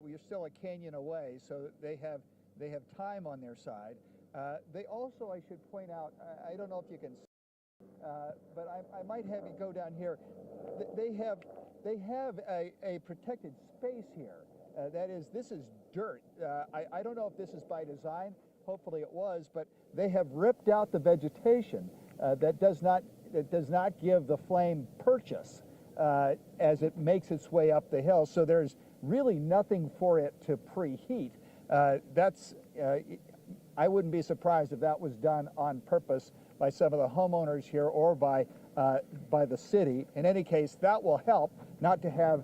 We're still a canyon away, so they have time on their side. They also, I should point out, I don't know if you can see, but I might have you go down here. They have a protected space here. That is, this is dirt. I don't know if this is by design. Hopefully it was, but they have ripped out the vegetation that does not give the flame purchase as it makes its way up the hill. So there's really nothing for it to preheat. I wouldn't be surprised if that was done on purpose by some of the homeowners here or by the city. In any case, that will help not to have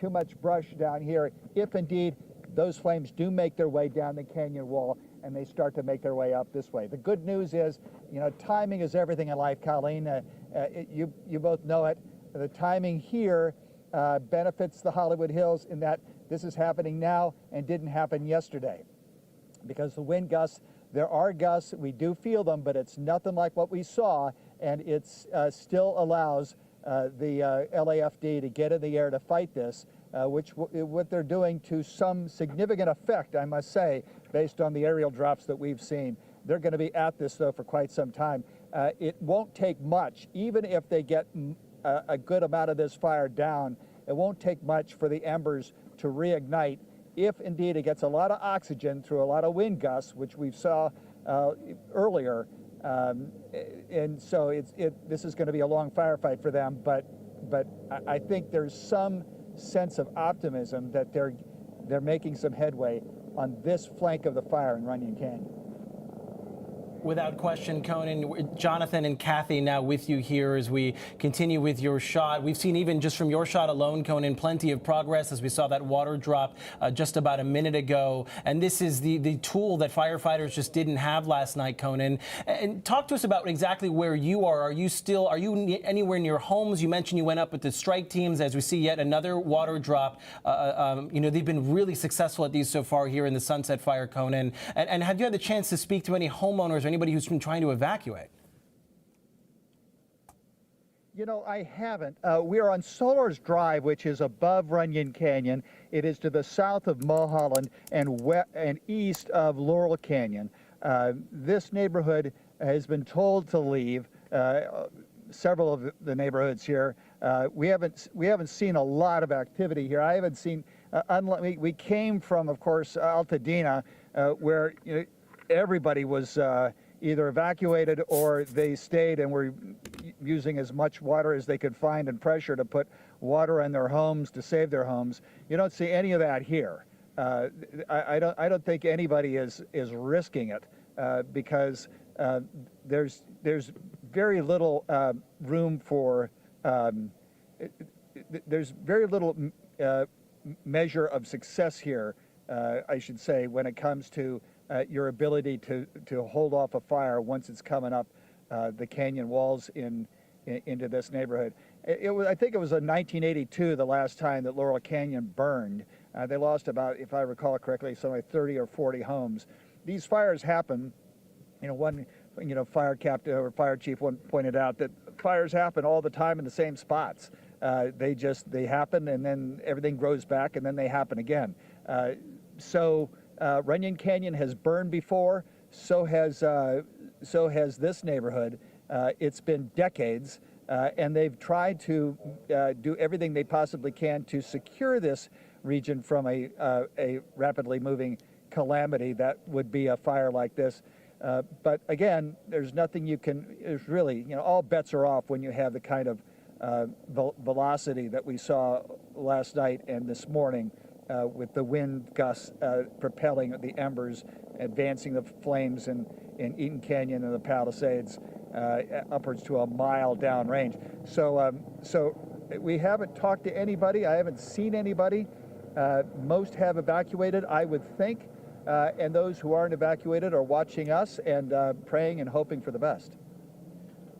too much brush down here if indeed those flames do make their way down the canyon wall and they start to make their way up this way. The good news is, you know, timing is everything in life, Colleen. You both know it. The timing here benefits the Hollywood Hills in that this is happening now and didn't happen yesterday. Because the wind gusts, there are gusts, we do feel them, but it's nothing like what we saw, and it still allows the LAFD to get in the air to fight this, what they're doing to some significant effect, I must say, based on the aerial drops that we've seen. They're going to be at this, though, for quite some time. It won't take much, even if they get a good amount of this fire down, it won't take much for the embers to reignite if indeed it gets a lot of oxygen through a lot of wind gusts, which we saw earlier. And so this is going to be a long firefight for them, but I think there's some sense of optimism that they're making some headway on this flank of the fire in Runyon Canyon. Without question, Conan. Jonathan and Kathy now with you here as we continue with your shot. We've seen, even just from your shot alone, Conan, plenty of progress as we saw that water drop just about a minute ago. And this is the tool that firefighters just didn't have last night, Conan. And talk to us about exactly where you are. Are you anywhere near homes? You mentioned you went up with the strike teams as we see yet another water drop. You know, they've been really successful at these so far here in the Sunset Fire, Conan. And have you had the chance to speak to any homeowners or anybody who's been trying to evacuate? You know, I haven't. We are on Solar's Drive, which is above Runyon Canyon. It is to the south of Mulholland and east of Laurel Canyon. This neighborhood has been told to leave. Several of the neighborhoods here. We haven't seen a lot of activity here. I haven't seen. We came from, of course, Altadena, where everybody was either evacuated or they stayed and were using as much water as they could find and pressure to put water in their homes to save their homes. You don't see any of that here. I don't think anybody is risking it because there's very little room for there's very little measure of success here, I should say, when it comes to your ability to hold off a fire once it's coming up the canyon walls into this neighborhood. I think it was in 1982 the last time that Laurel Canyon burned. They lost about, if I recall correctly, something like 30 or 40 homes. These fires happen. One fire captain or fire chief pointed out that fires happen all the time in the same spots. They happen and then everything grows back and then they happen again. Runyon Canyon has burned before, so has this neighborhood. It's been decades, and they've tried to do everything they possibly can to secure this region from a rapidly moving calamity that would be a fire like this. But again, there's nothing you can. It's really, all bets are off when you have the kind of velocity that we saw last night and this morning. With the wind gusts propelling the embers, advancing the flames in Eaton Canyon and the Palisades upwards to a mile downrange. So we haven't talked to anybody. I haven't seen anybody. Most have evacuated, I would think, and those who aren't evacuated are watching us and praying and hoping for the best.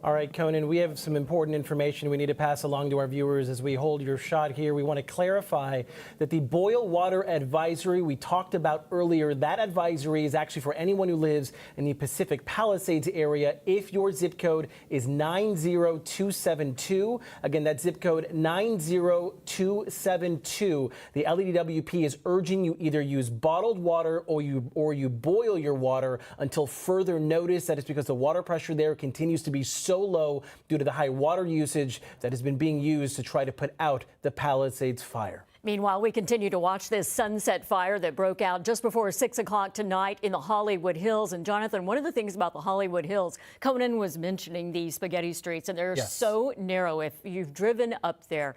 All right, Conan, we have some important information we need to pass along to our viewers as we hold your shot here. We want to clarify that the boil water advisory we talked about earlier, that advisory is actually for anyone who lives in the Pacific Palisades area if your zip code is 90272. Again, that zip code 90272. The LEDWP is urging you either use bottled water or you boil your water until further notice. That is because the water pressure there continues to be so low due to the high water usage that has been being used to try to put out the Palisades Fire. Meanwhile, we continue to watch this sunset fire that broke out just before 6 o'clock tonight in the Hollywood Hills. And Jonathan, one of the things about the Hollywood Hills, Conan was mentioning the spaghetti streets, and they're so narrow. If you've driven up there,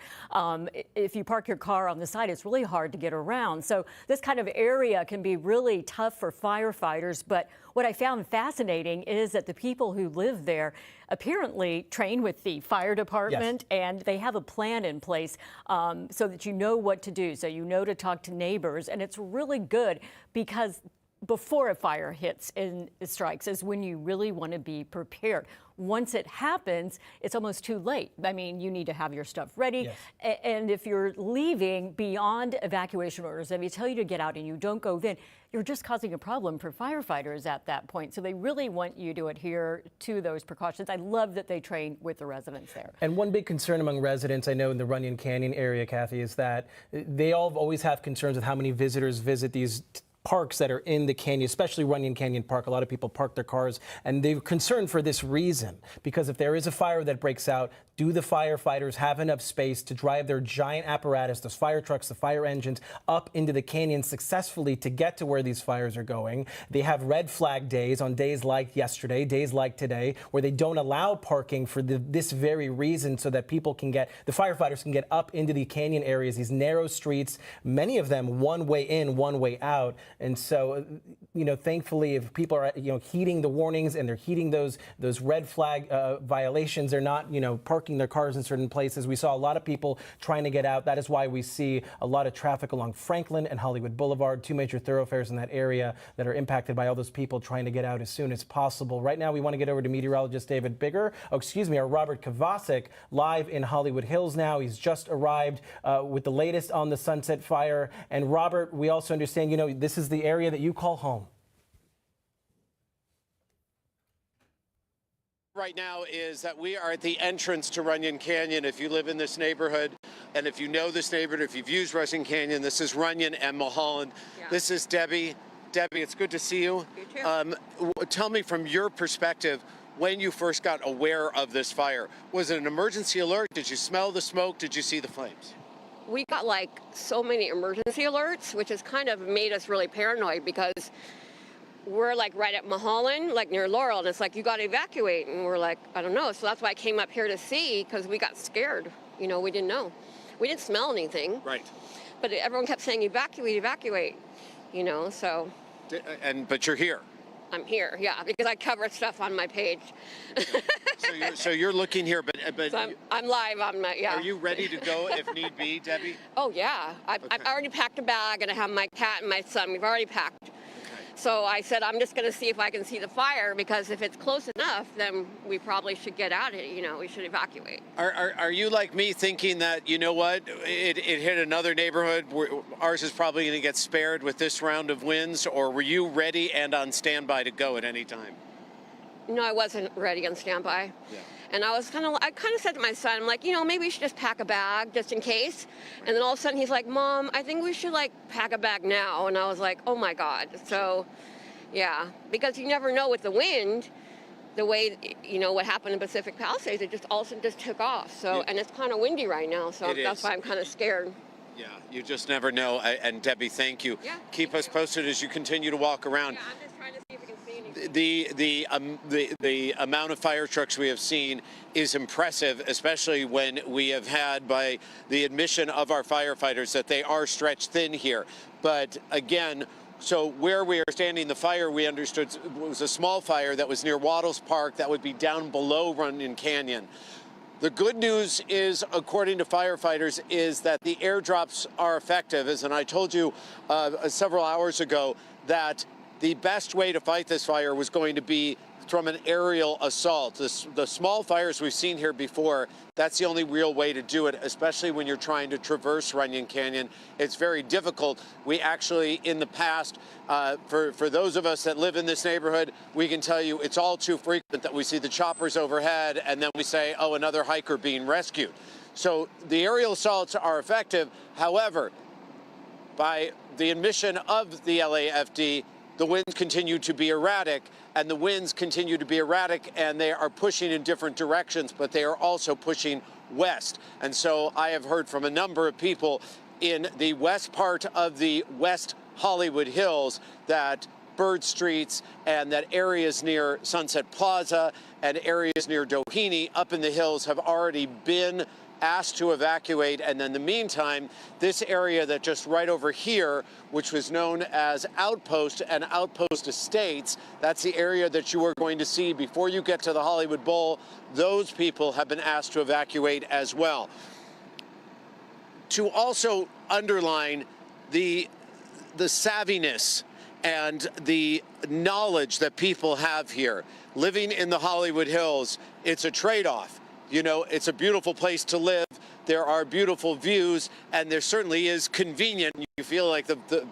if you park your car on the side, it's really hard to get around. So this kind of area can be really tough for firefighters. But what I found fascinating is that the people who live there apparently train with the fire department, and they have a plan in place so that you know what to do, so you know to talk to neighbors. And it's really good because before a fire hits and strikes is when you really want to be prepared. Once it happens, it's almost too late. I mean, you need to have your stuff ready. And if you're leaving beyond evacuation orders, if they tell you to get out and you don't go then, you're just causing a problem for firefighters at that point. So they really want you to adhere to those precautions. I love that they train with the residents there. And one big concern among residents, I know in the Runyon Canyon area, Kathy, is that they all always have concerns with how many visitors visit these parks that are in the canyon, especially Runyon Canyon Park. A lot of people park their cars, and they're concerned for this reason, because if there is a fire that breaks out, do the firefighters have enough space to drive their giant apparatus, those fire trucks, the fire engines, up into the canyon successfully to get to where these fires are going? They have red flag days on days like yesterday, days like today, where they don't allow parking for this very reason, so that people can get, the firefighters can get up into the canyon areas, these narrow streets, many of them one way in, one way out. And so, you know, thankfully, if people are, you know, heeding the warnings and they're heeding those red flag violations, they're not, you know, parking their cars in certain places. We saw a lot of people trying to get out. That is why we see a lot of traffic along Franklin and Hollywood Boulevard, two major thoroughfares in that area that are impacted by all those people trying to get out as soon as possible. Right now, we want to get over to meteorologist David Bigger, or Robert Kovacic, live in Hollywood Hills now. He's just arrived with the latest on the Sunset Fire. And Robert, we also understand, you know, this is the area that you call home. Right now is that we are at the entrance to Runyon Canyon. If you live in this neighborhood, and if you know this neighborhood, if you've used Runyon Canyon, this is Runyon and Mulholland. This is Debbie. Debbie, it's good to see you. You too. Tell me from your perspective, when you first got aware of this fire, was it an emergency alert? Did you smell the smoke? Did you see the flames? We got like so many emergency alerts, which has kind of made us really paranoid, because we're like right at Mulholland, like near Laurel, and it's like, you got to evacuate. And we're like, I don't know. So that's why I came up here to see, because we got scared. You know, we didn't know. We didn't smell anything. Right. But everyone kept saying, evacuate, evacuate, you know, so. But you're here. I'm here, yeah, because I cover stuff on my page. So you're looking here, but so I'm live on my, Are you ready to go if need be, Debbie? Oh yeah, I've already packed a bag, and I have my cat and my son. We've already packed. So I said, I'm just going to see if I can see the fire, because if it's close enough, then we probably should get out of it. You know, we should evacuate. Are you like me, thinking that, you know what, it hit another neighborhood, ours is probably going to get spared with this round of winds, or were you ready and on standby to go at any time? No, I wasn't ready on standby. Yeah. And I kind of said to my son, I'm like, you know, maybe we should just pack a bag just in case. And then all of a sudden he's like, Mom, I think we should like pack a bag now. And I was like, oh my God. So, yeah, because you never know with the wind, the way, you know, what happened in Pacific Palisades, it just all of a sudden just took off. So, and it's kind of windy right now. So that's why I'm kind of scared. Yeah, you just never know. And Debbie, thank you. Yeah, Keep us posted as you continue to walk around. Yeah, I'm just trying to see if we can see anything. The amount of fire trucks we have seen is impressive, especially when we have had, by the admission of our firefighters, that they are stretched thin here. But again, so where we are standing, the fire we understood was a small fire that was near Waddles Park that would be down below Runyon Canyon. The good news is, according to firefighters, is that the airdrops are effective. And I told you several hours ago that the best way to fight this fire was going to be from an aerial assault. The small fires we've seen here before, that's the only real way to do it, especially when you're trying to traverse Runyon Canyon. It's very difficult. We actually, in the past, for those of us that live in this neighborhood, we can tell you it's all too frequent that we see the choppers overhead and then we say, oh, another hiker being rescued. So the aerial assaults are effective. However, by the admission of the LAFD, the winds continue to be erratic, and the winds continue to be erratic, and they are pushing in different directions, but they are also pushing west. And so I have heard from a number of people in the west part of the West Hollywood Hills that Bird Streets and that areas near Sunset Plaza and areas near Doheny up in the hills have already been asked to evacuate. And in the meantime, this area that just right over here, which was known as Outpost and Outpost Estates, that's the area that you are going to see before you get to the Hollywood Bowl. Those people have been asked to evacuate as well. To also underline the savviness and the knowledge that people have here, living in the Hollywood Hills, it's a trade-off. You know, it's a beautiful place to live. There are beautiful views, and there certainly is convenient. You feel like the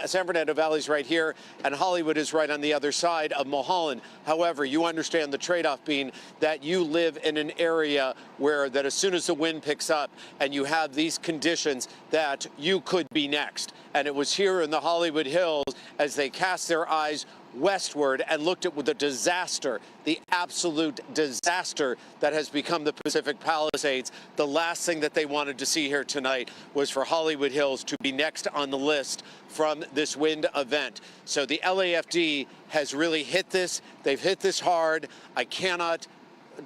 San Fernando Valley's right here, and Hollywood is right on the other side of Mulholland. However, you understand the trade-off being that you live in an area where that as soon as the wind picks up and you have these conditions that you could be next. And it was here in the Hollywood Hills as they cast their eyes westward and looked at the disaster, the absolute disaster that has become the Pacific Palisades. The last thing that they wanted to see here tonight was for Hollywood Hills to be next on the list from this wind event. So the LAFD has really hit this. They've hit this hard. I cannot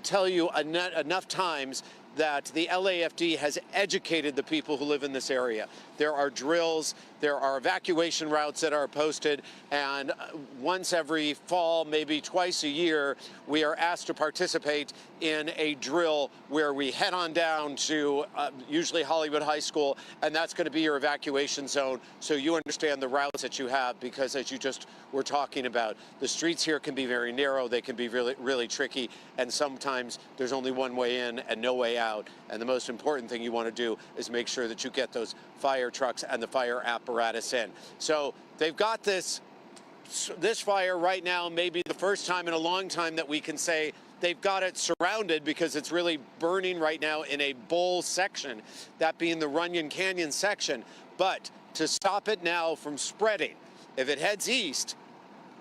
tell you enough times that the LAFD has educated the people who live in this area. There are drills, there are evacuation routes that are posted, and once every fall, maybe twice a year, we are asked to participate in a drill where we head on down to usually Hollywood High School, and that's going to be your evacuation zone, so you understand the routes that you have, because as you just were talking about, the streets here can be very narrow, they can be really, really tricky, and sometimes there's only one way in and no way out. And the most important thing you want to do is make sure that you get those fire trucks and the fire apparatus in. So they've got this fire right now, maybe the first time in a long time that we can say they've got it surrounded, because it's really burning right now in a bowl section, that being the Runyon Canyon section. But to stop it now from spreading, if it heads east,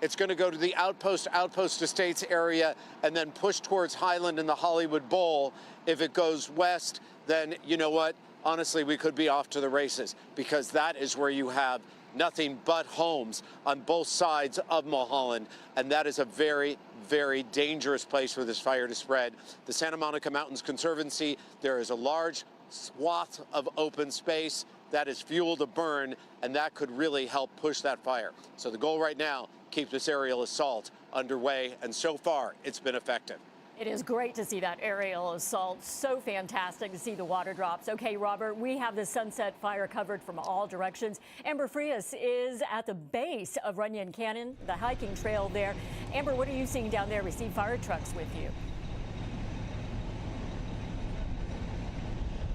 it's going to go to the Outpost Estates area and then push towards Highland and the Hollywood Bowl. If it goes west, then you know what? Honestly, we could be off to the races, because that is where you have nothing but homes on both sides of Mulholland, and that is a very, very dangerous place for this fire to spread. The Santa Monica Mountains Conservancy, there is a large swath of open space that is fuel to burn, and that could really help push that fire. So the goal right now, keep this aerial assault underway, and so far it's been effective. It is great to see that aerial assault. So fantastic to see the water drops. Okay, Robert, we have the Sunset Fire covered from all directions. Amber Frias is at the base of Runyon Canyon, the hiking trail there. Amber, what are you seeing down there? We see fire trucks with you.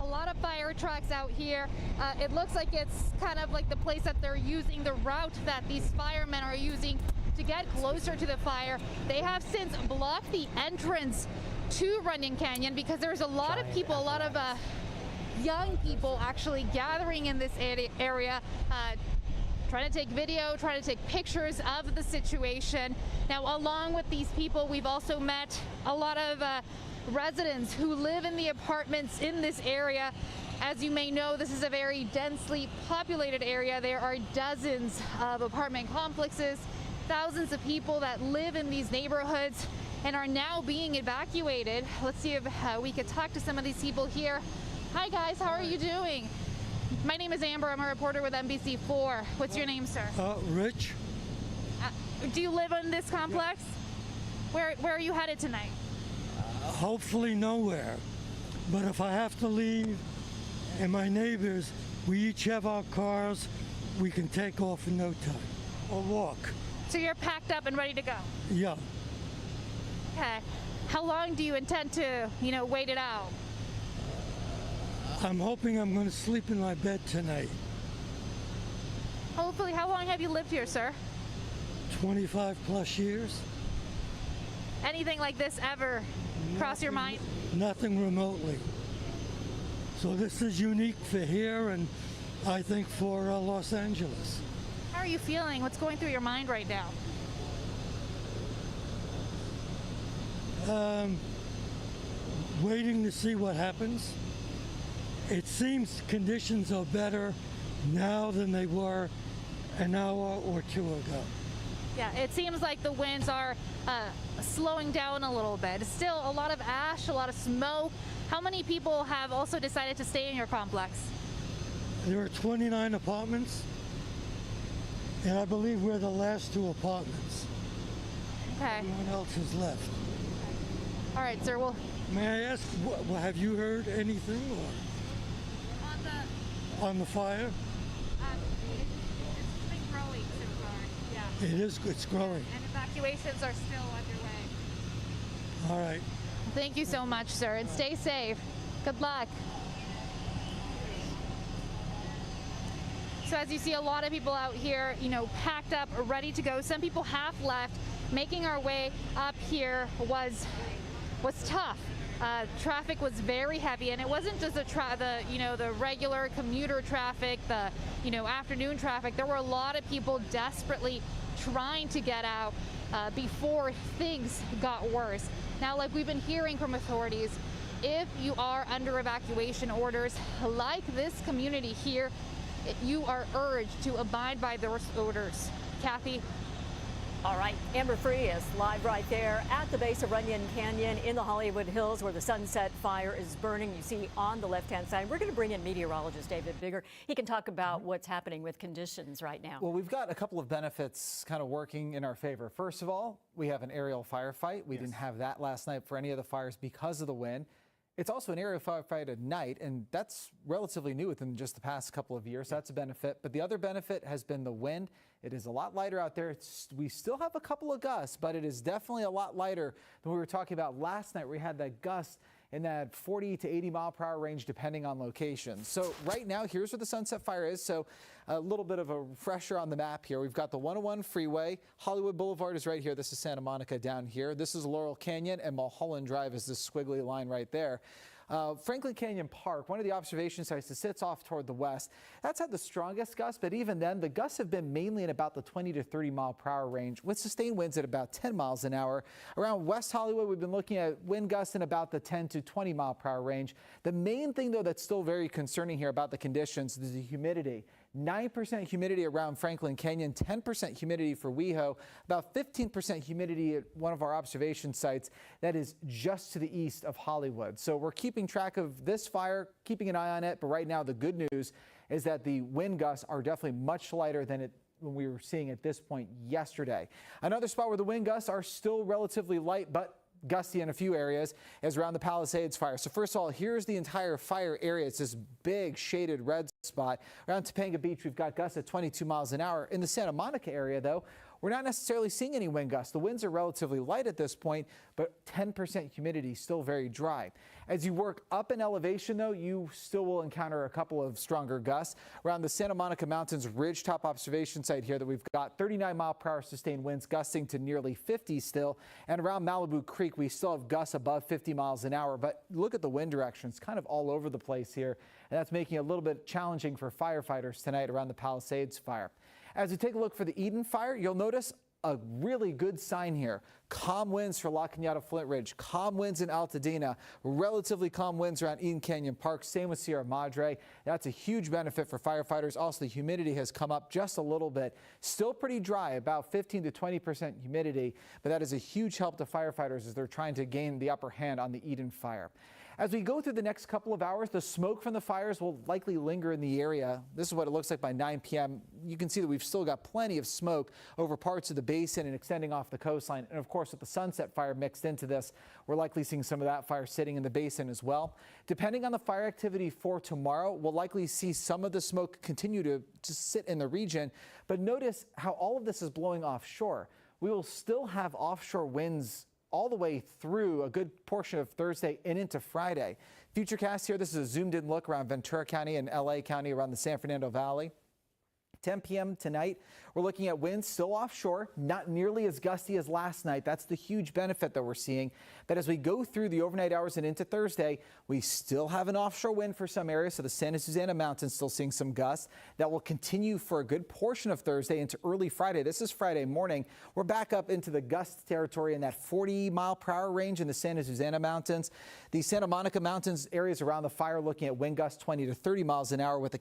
A lot of fire trucks out here. It looks like it's kind of like the place that they're using, the route that these firemen are using to get closer to the fire. They have since blocked the entrance to Runyon Canyon because there's a lot of people, a lot of young people actually gathering in this area, trying to take video, trying to take pictures of the situation. Now, along with these people, we've also met a lot of residents who live in the apartments in this area. As you may know, this is a very densely populated area. There are dozens of apartment complexes, thousands of people that live in these neighborhoods and are now being evacuated. Let's see if we could talk to some of these people here. Hi guys, how are you doing? My name is Amber. I'm a reporter with NBC4. What's your name, sir? Rich. Do you live in this complex? Where are you headed tonight? Hopefully nowhere. But if I have to leave, and my neighbors, we each have our cars, we can take off in no time, or walk. So you're packed up and ready to go? Yeah. Okay. How long do you intend to, wait it out? I'm hoping I'm going to sleep in my bed tonight. Hopefully. How long have you lived here, sir? 25 plus years. Anything like this ever cross your mind? Nothing remotely. So this is unique for here and I think for Los Angeles. How are you feeling? What's going through your mind right now? Waiting to see what happens. It seems conditions are better now than they were an hour or two ago. Yeah, it seems like the winds are slowing down a little bit. Still a lot of ash, a lot of smoke. How many people have also decided to stay in your complex? There are 29 apartments, and I believe we're the last 2 apartments. Okay. Everyone else has left. All right, sir. Well, may I ask, have you heard anything on the fire? it's been growing so far. Yeah. It's growing. And evacuations are still underway. All right. Thank you so much, sir, and stay safe. Good luck. So as you see, a lot of people out here, packed up, ready to go. Some people half left. Making our way up here was tough. Traffic was very heavy, and it wasn't just the regular commuter traffic, the afternoon traffic. There were a lot of people desperately trying to get out before things got worse. Now, like we've been hearing from authorities, if you are under evacuation orders like this community here, you are urged to abide by those orders. Kathy? All right, Amber Free is live right there at the base of Runyon Canyon in the Hollywood Hills where the Sunset Fire is burning. You see on the left-hand side, we're going to bring in meteorologist David Bigger. He can talk about what's happening with conditions right now. Well, we've got a couple of benefits kind of working in our favor. First of all, we have an aerial firefight. We didn't have that last night for any of the fires because of the wind. It's also an aerial firefight at night, and that's relatively new within just the past couple of years. That's a benefit. But the other benefit has been the wind. It is a lot lighter out there. We still have a couple of gusts, but it is definitely a lot lighter than we were talking about last night. We had that gust in that 40 to 80 mile per hour range, depending on location. So right now, here's where the Sunset Fire is. So a little bit of a refresher on the map here. We've got the 101 freeway. Hollywood Boulevard is right here. This is Santa Monica down here. This is Laurel Canyon, and Mulholland Drive is this squiggly line right there. Franklin Canyon Park, one of the observation sites that sits off toward the west, that's had the strongest gusts, but even then, the gusts have been mainly in about the 20 to 30 mile per hour range with sustained winds at about 10 miles an hour. Around West Hollywood, we've been looking at wind gusts in about the 10 to 20 mile per hour range. The main thing, though, that's still very concerning here about the conditions is the humidity. 9% humidity around Franklin Canyon, 10% humidity for WeHo, about 15% humidity at one of our observation sites that is just to the east of Hollywood. So we're keeping track of this fire, keeping an eye on it. But right now, the good news is that the wind gusts are definitely much lighter than when we were seeing at this point yesterday. Another spot where the wind gusts are still relatively light, but gusty in a few areas is around the Palisades Fire. So first of all, here's the entire fire area. It's this big shaded red spot. Around Topanga Beach, we've got gusts at 22 miles an hour. In the Santa Monica area, though, we're not necessarily seeing any wind gusts. The winds are relatively light at this point, but 10% humidity, still very dry. As you work up in elevation, though, you still will encounter a couple of stronger gusts. Around the Santa Monica Mountains Ridgetop observation site here that we've got 39 mile per hour sustained winds gusting to nearly 50 still. And around Malibu Creek, we still have gusts above 50 miles an hour. But look at the wind directions, kind of all over the place here. And that's making it a little bit challenging for firefighters tonight around the Palisades Fire. As we take a look for the Eaton Fire, you'll notice a really good sign here. Calm winds for La Cañada Flint Ridge, calm winds in Altadena, relatively calm winds around Eaton Canyon Park, same with Sierra Madre. That's a huge benefit for firefighters. Also, the humidity has come up just a little bit. Still pretty dry, about 15 to 20% humidity, but that is a huge help to firefighters as they're trying to gain the upper hand on the Eaton Fire. As we go through the next couple of hours, the smoke from the fires will likely linger in the area. This is what it looks like by 9 p.m. You can see that we've still got plenty of smoke over parts of the basin and extending off the coastline. And of course, with the Sunset Fire mixed into this, we're likely seeing some of that fire sitting in the basin as well. Depending on the fire activity for tomorrow, we'll likely see some of the smoke continue to sit in the region. But notice how all of this is blowing offshore. We will still have offshore winds all the way through a good portion of Thursday and into Friday. Futurecast here, this is a zoomed in look around Ventura County and LA County around the San Fernando Valley. 10 p.m. tonight, we're looking at winds still offshore, not nearly as gusty as last night. That's the huge benefit that we're seeing. But as we go through the overnight hours and into Thursday, we still have an offshore wind for some areas. So the Santa Susana Mountains still seeing some gusts that will continue for a good portion of Thursday into early Friday. This is Friday morning. We're back up into the gust territory in that 40-mile-per-hour range in the Santa Susana Mountains. The Santa Monica Mountains areas around the fire looking at wind gusts 20 to 30 miles an hour with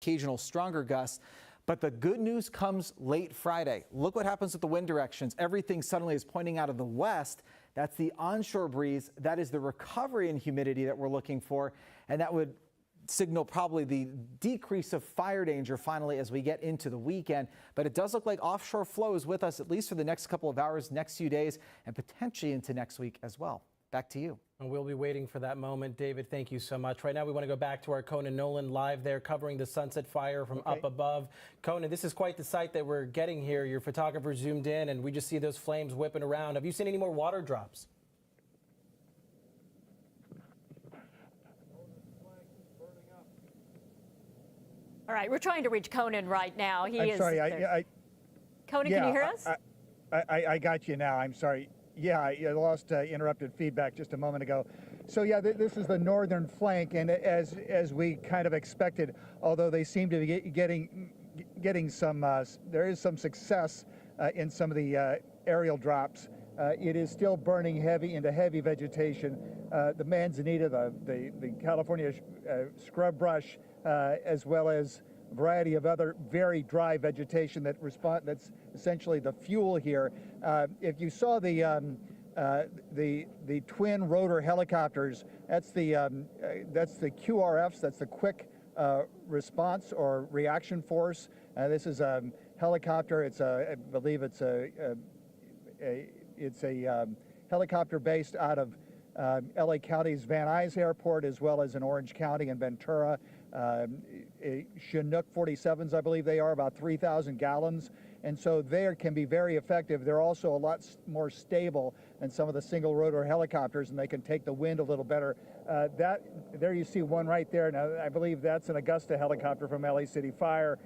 occasional stronger gusts. But the good news comes late Friday. Look what happens with the wind directions. Everything suddenly is pointing out of the west. That's the onshore breeze. That is the recovery in humidity that we're looking for. And that would signal probably the decrease of fire danger finally as we get into the weekend. But it does look like offshore flow is with us at least for the next couple of hours, next few days, and potentially into next week as well. Back to you. And we'll be waiting for that moment. David, thank you so much. Right now, we want to go back to our Conan Nolan live there covering the Sunset Fire from up above. Conan, this is quite the sight that we're getting here. Your photographer zoomed in, and we just see those flames whipping around. Have you seen any more water drops? All right, we're trying to reach Conan right now. I'm sorry, Conan, can you hear us? I got you now. I'm sorry. Yeah, I lost interrupted feedback just a moment ago. So yeah, this is the northern flank, and as we kind of expected, although they seem to be getting some, there is some success in some of the aerial drops. It is still burning into heavy vegetation. The manzanita, the California scrub brush, as well as a variety of other very dry vegetation that's essentially the fuel here. If you saw the twin rotor helicopters, that's the QRFs, that's the quick response or reaction force. This is a helicopter. I believe it's a helicopter based out of LA County's Van Nuys Airport, as well as in Orange County and Ventura. Chinook 47s, I believe they are, about 3,000 gallons. And so they can be very effective. They're also a lot more stable than some of the single rotor helicopters, and they can take the wind a little better. There you see one right there. Now, I believe that's an Augusta helicopter from LA City Fire,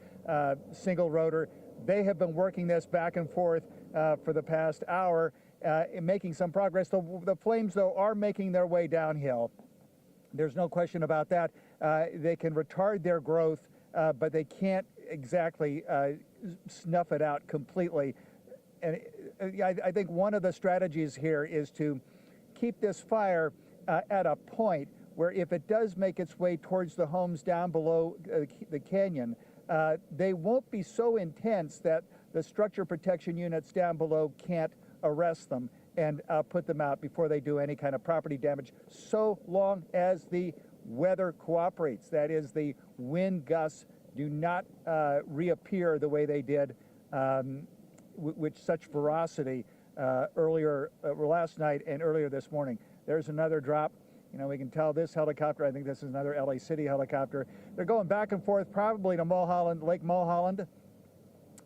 single rotor. They have been working this back and forth for the past hour, making some progress. The flames, though, are making their way downhill. There's no question about that. They can retard their growth, but they can't exactly snuff it out completely. And I think one of the strategies here is to keep this fire at a point where if it does make its way towards the homes down below the canyon, they won't be so intense that the structure protection units down below can't arrest them and put them out before they do any kind of property damage, so long as the weather cooperates. That is, the wind gusts do not reappear the way they did with such ferocity earlier last night and earlier this morning. There's another drop. You know, we can tell this helicopter, I think this is another LA City helicopter. They're going back and forth probably to Mulholland, Lake Mulholland.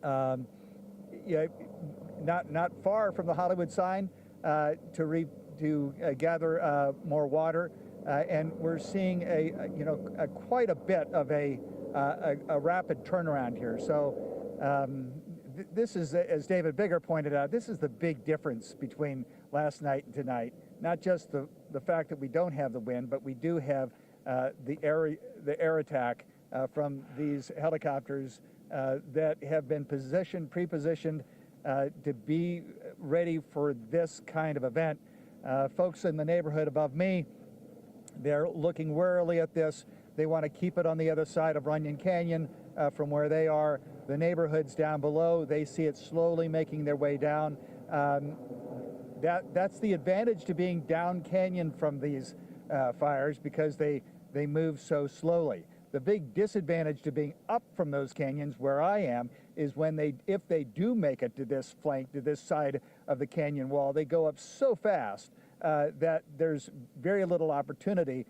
Yeah, not far from the Hollywood sign to gather more water, and we're seeing quite a bit of a rapid turnaround here. So this is, as David Bigger pointed out, this is the big difference between last night and tonight. Not just the fact that we don't have the wind, but we do have the air attack from these helicopters that have been pre-positioned to be ready for this kind of event. Folks in the neighborhood above me, they're looking warily at this. They want to keep it on the other side of Runyon Canyon from where they are. The neighborhoods down below, they see it slowly making their way down. That's the advantage to being down canyon from these fires because they move so slowly. The big disadvantage to being up from those canyons where I am is when if they do make it to this flank, to this side of the canyon wall, they go up so fast that there's very little opportunity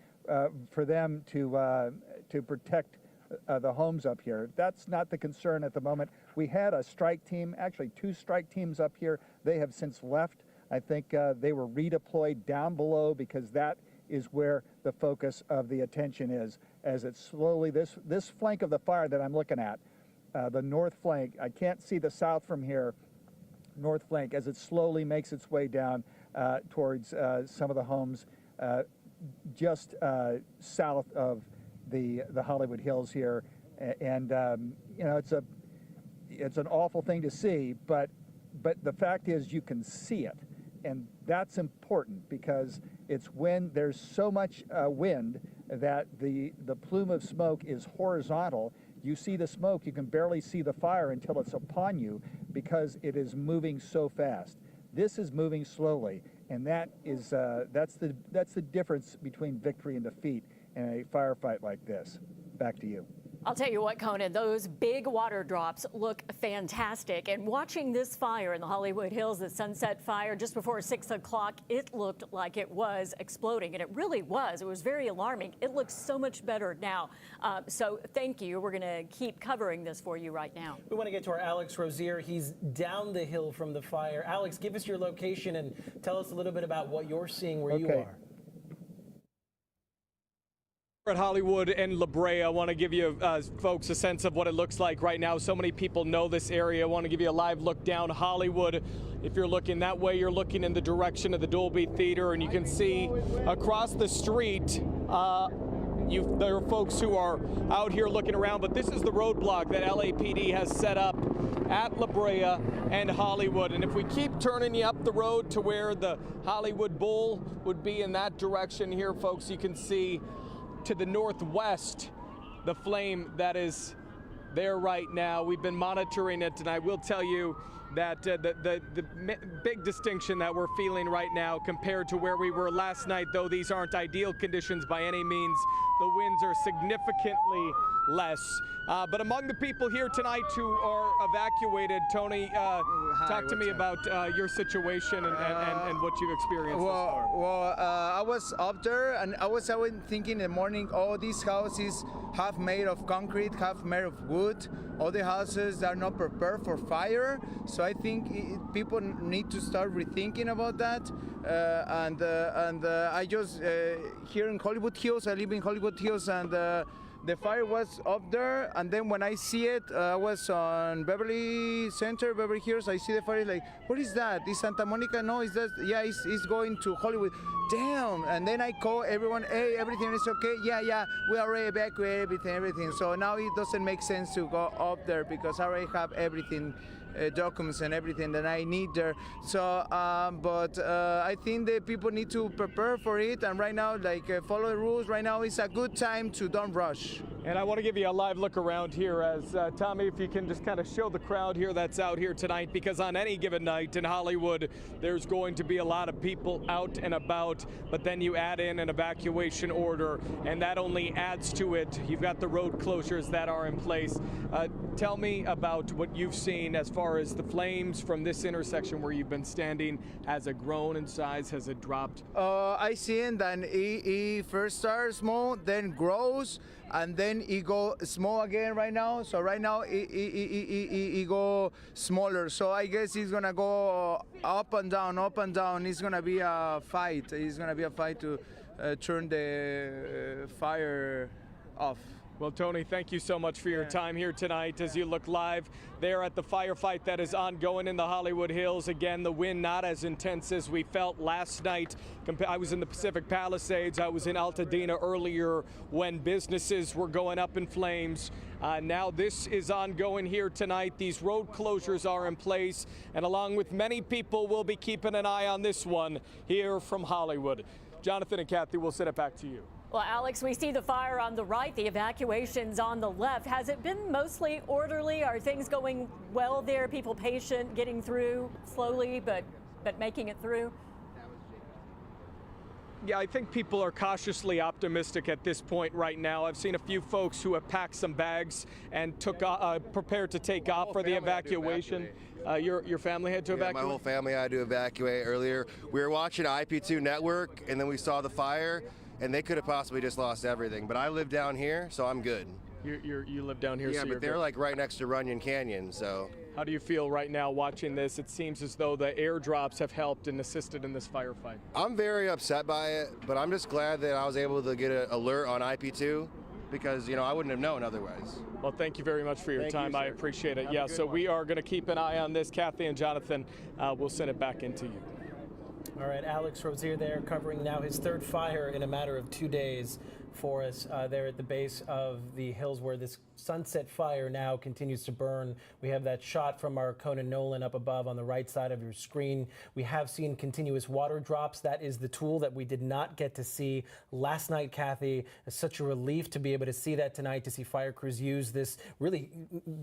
for them to protect the homes up here. That's not the concern at the moment. We had a strike team, actually 2 strike teams up here. They have since left. I think they were redeployed down below because that is where the focus of the attention is, as it's slowly, this flank of the fire that I'm looking at, the north flank, I can't see the south from here, north flank, as it slowly makes its way down towards some of the homes just south of the Hollywood Hills here. And you know, it's an awful thing to see, but the fact is you can see it. And that's important because it's when there's so much wind that the plume of smoke is horizontal. You see the smoke, you can barely see the fire until it's upon you because it is moving so fast. This is moving slowly, and that is that's the difference between victory and defeat in a firefight like this. Back to you. I'll tell you what, Conan, those big water drops look fantastic. And watching this fire in the Hollywood Hills, the Sunset Fire, just before 6 o'clock, it looked like it was exploding. And it really was. It was very alarming. It looks so much better now. So thank you. We're going to keep covering this for you right now. We want to get to our Alex Rozier. He's down the hill from the fire. Alex, give us your location and tell us a little bit about what you're seeing where you are. At Hollywood and La Brea, I want to give you folks a sense of what it looks like right now. So many people know this area. I want to give you a live look down Hollywood. If you're looking that way, you're looking in the direction of the Dolby Theater, and you can see across the street there are folks who are out here looking around, but this is the roadblock that LAPD has set up at La Brea and Hollywood. And if we keep turning you up the road to where the Hollywood Bowl would be in that direction here, folks, you can see to the northwest the flame that is there right now. We've been monitoring it, and I will tell you that the big distinction that we're feeling right now compared to where we were last night, though these aren't ideal conditions by any means, the winds are significantly less. But among the people here tonight who are evacuated, Tony, talk to me about your situation and what you've experienced thus far. Well, I was up there, and I was thinking in the morning, oh, these houses half made of concrete, half made of wood. All the houses are not prepared for fire. So I think people need to start rethinking about that. I just, here in Hollywood Hills, I live in Hollywood Hills, and the fire was up there, and then when I see it, I was on Beverly Center, Beverly Hills. I see the fire, like, what is that? Is Santa Monica? No, is that? Yeah, it's going to Hollywood. Damn! And then I call everyone, hey, everything is okay? Yeah, we already evacuated everything. So now it doesn't make sense to go up there because I already have everything. Documents and everything that I need there. So, but I think that people need to prepare for it, and right now, like, follow the rules. Right now is a good time to don't rush. And I want to give you a live look around here as Tommy, if you can just kind of show the crowd here that's out here tonight, because on any given night in Hollywood, there's going to be a lot of people out and about, but then you add in an evacuation order, and that only adds to it. You've got the road closures that are in place. Tell me about what you've seen as far as the flames from this intersection where you've been standing. Has it grown in size? Has it dropped? I see it, then it first starts small, then grows, and then it go small again right now. So right now it go smaller. So I guess it's gonna go up and down, up and down. It's gonna be a fight. It's gonna be a fight to turn the fire off. Well, Tony, thank you so much for your time here tonight as you look live there at the firefight that is ongoing in the Hollywood Hills. Again, the wind not as intense as we felt last night. I was in the Pacific Palisades. I was in Altadena earlier when businesses were going up in flames. Now this is ongoing here tonight. These road closures are in place, and along with many people, we'll be keeping an eye on this one here from Hollywood. Jonathan and Kathy, we'll send it back to you. Well, Alex, we see the fire on the right, the evacuations on the left. Has it been mostly orderly? Are things going well there? People patient, getting through slowly, but making it through? Yeah, I think people are cautiously optimistic at this point right now. I've seen a few folks who have packed some bags and prepared to take off for the evacuation. Your family had to evacuate? My whole family had to evacuate earlier. We were watching IP2 network, and then we saw the fire, and they could have possibly just lost everything. But I live down here, so I'm good. You live down here, yeah, so but they're like right next to Runyon Canyon, so. How do you feel right now watching this? It seems as though the airdrops have helped and assisted in this firefight. I'm very upset by it, but I'm just glad that I was able to get an alert on IP2 because, I wouldn't have known otherwise. Well, thank you very much for your time. I appreciate it. Yeah, so we are going to keep an eye on this. Kathy and Jonathan, we'll send it back into you. All right, Alex Rozier there covering now his third fire in a matter of 2 days for us there at the base of the hills where this Sunset Fire now continues to burn. We have that shot from our Conan Nolan up above on the right side of your screen. We have seen continuous water drops. That is the tool that we did not get to see last night, Kathy. It's such a relief to be able to see that tonight, to see fire crews use this, really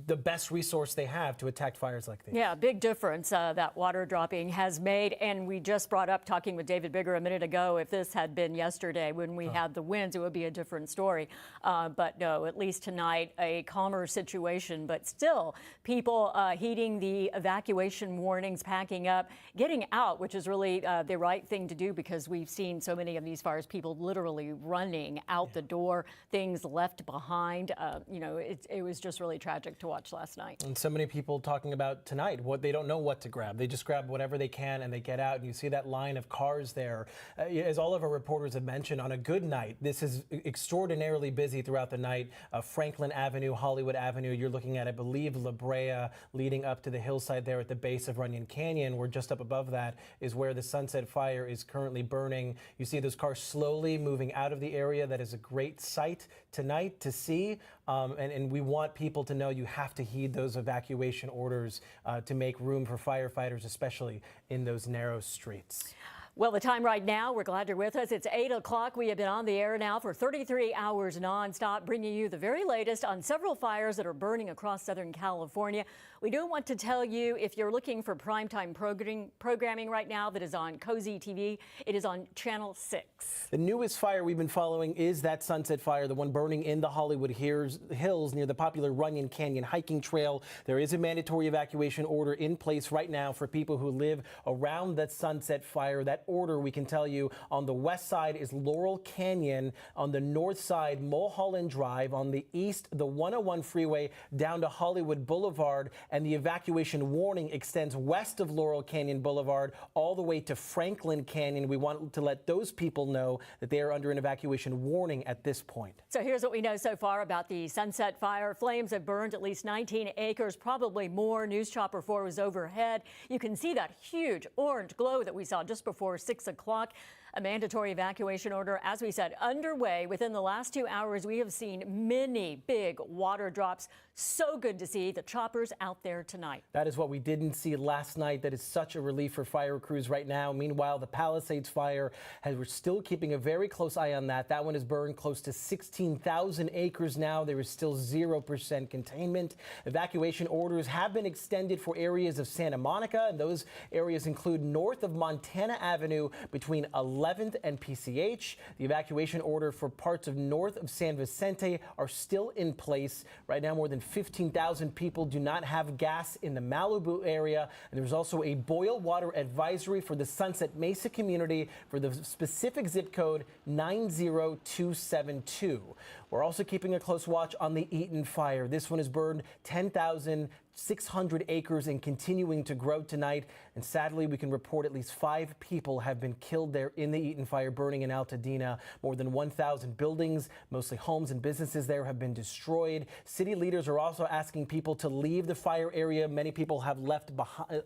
the best resource they have to attack fires like these. Yeah, big difference that water dropping has made. And we just brought up, talking with David Bigger a minute ago, if this had been yesterday when we had the winds, it would be a different story. But no, at least tonight, a calmer situation, but still people heeding the evacuation warnings, packing up, getting out, which is really the right thing to do because we've seen so many of these fires, people literally running out the door, things left behind. It was just really tragic to watch last night. And so many people talking about tonight, they don't know what to grab. They just grab whatever they can and they get out. And you see that line of cars there. As all of our reporters have mentioned, on a good night, this is extraordinarily busy throughout the night. Franklin Avenue, Hollywood Avenue, you're looking at, I believe, La Brea, leading up to the hillside there at the base of Runyon Canyon, where just up above that is where the Sunset Fire is currently burning. You see those cars slowly moving out of the area. That is a great sight tonight to see. And we want people to know you have to heed those evacuation orders to make room for firefighters, especially in those narrow streets. Well, the time right now, we're glad you're with us. It's 8 o'clock. We have been on the air now for 33 hours nonstop, bringing you the very latest on several fires that are burning across Southern California. We do want to tell you, if you're looking for primetime programming right now that is on Cozy TV, it is on Channel 6. The newest fire we've been following is that Sunset Fire, the one burning in the Hollywood Hills near the popular Runyon Canyon hiking trail. There is a mandatory evacuation order in place right now for people who live around that Sunset Fire. That order, we can tell you, on the west side is Laurel Canyon, on the north side Mulholland Drive, on the east the 101 freeway down to Hollywood Boulevard, and the evacuation warning extends west of Laurel Canyon Boulevard all the way to Franklin Canyon. We want to let those people know that they are under an evacuation warning at this point. So here's what we know so far about the Sunset Fire. Flames have burned at least 19 acres, probably more. News Chopper 4 was overhead. You can see that huge orange glow that we saw just before 6 o'clock. A mandatory evacuation order, as we said, underway. Within the last 2 hours, we have seen many big water drops. So good to see the choppers out there tonight. That is what we didn't see last night. That is such a relief for fire crews right now. Meanwhile, the Palisades Fire, we're still keeping a very close eye on that. That one has burned close to 16,000 acres now. There is still 0% containment. Evacuation orders have been extended for areas of Santa Monica, and those areas include north of Montana Avenue between 11th and PCH. The evacuation order for parts of north of San Vicente are still in place. Right now, more than 15,000 people do not have gas in the Malibu area. And there's also a boil water advisory for the Sunset Mesa community for the specific zip code 90272. We're also keeping a close watch on the Eaton Fire. This one has burned 10,600 acres and continuing to grow tonight. And sadly, we can report at least 5 people have been killed there in the Eaton Fire burning in Altadena. More than 1,000 buildings, mostly homes and businesses there, have been destroyed. City leaders are also asking people to leave the fire area. Many people have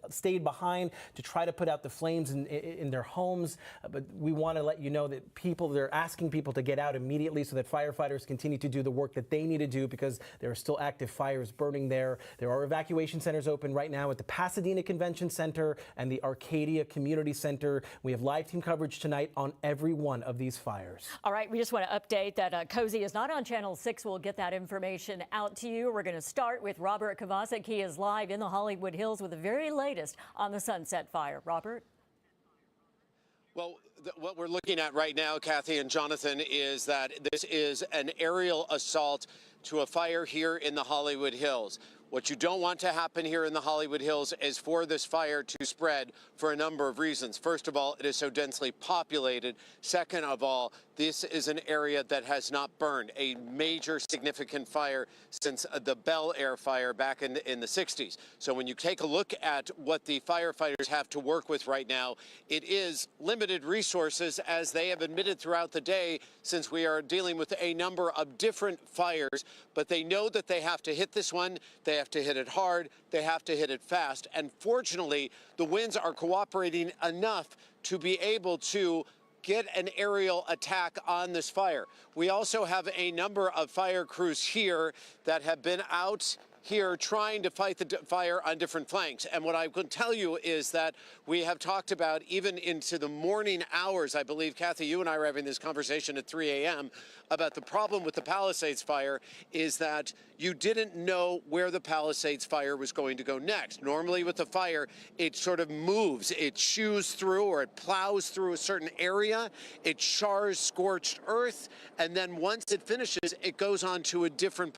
stayed behind to try to put out the flames in their homes. But we want to let you know that they're asking people to get out immediately so that firefighters continue to do the work that they need to do because there are still active fires burning there. There are evacuation centers open right now at the Pasadena Convention Center and the Arcadia Community Center. We have live team coverage tonight on every one of these fires. All right, we just want to update that Cozy is not on Channel 6. We'll get that information out to you. We're going to start with Robert Kovacic. He is live in the Hollywood Hills with the very latest on the Sunset Fire. Robert? Well, what we're looking at right now, Kathy and Jonathan, is that this is an aerial assault to a fire here in the Hollywood Hills. What you don't want to happen here in the Hollywood Hills is for this fire to spread for a number of reasons. First of all, it is so densely populated. Second of all, this is an area that has not burned. A major significant fire since the Bel Air fire back in the 60s. So when you take a look at what the firefighters have to work with right now, it is limited resources, as they have admitted throughout the day, since we are dealing with a number of different fires. But they know that they have to hit this one. They have to hit it hard. They have to hit it fast. And fortunately, the winds are cooperating enough to be able to get an aerial attack on this fire. We also have a number of fire crews here that have been out here trying to fight the fire on different flanks. And what I can tell you is that we have talked about, even into the morning hours, I believe, Kathy, you and I were having this conversation at 3 a.m. about the problem with the Palisades fire is that you didn't know where the Palisades fire was going to go next. Normally with the fire, it sort of moves. It chews through, or it plows through a certain area. It chars scorched earth. And then once it finishes, it goes on to a different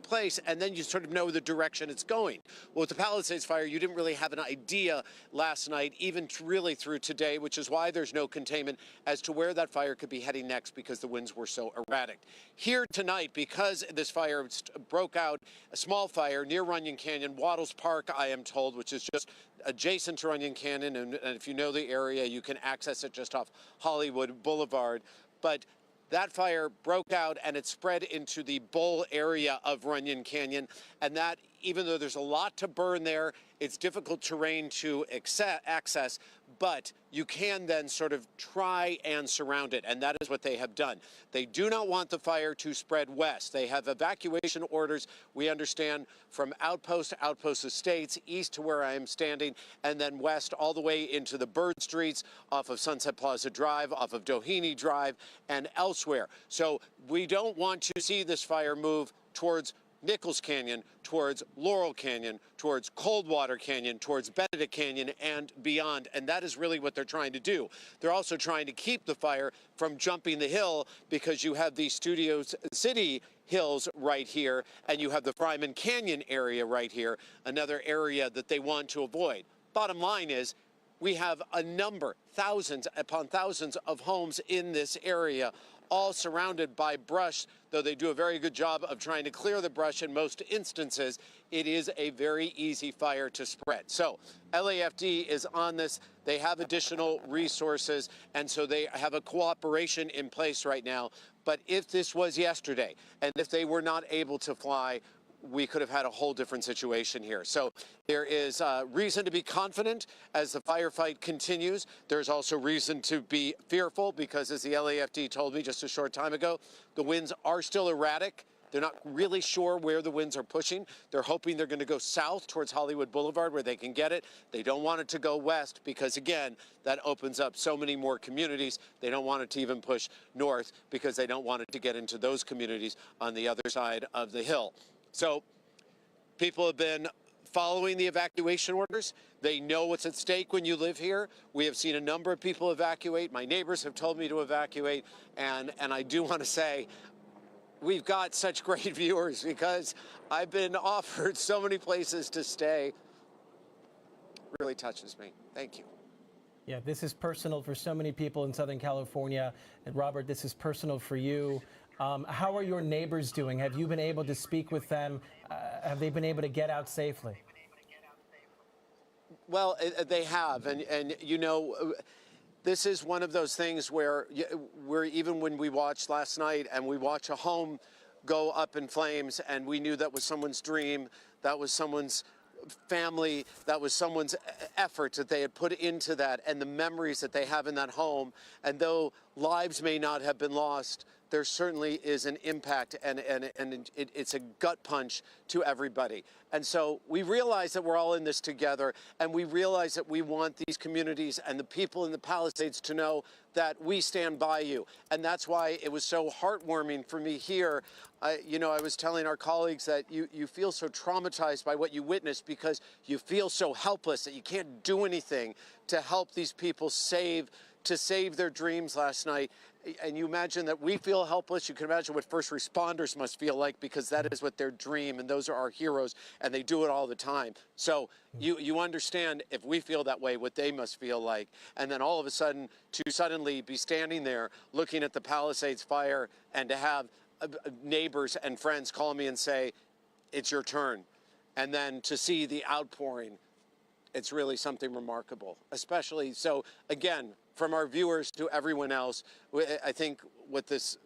place. And then you sort of know the direction it's going. Well, with the Palisades fire, you didn't really have an idea last night, even really through today, which is why there's no containment as to where that fire could be heading next, because the winds were so erratic. Here tonight, because this fire broke out, a small fire near Runyon Canyon, Waddles Park, I am told, which is just adjacent to Runyon Canyon, and if you know the area, you can access it just off Hollywood Boulevard. But that fire broke out and it spread into the bowl area of Runyon Canyon, and that, even though there's a lot to burn there, it's difficult terrain to access, but you can then sort of try and surround it, and that is what they have done. They do not want the fire to spread west. They have evacuation orders, we understand, from outpost to outpost estates, east to where I am standing, and then west all the way into the Bird Streets, off of Sunset Plaza Drive, off of Doheny Drive, and elsewhere. So we don't want to see this fire move towards Nichols Canyon, towards Laurel Canyon, towards Coldwater Canyon, towards Benedict Canyon, and beyond. And that is really what they're trying to do. They're also trying to keep the fire from jumping the hill, because you have the Studio City hills right here, and you have the Fryman Canyon area right here, another area that they want to avoid. Bottom line is, we have a number, thousands upon thousands of homes in this area, all surrounded by brush. Though they do a very good job of trying to clear the brush in most instances, it is a very easy fire to spread. So LAFD is on this. They have additional resources, and so they have a cooperation in place right now. But if this was yesterday, and if they were not able to fly, we could have had a whole different situation here. So there is reason to be confident as the firefight continues. There's also reason to be fearful, because as the LAFD told me just a short time ago, the winds are still erratic. They're not really sure where the winds are pushing. They're hoping they're going to go south towards Hollywood Boulevard, where they can get it. They don't want it to go west, because again, that opens up so many more communities. They don't want it to even push north, because they don't want it to get into those communities on the other side of the hill. So people have been following the evacuation orders. They know what's at stake when you live here. We have seen a number of people evacuate. My neighbors have told me to evacuate. And I do want to say, we've got such great viewers, because I've been offered so many places to stay. It really touches me. Thank you. Yeah, this is personal for so many people in Southern California. And Robert, this is personal for you. How are your neighbors doing? Have you been able to speak with them? Have they been able to get out safely? Well, they have. And you know, this is one of those things where even when we watched last night and we watch a home go up in flames, and we knew that was someone's dream, that was someone's family, that was someone's effort that they had put into that, and the memories that they have in that home. And though lives may not have been lost, there certainly is an impact, and it's a gut punch to everybody. And so we realize that we're all in this together, and we realize that we want these communities and the people in the Palisades to know that we stand by you. And that's why it was so heartwarming for me here. You know, I was telling our colleagues that you feel so traumatized by what you witnessed, because you feel so helpless that you can't do anything to help these people save to save their dreams last night. And you imagine that we feel helpless. You can imagine what first responders must feel like, because that is what their dream, and those are our heroes, and they do it all the time. So you understand, if we feel that way, what they must feel like. And then all of a sudden, to suddenly be standing there looking at the Palisades Fire, and to have neighbors and friends call me and say, it's your turn. And then to see the outpouring, it's really something remarkable. Especially, so again, from our viewers to everyone else, I think what this,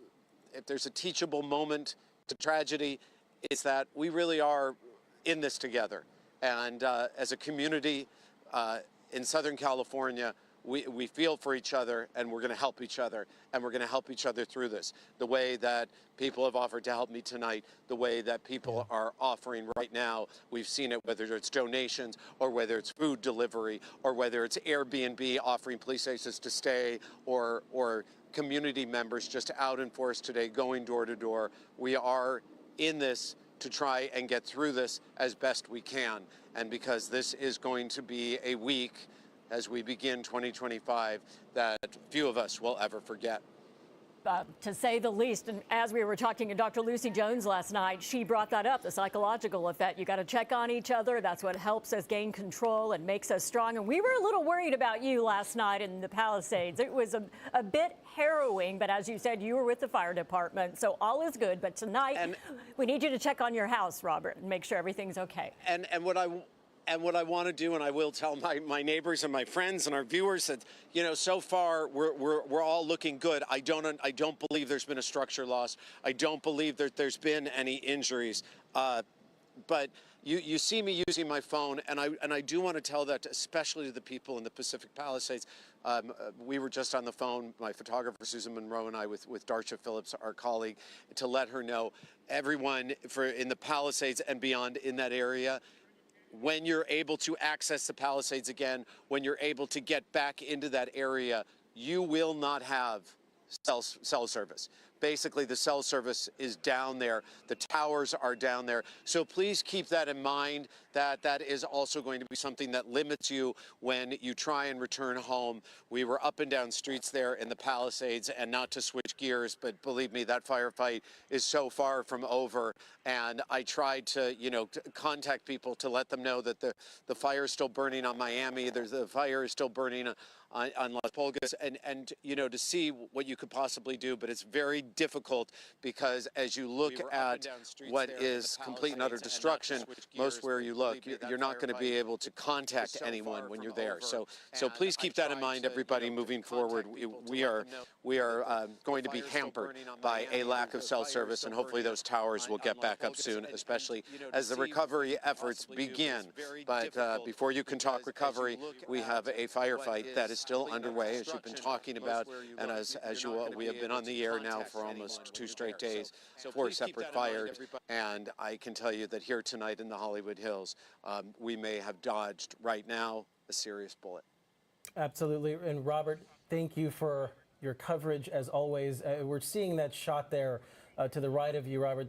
if there's a teachable moment to tragedy, is that we really are in this together. And as a community in Southern California, we feel for each other, and we're going to help each other, and we're going to help each other through this. The way that people have offered to help me tonight, the way that people are offering right now, we've seen it, whether it's donations or whether it's food delivery or whether it's Airbnb offering police places to stay, or community members just out in force today going door to door. We are in this to try and get through this as best we can. And because this is going to be a week as we begin 2025 that few of us will ever forget. To say the least. And as we were talking to Dr. Lucy Jones last night, she brought that up, the psychological effect. You got to check on each other. That's what helps us gain control and makes us strong. And we were a little worried about you last night in the Palisades. It was a bit harrowing, but as you said, you were with the fire department, so all is good. But tonight, we need you to check on your house, Robert, and make sure everything's okay. And what I want to do, and I will tell my neighbors and my friends and our viewers that, you know, so far we're all looking good. I don't believe there's been a structure loss. I don't believe that there's been any injuries. But you see me using my phone, and I do want to tell that, especially to the people in the Pacific Palisades. We were just on the phone, my photographer Susan Monroe and I, with Darcia Phillips, our colleague, to let her know everyone in the Palisades and beyond in that area. When you're able to access the Palisades again, when you're able to get back into that area, you will not have cell service. Basically, the cell service is down there. The towers are down there. So please keep that in mind, that is also going to be something that limits you when you try and return home. We were up and down streets there in the Palisades, and not to switch gears, but believe me, that firefight is so far from over. And I tried to, contact people to let them know that the fire is still burning on Miami. The fire is still burning on Las Pulgas, and to see what you could possibly do. But it's very difficult, because as you look at what is complete and utter destruction, most where you look, you're not going to be able to contact anyone when you're there. So please keep that in mind, everybody, moving forward. We are going to be hampered by a lack of cell service, and hopefully those towers will get back up soon, especially as the recovery efforts begin. But before you can talk recovery, we have a firefight that is still underway, as you've been talking about, and as we have been on the air now for almost 2 straight days, 4 separate fires. And I can tell you that here tonight in the Hollywood Hills, we may have dodged right now a serious bullet. Absolutely. And Robert, thank you for your coverage as always. We're seeing that shot there to the right of you, Robert.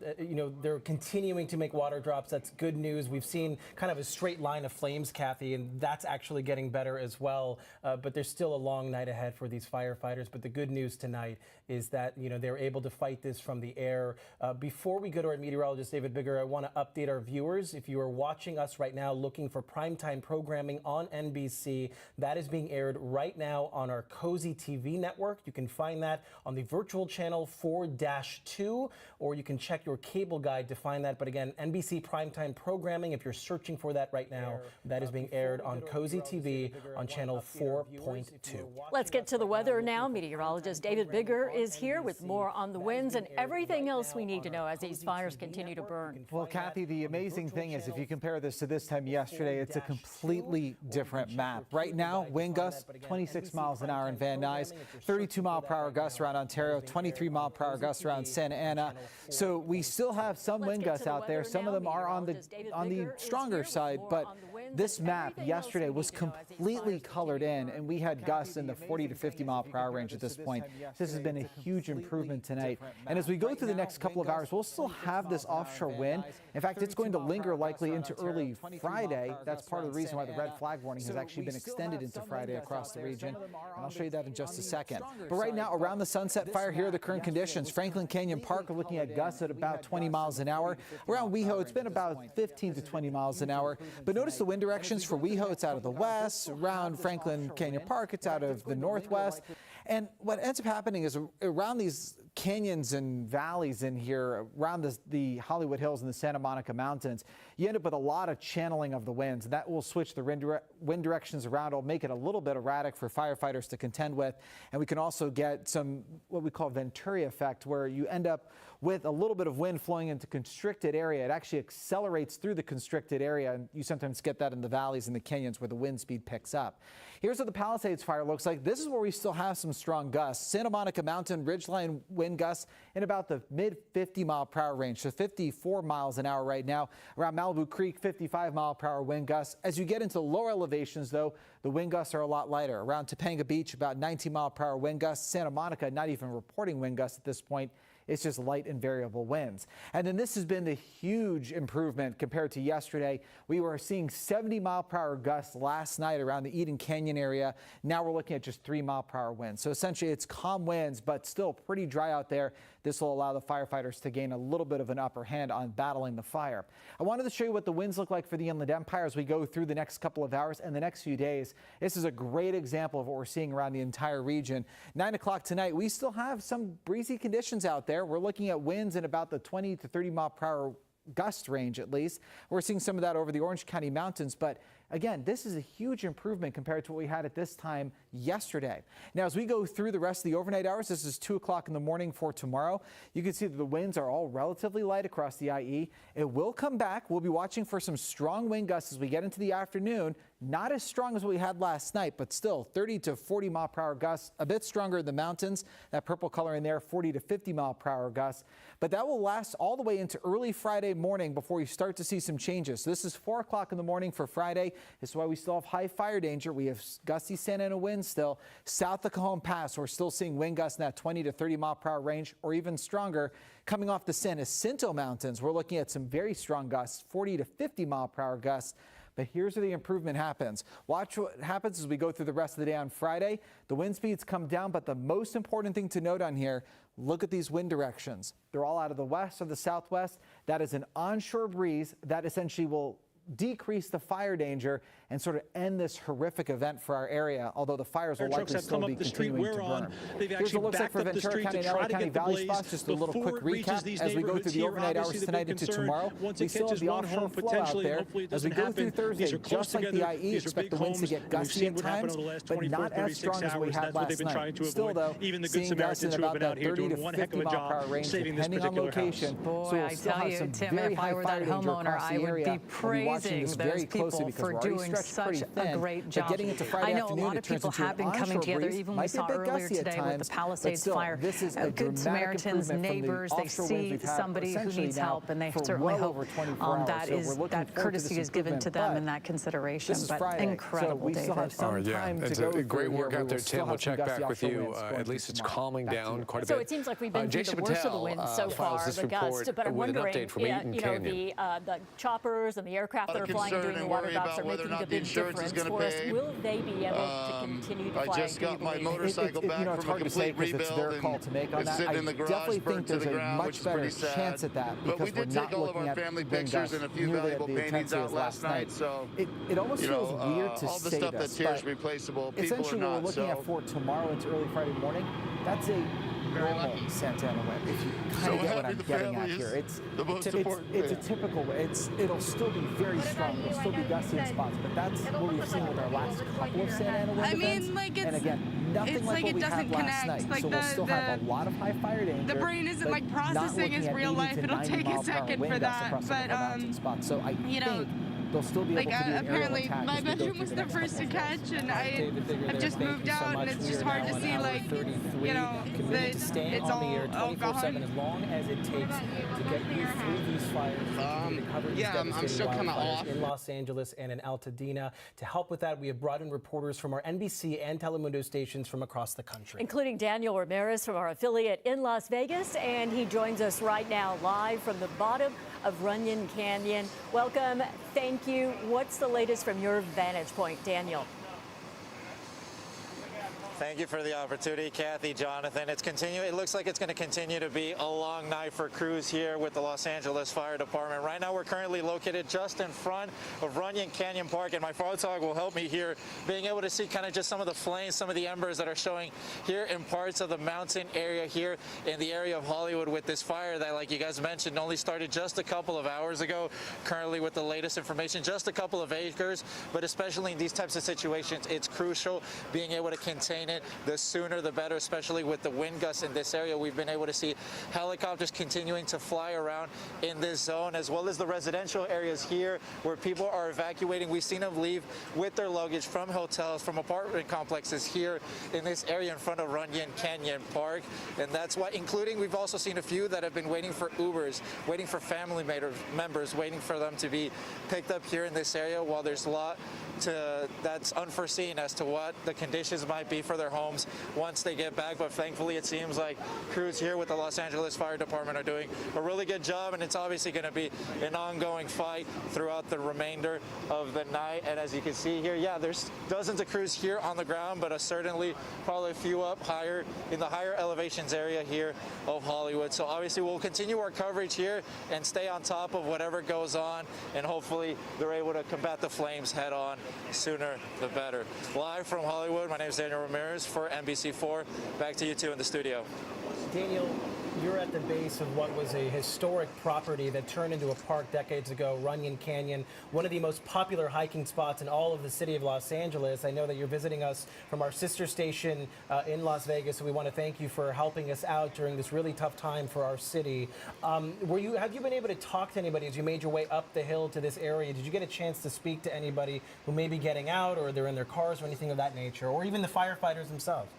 They're continuing to make water drops. That's good news. We've seen kind of a straight line of flames, Kathy, and that's actually getting better as well. But there's still a long night ahead for these firefighters. But the good news tonight is that, they're able to fight this from the air. Before we go to our meteorologist, David Bigger, I want to update our viewers. If you are watching us right now looking for primetime programming on NBC, that is being aired right now on our Cozy TV network. You can find that on the virtual channel 4-2, or you can check your cable guide to find that. But again, NBC primetime programming, if you're searching for that right now, that is being aired on Cozy TV on channel 4.2. Let's get to the weather now. Meteorologist David Bigger is here with more on the winds and everything else we need to know as these fires continue to burn. Well, Kathy, the amazing thing is if you compare this to this time yesterday, it's a completely different map. Right now, wind gusts 26 miles an hour in Van Nuys, 32-mile-per-hour gusts around Ontario, 23-mile-per-hour gusts around Santa Ana. So we still have some wind gusts out there. Some of them are on the stronger side, but This map yesterday was completely colored in, and we had gusts in the 40 to 50 mile per hour range at this point. This has been a huge improvement tonight. And as we go through the next couple of hours, we'll still have this offshore wind. In fact, it's going to linger likely into early Friday. That's part of the reason why the red flag warning has actually been extended into Friday across the region. And I'll show you that in just a second. But right now, around the Sunset Fire, here are the current conditions. Franklin Canyon Park, we're looking at gusts at about 20 miles an hour. Around WeHo, it's been about 15 to 20 miles an hour. But notice the wind directions for WeHo, it's out of the west. Around Franklin Canyon Park, it's out of the northwest. And what ends up happening is around these canyons and valleys in here, around the Hollywood Hills and the Santa Monica Mountains, you end up with a lot of channeling of the winds. That will switch the wind directions around. It'll make it a little bit erratic for firefighters to contend with. And we can also get some what we call Venturi effect, where you end up with a little bit of wind flowing into constricted area. It actually accelerates through the constricted area, and you sometimes get that in the valleys and the canyons where the wind speed picks up. Here's what the Palisades Fire looks like. This is where we still have some strong gusts. Santa Monica Mountain ridgeline wind gusts in about the mid 50 mile per hour range, so 54 miles an hour right now. Around Malibu Creek, 55 mile per hour wind gusts. As you get into lower elevations, though, the wind gusts are a lot lighter. Around Topanga Beach, about 19 mile per hour wind gusts. Santa Monica, not even reporting wind gusts at this point. It's just light and variable winds. And then this has been the huge improvement compared to yesterday. We were seeing 70 mile per hour gusts last night around the Eaton Canyon area. Now we're looking at just 3 mile per hour winds. So essentially it's calm winds, but still pretty dry out there. This will allow the firefighters to gain a little bit of an upper hand on battling the fire. I wanted to show you what the winds look like for the Inland Empire as we go through the next couple of hours and the next few days. This is a great example of what we're seeing around the entire region. 9 o'clock tonight, we still have some breezy conditions out there. We're looking at winds in about the 20 to 30 mile per hour gust range at least. We're seeing some of that over the Orange County mountains, but again, this is a huge improvement compared to what we had at this time yesterday. Now, as we go through the rest of the overnight hours, this is 2 o'clock in the morning for tomorrow. You can see that the winds are all relatively light across the IE. It will come back. We'll be watching for some strong wind gusts as we get into the afternoon. Not as strong as what we had last night, but still 30 to 40 mile per hour gusts, a bit stronger in the mountains. That purple color in there, 40 to 50 mile per hour gusts. But that will last all the way into early Friday morning before we start to see some changes. So this is 4 o'clock in the morning for Friday. This is why we still have high fire danger. We have gusty Santa Ana winds still. South of Cajon Pass, we're still seeing wind gusts in that 20 to 30 mile per hour range, or even stronger. Coming off the San Jacinto Mountains, we're looking at some very strong gusts, 40 to 50 mile per hour gusts. But here's where the improvement happens. Watch what happens as we go through the rest of the day on Friday. The wind speeds come down, but the most important thing to note on here, look at these wind directions. They're all out of the west or the southwest. That is an onshore breeze that essentially will decrease the fire danger and sort of end this horrific event for our area, although the fires will likely still be continuing to burn. Here's what it looks like for Ventura County and LA County Valley spots. Just a little quick recap as we go through the overnight hours tonight into tomorrow. We still have the offshore flow out there. As we go through Thursday, just like the IE, expect the winds to get gusty at times, but not as strong as we had last night. Still, though, seeing gusts in about that 30 to 50 mile per hour range, depending on location. Boy, I tell you, Tim, if I were that homeowner, I would be praising those people for doing such a great job. I know a lot of people have been coming together, even we saw earlier today with the Palisades Fire. Good Samaritans, neighbors, they see somebody who needs help, and they certainly hope that courtesy is given to them in that consideration. But incredible, David. It's a great work out there, Tim. We'll check back with you. At least it's calming down quite a bit. So it seems like we've been through the worst of the winds so far, the gusts, but I'm wondering, the choppers and the aircraft that are flying and doing the water docks are making a big difference for us. Will they be able to continue to fly? I just got my motorcycle back from a complete rebuild, it's their call to make on that. I definitely think there's a much better chance at that because we're not looking at family pictures and a few valuable paintings out last night. So it almost feels weird to all the say stuff this, that's here is replaceable. Essentially, what we're looking at for tomorrow into early Friday morning, that's a normal Santa Ana wind. If you kind of get what I'm getting at here, it's a typical wind. It'll still be very strong. It'll still be gusty in spots, but that's what we've seen with our last couple of Santa Ana wind events. And again, nothing like what we had last night. So we'll still have a lot of high fire danger. The brain isn't like processing as real life. It'll take a second for that. But so I think they'll still be able to do an aerial apparently attack. my bedroom was the first to catch, and I've just moved out, and it's just hard to see, like, you know, it's all, oh God. As long as it takes to get you through these fires. Yeah, I'm still kind of off. In Los Angeles and in Altadena. To help with that, we have brought in reporters from our NBC and Telemundo stations from across the country. Including Daniel Ramirez from our affiliate in Las Vegas, and he joins us right now live from the bottom of Runyon Canyon. Welcome, thank you. What's the latest from your vantage point, Daniel? Thank you for the opportunity, Kathy, Jonathan. It looks like it's going to continue to be a long night for crews here with the Los Angeles Fire Department. Right now, we're currently located just in front of Runyon Canyon Park, and my photog will help me here, being able to see kind of just some of the flames, some of the embers that are showing here in parts of the mountain area here in the area of Hollywood with this fire that, like you guys mentioned, only started just a couple of hours ago. Currently, with the latest information, just a couple of acres, but especially in these types of situations, it's crucial being able to contain it. The sooner the better, especially with the wind gusts in this area. We've been able to see helicopters continuing to fly around in this zone, as well as the residential areas here where people are evacuating. We've seen them leave with their luggage from hotels, from apartment complexes here in this area in front of Runyon Canyon Park. And that's why, including, we've also seen a few that have been waiting for Ubers, waiting for family members, waiting for them to be picked up here in this area, while there's a lot that's unforeseen as to what the conditions might be for their homes once they get back. But thankfully, it seems like crews here with the Los Angeles Fire Department are doing a really good job, and it's obviously going to be an ongoing fight throughout the remainder of the night. And as you can see here, yeah, there's dozens of crews here on the ground, but certainly probably a few up higher in the higher elevations area here of Hollywood. So obviously we'll continue our coverage here and stay on top of whatever goes on, and hopefully they're able to combat the flames head on. Sooner the better. Live from Hollywood, my name is Daniel Ramirez for NBC4. Back to you two in the studio. Daniel, you're at the base of what was a historic property that turned into a park decades ago, Runyon Canyon, one of the most popular hiking spots in all of the city of Los Angeles. I know that you're visiting us from our sister station in Las Vegas, so we want to thank you for helping us out during this really tough time for our city. Have you been able to talk to anybody as you made your way up the hill to this area? Did you get a chance to speak to anybody who may be getting out, or they're in their cars or anything of that nature, or even the firefighters themselves?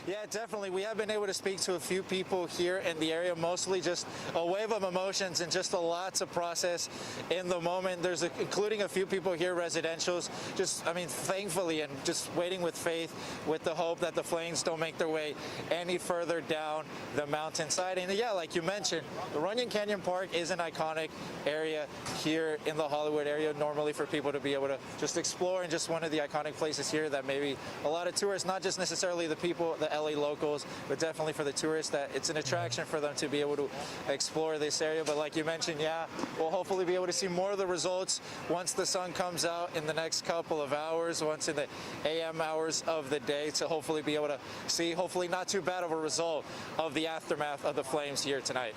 Yeah, definitely. We have been able to speak to a few people here in the area, mostly just a wave of emotions and just a lot to process in the moment. There's including a few people here, residentials, thankfully, and just waiting with faith, with the hope that the flames don't make their way any further down the mountainside. And yeah, like you mentioned, the Runyon Canyon Park is an iconic area here in the Hollywood area, normally for people to be able to just explore, and just one of the iconic places here that maybe a lot of tourists, not just necessarily the people, the LA locals, but definitely for the tourists, that it's an attraction for them to be able to explore this area. But like you mentioned, yeah, we'll hopefully be able to see more of the results once the sun comes out in the next couple of hours, once in the AM hours of the day, to hopefully be able to see, hopefully not too bad of a result of the aftermath of the flames here tonight.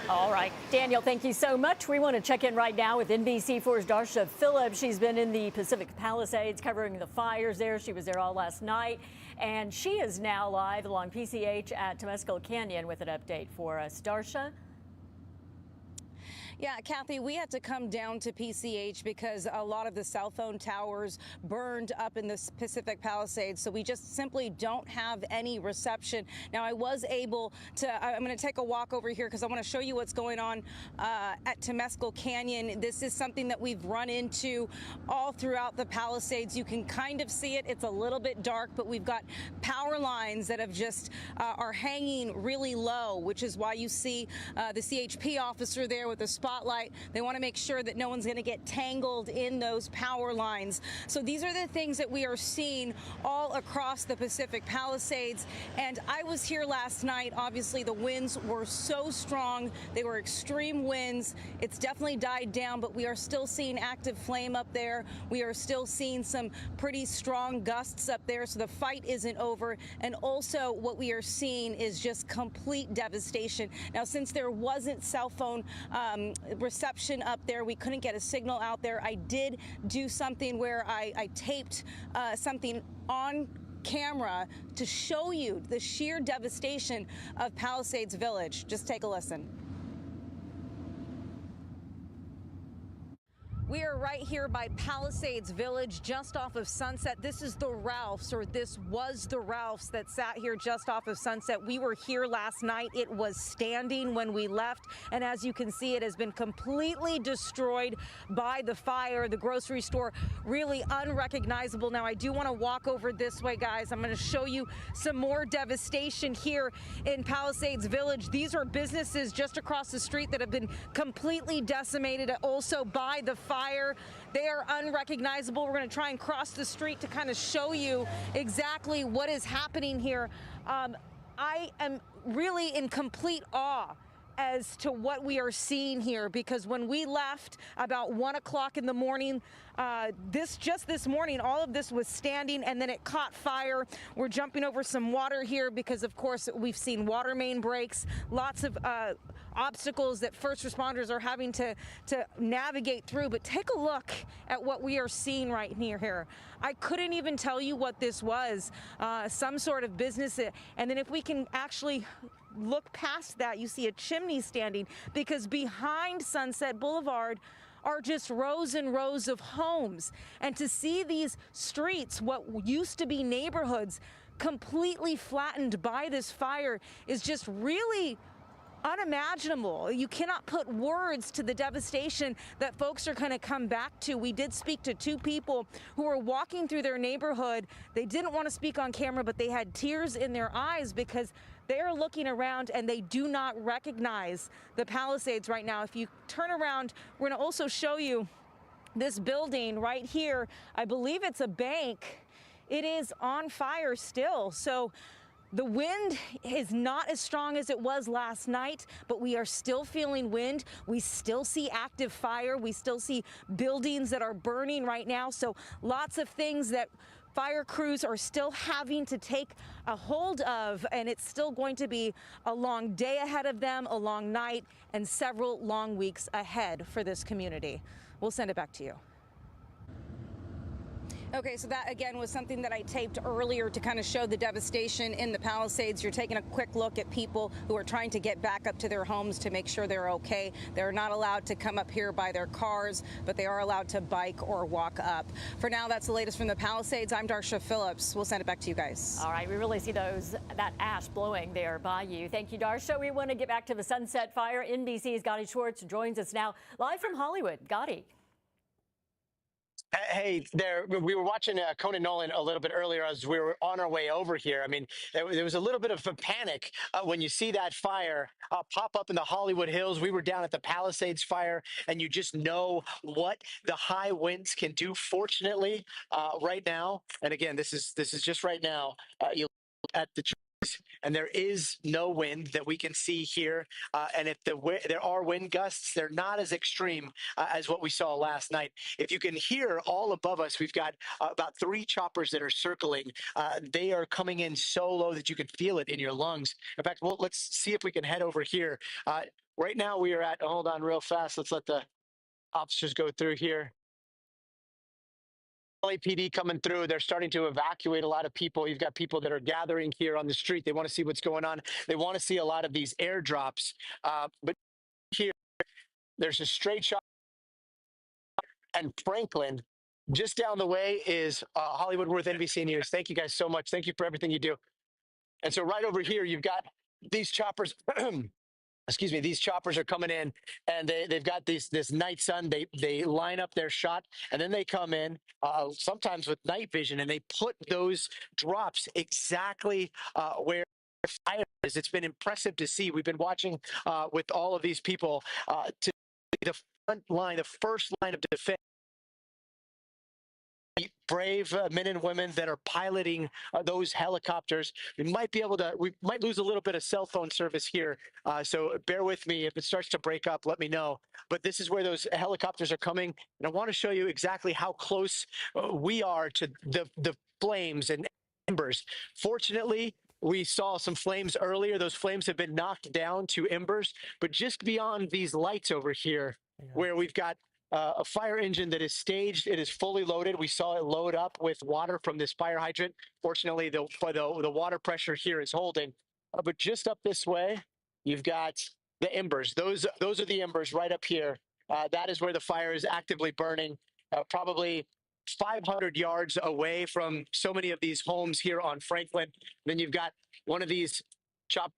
All right, Daniel, thank you so much. We want to check in right now with NBC4's Darsha Phillips. She's been in the Pacific Palisades covering the fires there. She was there all last night, and she is now live along PCH at Temescal Canyon with an update for us. Darsha? Yeah, Kathy, we had to come down to PCH because a lot of the cell phone towers burned up in the Pacific Palisades, so we just simply don't have any reception. Now, I was able to, I'm going to take a walk over here because I want to show you what's going on at Temescal Canyon. This is something that we've run into all throughout the Palisades. You can kind of see it. It's a little bit dark, but we've got power lines that have just are hanging really low, which is why you see the CHP officer there with the spotlight. They want to make sure that no one's going to get tangled in those power lines. So these are the things that we are seeing all across the Pacific Palisades. And I was here last night. Obviously, the winds were so strong. They were extreme winds. It's definitely died down, but we are still seeing active flame up there. We are still seeing some pretty strong gusts up there. So the fight isn't over. And also what we are seeing is just complete devastation. Now, since there wasn't cell phone reception up there, we couldn't get a signal out there. I did do something where I taped something on camera to show you the sheer devastation of Palisades Village. Just take a listen. We are right here by Palisades Village, just off of Sunset. This is the Ralphs, or this was the Ralphs that sat here just off of Sunset. We were here last night. It was standing when we left, and as you can see, it has been completely destroyed by the fire. The grocery store really unrecognizable. Now, I do want to walk over this way, guys. I'm going to show you some more devastation here in Palisades Village. These are businesses just across the street that have been completely decimated also by the fire. They are unrecognizable. We're going to try and cross the street to kind of show you exactly what is happening here. I am really in complete awe as to what we are seeing here, because when we left about 1 o'clock in the morning, this morning, all of this was standing, and then it caught fire. We're jumping over some water here because, of course, we've seen water main breaks, lots of obstacles that first responders are having to navigate through. But take a look at what we are seeing right near here. I couldn't even tell you what this was, some sort of business. And then if we can actually look past that, you see a chimney standing, because behind Sunset Boulevard are just rows and rows of homes. And to see these streets, what used to be neighborhoods, completely flattened by this fire is just really unimaginable. You cannot put words to the devastation that folks are going to come back to. We did speak to two people who were walking through their neighborhood. They didn't want to speak on camera, but they had tears in their eyes because they're looking around and they do not recognize the Palisades right now. If you turn around, we're going to also show you this building right here. I believe it's a bank. It is on fire still. So the wind is not as strong as it was last night, but we are still feeling wind. We still see active fire. We still see buildings that are burning right now. So lots of things that fire crews are still having to take a hold of, and it's still going to be a long day ahead of them, a long night, and several long weeks ahead for this community. We'll send it back to you. Okay, so that again was something that I taped earlier to kind of show the devastation in the Palisades. You're taking a quick look at people who are trying to get back up to their homes to make sure they're okay. They're not allowed to come up here by their cars, but they are allowed to bike or walk up. For now, that's the latest from the Palisades. I'm Darsha Phillips. We'll send it back to you guys. All right, we really see that ash blowing there by you. Thank you, Darsha. We want to get back to the Sunset Fire. NBC's Gotti Schwartz joins us now live from Hollywood. Gotti. Hey there, we were watching Conan Nolan a little bit earlier as we were on our way over here. I mean, there was a little bit of a panic when you see that fire pop up in the Hollywood Hills. We were down at the Palisades Fire, and you just know what the high winds can do. Fortunately, right now, and again, this is just right now, you look at the trees, and there is no wind that we can see here. And if there are wind gusts, they're not as extreme as what we saw last night. If you can hear all above us, we've got about 3 choppers that are circling. They are coming in so low that you can feel it in your lungs. In fact, well, let's see if we can head over here. Right now we are at, hold on real fast. Let's let the officers go through here. LAPD coming through. They're starting to evacuate a lot of people. You've got people that are gathering here on the street. They want to see what's going on. They want to see a lot of these airdrops. But here, there's a straight shot. And Franklin, just down the way, is Hollywood Worth NBC News. Thank you guys so much. Thank you for everything you do. And so right over here, you've got these choppers. Excuse me, these choppers are coming in, and they've got this night sun. They line up their shot, and then they come in, sometimes with night vision, and they put those drops exactly where fire is. It's been impressive to see. We've been watching with all of these people to the front line, the first line of defense. Brave men and women that are piloting those helicopters. We might lose a little bit of cell phone service here. So bear with me. If it starts to break up, let me know. But this is where those helicopters are coming. And I want to show you exactly how close we are to the flames and embers. Fortunately, we saw some flames earlier. Those flames have been knocked down to embers. But just beyond these lights over here, where we've got a fire engine that is staged, it is fully loaded. We saw it load up with water from this fire hydrant. Fortunately, the water pressure here is holding. But just up this way, you've got the embers. Those are the embers right up here. That is where the fire is actively burning, probably 500 yards away from so many of these homes here on Franklin. Then you've got one of these chop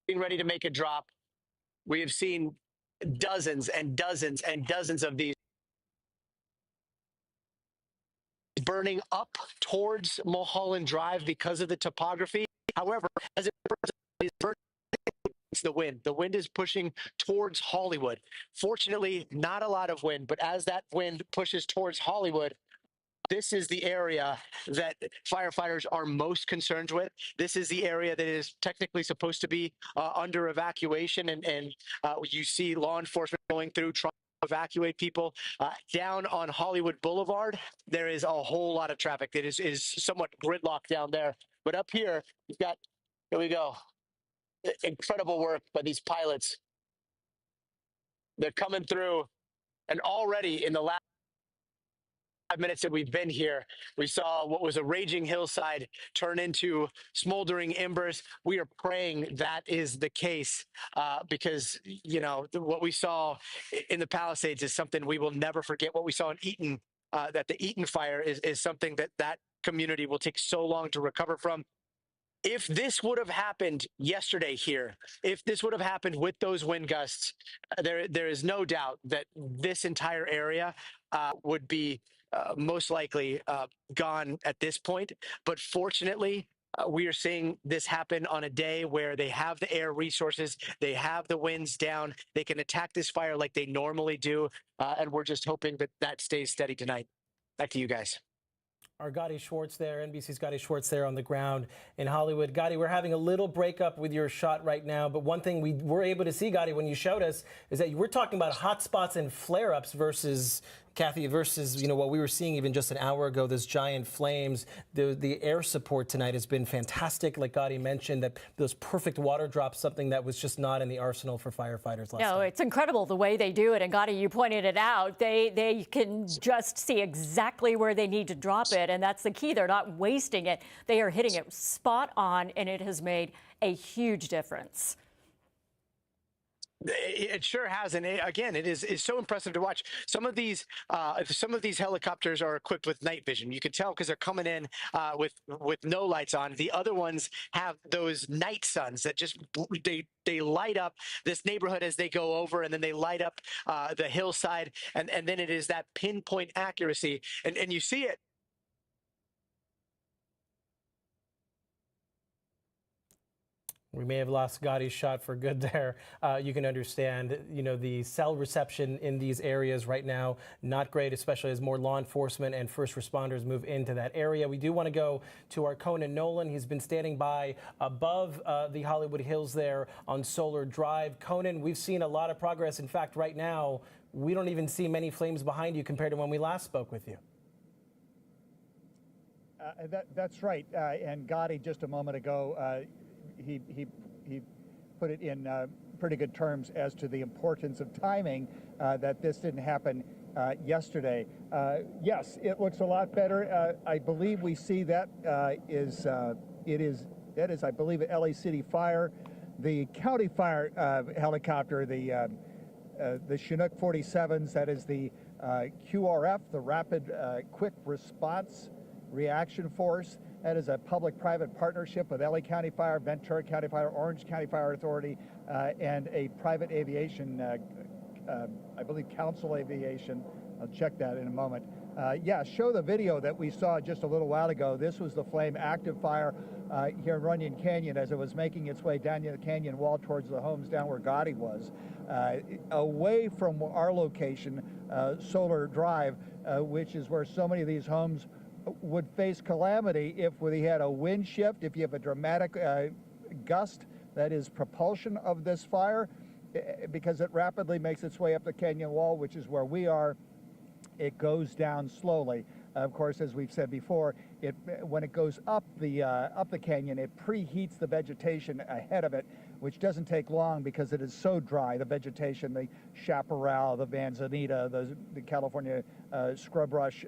getting ready to make a drop. We have seen dozens and dozens and dozens of these burning up towards Mulholland Drive because of the topography. However, as it burns, it's the wind. The wind is pushing towards Hollywood. Fortunately, not a lot of wind, but as that wind pushes towards Hollywood, this is the area that firefighters are most concerned with. This is the area that is technically supposed to be under evacuation, and you see law enforcement going through trying to evacuate people. Down on Hollywood Boulevard, there is a whole lot of traffic. It is somewhat gridlocked down there. But up here, you've got, here we go. Incredible work by these pilots. They're coming through, and already in the last 5 minutes that we've been here, we saw what was a raging hillside turn into smoldering embers. We are praying that is the case because, you know, what we saw in the Palisades is something we will never forget. What we saw in Eaton, that the Eaton Fire is something that community will take so long to recover from. If this would have happened yesterday here, if this would have happened with those wind gusts, there is no doubt that this entire area would be most likely gone at this point. But fortunately, we are seeing this happen on a day where they have the air resources, they have the winds down, they can attack this fire like they normally do, and we're just hoping that that stays steady tonight. Back to you guys. Our Gotti Schwartz there, NBC's Gotti Schwartz there on the ground in Hollywood. Gotti, we're having a little breakup with your shot right now, but one thing we were able to see, Gotti, when you showed us, is that we're talking about hot spots and flare-ups versus, Kathy, versus, you know, what we were seeing even just an hour ago, those giant flames. The air support tonight has been fantastic, like Gotti mentioned, that those perfect water drops, something that was just not in the arsenal for firefighters last night. It's incredible the way they do it, and Gotti, you pointed it out. They can just see exactly where they need to drop it, and that's the key. They're not wasting it. They are hitting it spot on, and it has made a huge difference. It sure has, and again, it's so impressive to watch. Some of these helicopters are equipped with night vision. You can tell because they're coming in with no lights on. The other ones have those night suns that just they light up this neighborhood as they go over, and then they light up the hillside, and then it is that pinpoint accuracy, and you see it. We may have lost Gotti's shot for good there. You can understand, you know, the cell reception in these areas right now, not great, especially as more law enforcement and first responders move into that area. We do want to go to our Conan Nolan. He's been standing by above the Hollywood Hills there on Solar Drive. Conan, we've seen a lot of progress. In fact, right now, we don't even see many flames behind you compared to when we last spoke with you. That's right. And Gotti, just a moment ago, he put it in pretty good terms as to the importance of timing, that this didn't happen yesterday. Yes, it looks a lot better. I believe we see that that is, I believe, an LA City Fire. The County Fire helicopter, the Chinook 47s, that is the QRF, the Rapid Quick Response Reaction Force. That is a public-private partnership with LA County Fire, Ventura County Fire, Orange County Fire Authority, and a private aviation, I believe Council Aviation. I'll check that in a moment. Yeah, show the video that we saw just a little while ago. This was the flame active fire here in Runyon Canyon as it was making its way down the canyon wall towards the homes down where Gotti was. Away from our location, Solar Drive, which is where so many of these homes would face calamity if we had a wind shift, if you have a dramatic gust that is propulsion of this fire, because it rapidly makes its way up the canyon wall, which is where we are. It goes down slowly. Of course, as we've said before, when it goes up the canyon, it preheats the vegetation ahead of it, which doesn't take long because it is so dry. The vegetation, the chaparral, the manzanita, the California scrub brush.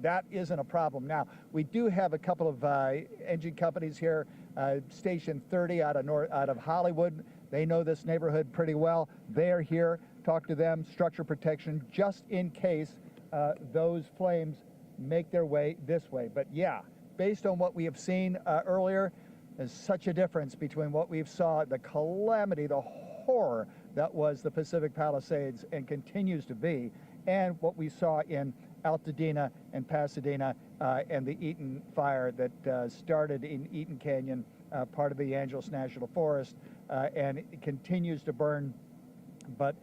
That isn't a problem. Now, we do have a couple of engine companies here. Station 30 out of Hollywood They know this neighborhood pretty well. They're here. Talk to them. Structure protection just in case those flames make their way this way. But yeah, based on what we have seen earlier, there's such a difference between what we've saw, the calamity, the horror that was the Pacific Palisades and continues to be, and what we saw in Altadena and Pasadena and the Eaton Fire that started in Eaton Canyon, part of the Angeles National Forest, and it continues to burn. But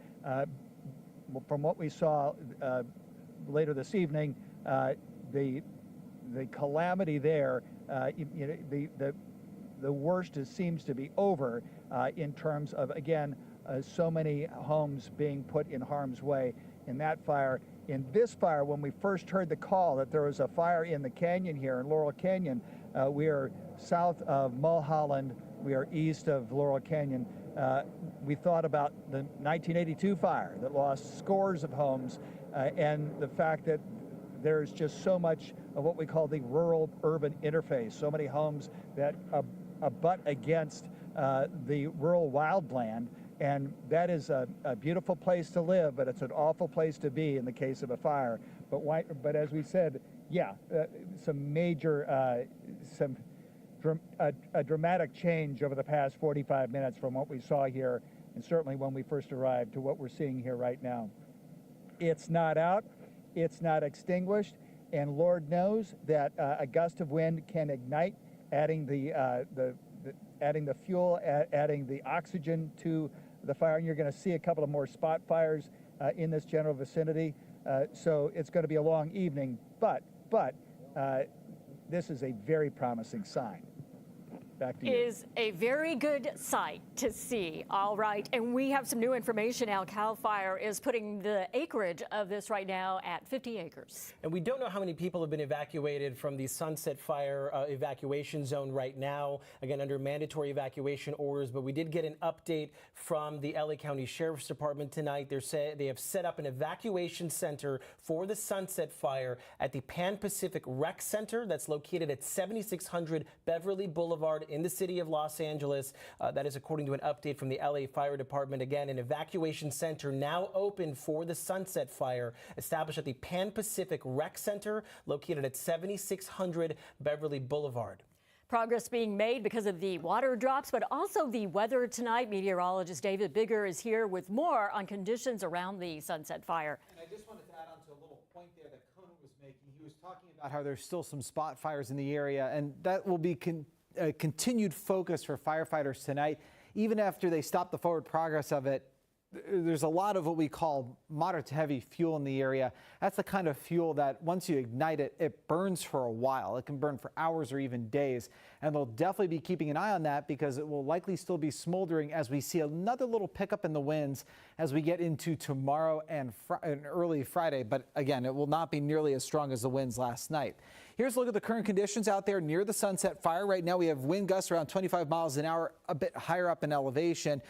from what we saw later this evening, the calamity there, the worst seems to be over in terms of, again, so many homes being put in harm's way in that fire. In this fire, when we first heard the call that there was a fire in the canyon here in Laurel Canyon, we are south of Mulholland, we are east of Laurel Canyon. We thought about the 1982 fire that lost scores of homes and the fact that there's just so much of what we call the rural-urban interface, so many homes that abut against the rural wildland. And that is a beautiful place to live, but it's an awful place to be in the case of a fire. But as we said, yeah, some major, a dramatic change over the past 45 minutes from what we saw here, and certainly when we first arrived, to what we're seeing here right now. It's not out, it's not extinguished, and Lord knows that a gust of wind can ignite, adding the fuel, adding the oxygen to the fire, and you're going to see a couple of more spot fires in this general vicinity. So it's going to be a long evening, but this is a very promising sign. Back to you. Is a very good sight to see. All right, and we have some new information now. CAL FIRE is putting the acreage of this right now at 50 acres. And we don't know how many people have been evacuated from the Sunset Fire evacuation zone right now, again, under mandatory evacuation orders. But we did get an update from the LA County Sheriff's Department tonight. They have set up an evacuation center for the Sunset Fire at the Pan Pacific Rec Center that's located at 7600 Beverly Boulevard in the city of Los Angeles. That is according to an update from the LA Fire Department. Again, an evacuation center now open for the Sunset Fire, established at the Pan Pacific Rec Center, located at 7600 Beverly Boulevard. Progress being made because of the water drops, but also the weather tonight. Meteorologist David Bigger is here with more on conditions around the Sunset Fire. And I just wanted to add on to a little point there that Conan was making. He was talking about how there's still some spot fires in the area, and that will be a continued focus for firefighters tonight. Even after they stop the forward progress of it, there's a lot of what we call moderate to heavy fuel in the area. That's the kind of fuel that once you ignite it, it burns for a while. It can burn for hours or even days. And they'll definitely be keeping an eye on that because it will likely still be smoldering as we see another little pickup in the winds as we get into tomorrow and early Friday. But again, it will not be nearly as strong as the winds last night. Here's a look at the current conditions out there near the Sunset Fire. Right now we have wind gusts around 25 miles an hour, a bit higher up in elevation,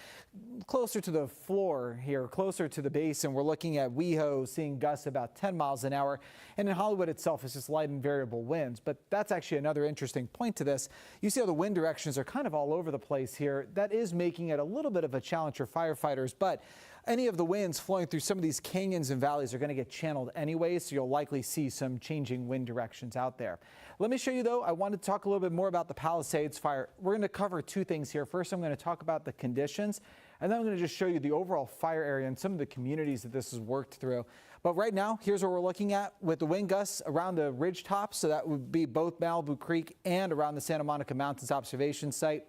closer to the floor here, closer to the basin. We're looking at WeHo, seeing gusts about 10 miles an hour. And in Hollywood itself, it's just light and variable winds. But that's actually another interesting point to this. You see how the wind directions are kind of all over the place here. That is making it a little bit of a challenge for firefighters. But any of the winds flowing through some of these canyons and valleys are going to get channeled anyway, so you'll likely see some changing wind directions out there. Let me show you, though, I wanted to talk a little bit more about the Palisades Fire. We're going to cover two things here. First, I'm going to talk about the conditions, and then I'm going to just show you the overall fire area and some of the communities that this has worked through. But right now, here's what we're looking at with the wind gusts around the ridge tops. So that would be both Malibu Creek and around the Santa Monica Mountains observation site.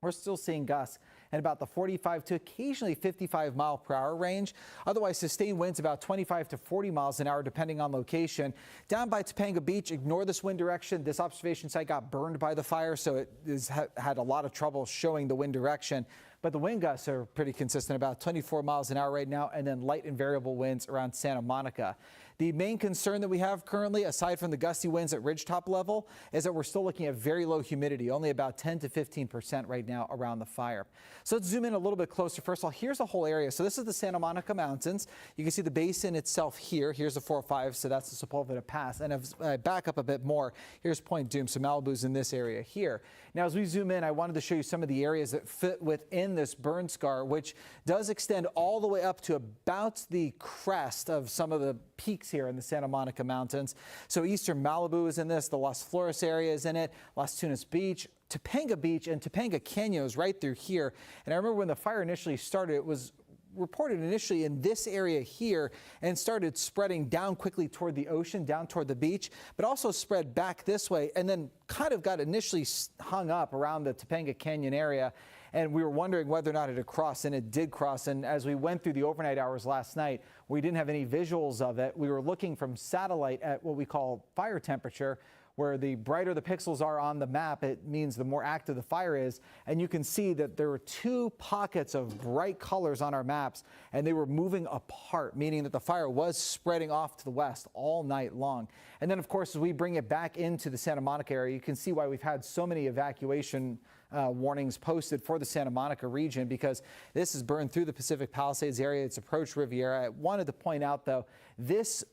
We're still seeing gusts at about the 45 to occasionally 55 mile per hour range. Otherwise, sustained winds about 25 to 40 miles an hour, depending on location. Down by Topanga Beach, ignore this wind direction. This observation site got burned by the fire, so it has had a lot of trouble showing the wind direction. But the wind gusts are pretty consistent, about 24 miles an hour right now, and then light and variable winds around Santa Monica. The main concern that we have currently, aside from the gusty winds at ridgetop level, is that we're still looking at very low humidity, only about 10 to 15% right now around the fire. So let's zoom in a little bit closer. First of all, here's the whole area. So this is the Santa Monica Mountains. You can see the basin itself here. Here's the 405, so that's the Sepulveda Pass. And if I back up a bit more, here's Point Dume. So Malibu's in this area here. Now, as we zoom in, I wanted to show you some of the areas that fit within in this burn scar, which does extend all the way up to about the crest of some of the peaks here in the Santa Monica Mountains. So eastern Malibu is in this, the Las Flores area is in it, Las Tunas Beach, Topanga Beach, and Topanga Canyon is right through here. And I remember when the fire initially started, it was reported initially in this area here and started spreading down quickly toward the ocean, down toward the beach, but also spread back this way and then kind of got initially hung up around the Topanga Canyon area. And we were wondering whether or not it had crossed, and it did cross. And as we went through the overnight hours last night, we didn't have any visuals of it. We were looking from satellite at what we call fire temperature, where the brighter the pixels are on the map, it means the more active the fire is. And you can see that there were 2 pockets of bright colors on our maps, and they were moving apart, meaning that the fire was spreading off to the west all night long. And then, of course, as we bring it back into the Santa Monica area, you can see why we've had so many evacuation warnings posted for the Santa Monica region, because this has burned through the Pacific Palisades area. It's approached Riviera. I wanted to point out, though, this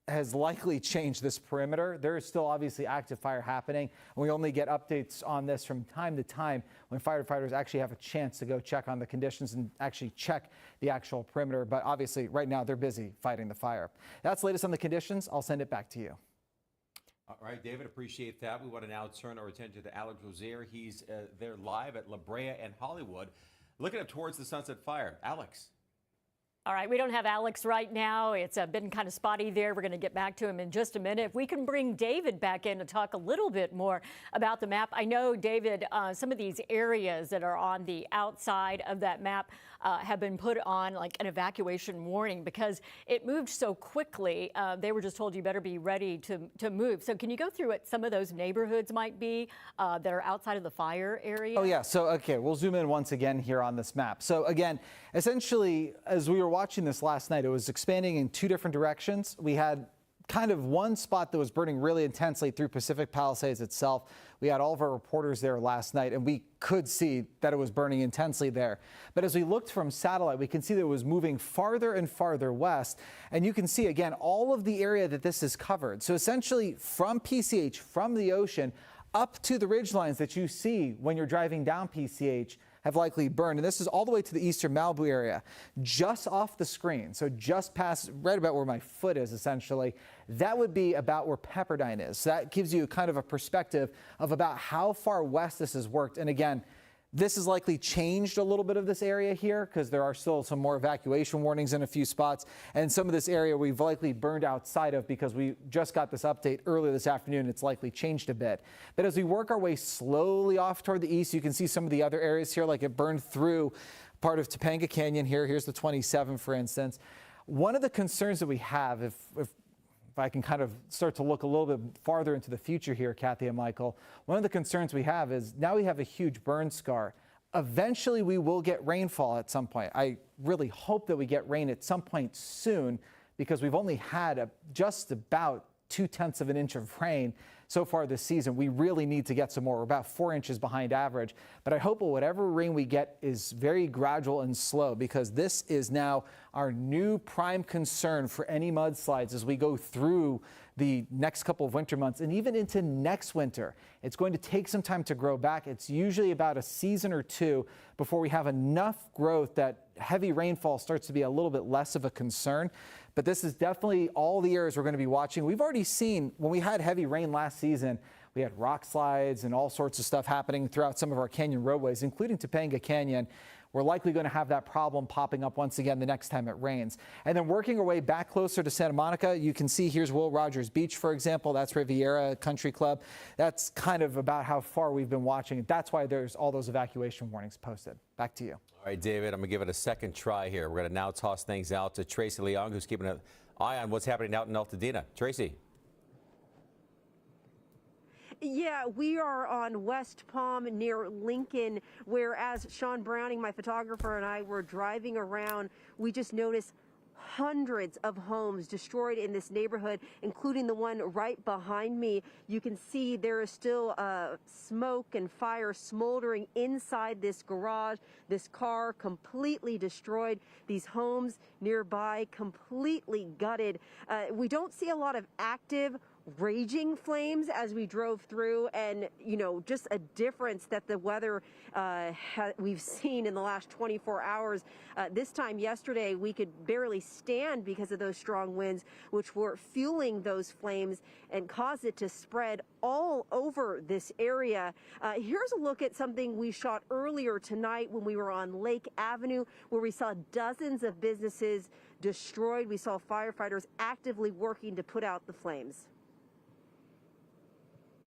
has likely changed this perimeter. There is still obviously active fire happening, and we only get updates on this from time to time when firefighters actually have a chance to go check on the conditions and actually check the actual perimeter. But obviously right now they're busy fighting the fire. That's the latest on the conditions. I'll send it back to you. All right, David, appreciate that. We want to now turn our attention to Alex Rozier. He's there live at La Brea and Hollywood, looking up towards the Sunset Fire. Alex. All right, we don't have Alex right now. It's been kind of spotty there. We're going to get back to him in just a minute. If we can bring David back in to talk a little bit more about the map. I know, David, some of these areas that are on the outside of that map have been put on like an evacuation warning because it moved so quickly. They were just told you better be ready to move. So can you go through what some of those neighborhoods might be that are outside of the fire area? Oh, yeah. So, okay, we'll zoom in once again here on this map. So, again, essentially, as we were watching this last night, it was expanding in 2 different directions. We had kind of one spot that was burning really intensely through Pacific Palisades itself. We had all of our reporters there last night, and we could see that it was burning intensely there. But as we looked from satellite, we can see that it was moving farther and farther west. And you can see, again, all of the area that this is covered. So essentially from PCH, from the ocean, up to the ridgelines that you see when you're driving down PCH, have likely burned. And this is all the way to the eastern Malibu area, just off the screen. So just past, right about where my foot is, essentially. That would be about where Pepperdine is. So that gives you kind of a perspective of about how far west this has worked. And again, this has likely changed a little bit of this area here because there are still some more evacuation warnings in a few spots. And some of this area we've likely burned outside of because we just got this update earlier this afternoon. It's likely changed a bit. But as we work our way slowly off toward the east, you can see some of the other areas here, like it burned through part of Topanga Canyon here. Here's the 27, for instance. One of the concerns that we have, if I can kind of start to look a little bit farther into the future here, Kathy and Michael, one of the concerns we have is now we have a huge burn scar. Eventually we will get rainfall at some point. I really hope that we get rain at some point soon because we've only had just about 0.2 of an inch of rain so far this season. We really need to get some more. We're about 4 inches behind average. But I hope whatever rain we get is very gradual and slow because this is now our new prime concern for any mudslides as we go through the next couple of winter months and even into next winter. It's going to take some time to grow back. It's usually about a season or 2 before we have enough growth that heavy rainfall starts to be a little bit less of a concern. But this is definitely all the areas we're going to be watching. We've already seen when we had heavy rain last season, we had rock slides and all sorts of stuff happening throughout some of our canyon roadways, including Topanga Canyon. We're likely going to have that problem popping up once again the next time it rains. And then working our way back closer to Santa Monica, you can see here's Will Rogers Beach, for example. That's Riviera Country Club. That's kind of about how far we've been watching. That's why there's all those evacuation warnings posted. Back to you. All right, David, I'm going to give it a second try here. We're going to now toss things out to Tracy Leong, who's keeping an eye on what's happening out in Altadena. Tracy. Yeah, we are on West Palm near Lincoln, where as Sean Browning, my photographer, and I were driving around, we just noticed hundreds of homes destroyed in this neighborhood, including the one right behind me. You can see there is still smoke and fire smoldering inside this garage. This car completely destroyed. These homes nearby completely gutted. We don't see a lot of active raging flames as we drove through, and just a difference that the weather we've seen in the last 24 hours. This time yesterday we could barely stand because of those strong winds, which were fueling those flames and caused it to spread all over this area. Here's a look at something we shot earlier tonight when we were on Lake Avenue, where we saw dozens of businesses destroyed. We saw firefighters actively working to put out the flames.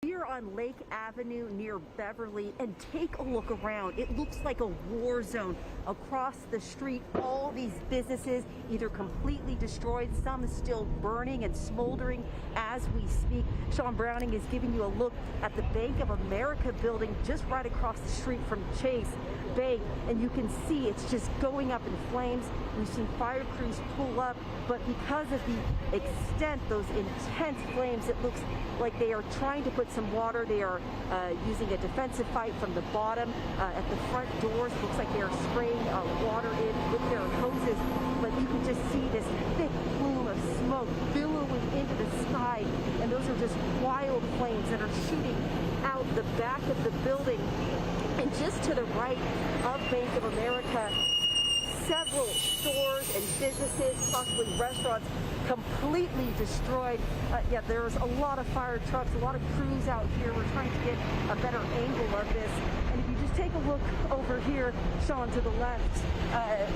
We are on Lake Avenue near Beverly, and take a look around. It looks like a war zone. Across the street, all these businesses either completely destroyed, some still burning and smoldering as we speak. Sean Browning is giving you a look at the Bank of America building just right across the street from Chase Bank, and you can see it's just going up in flames. We've seen fire crews pull up, but because of the extent, those intense flames, it looks like they are trying to put some water. They are using a defensive fight from the bottom. At the front doors, it looks like they are spraying water in with their hoses, but you can just see this thick plume of smoke billowing into the sky, and those are just wild flames that are shooting out the back of the building. And just to the right of Bank of America, several stores and businesses, possibly restaurants, completely destroyed. Yeah, there's a lot of fire trucks, a lot of crews out here. We're trying to get a better angle of this. And if you just take a look over here, Sean, to the left,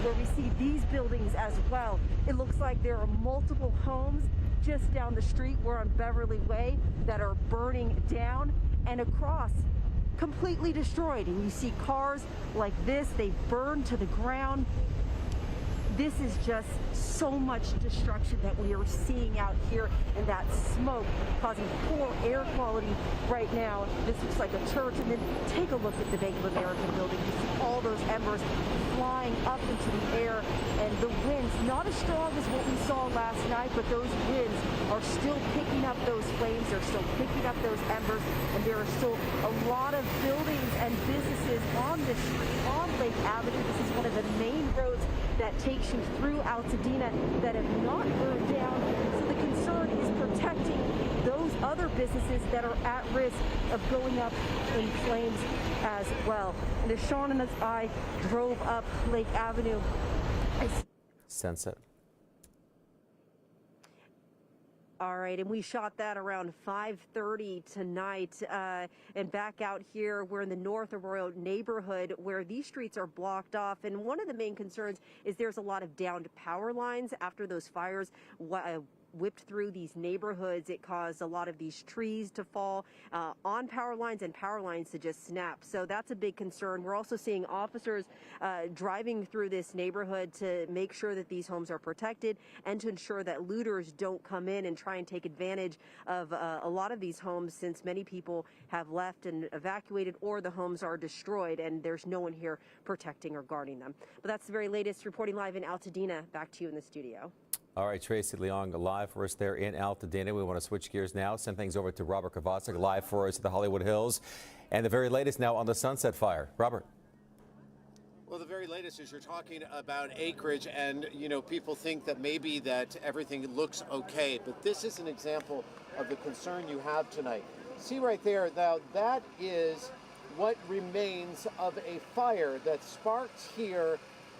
where we see these buildings as well, it looks like there are multiple homes just down the street. We're on Beverly Way that are burning down, and across, completely destroyed. And you see cars like this, they burn to the ground. This is just so much destruction that we are seeing out here, and that smoke causing poor air quality right now. This looks like a church, and then take a look at the Bank of America building. You see all those embers flying up into the air, and the winds, not as strong as what we saw last night, but those winds are still picking up those flames. They're still picking up those embers, and there are still a lot of buildings and businesses on this street, on Lake Avenue. This is one of the main roads that takes you through Altadena that have not burned down. So the concern is protecting those other businesses that are at risk of going up in flames as well. And as Sean and I drove up Lake Avenue, Sunset. all right, and we shot that around 5:30 tonight. And back out here, we're in the North Arroyo neighborhood where these streets are blocked off. And one of the main concerns is there's a lot of downed power lines after those fires whipped through these neighborhoods. It caused a lot of these trees to fall on power lines, and power lines to just snap. So that's a big concern. We're also seeing officers driving through this neighborhood to make sure that these homes are protected and to ensure that looters don't come in and try and take advantage of a lot of these homes, since many people have left and evacuated, or the homes are destroyed and there's no one here protecting or guarding them. But that's the very latest. Reporting live in Altadena. Back to you in the studio. All right, Tracy Leong live for us there in Altadena. We want to switch gears now, send things over to Robert Kovacic live for us at the Hollywood Hills. And the very latest now on the Sunset Fire. Robert. Well, the very latest is you're talking about acreage, and people think that maybe that everything looks okay, but this is an example of the concern you have tonight. See right there, now that is what remains of a fire that sparked here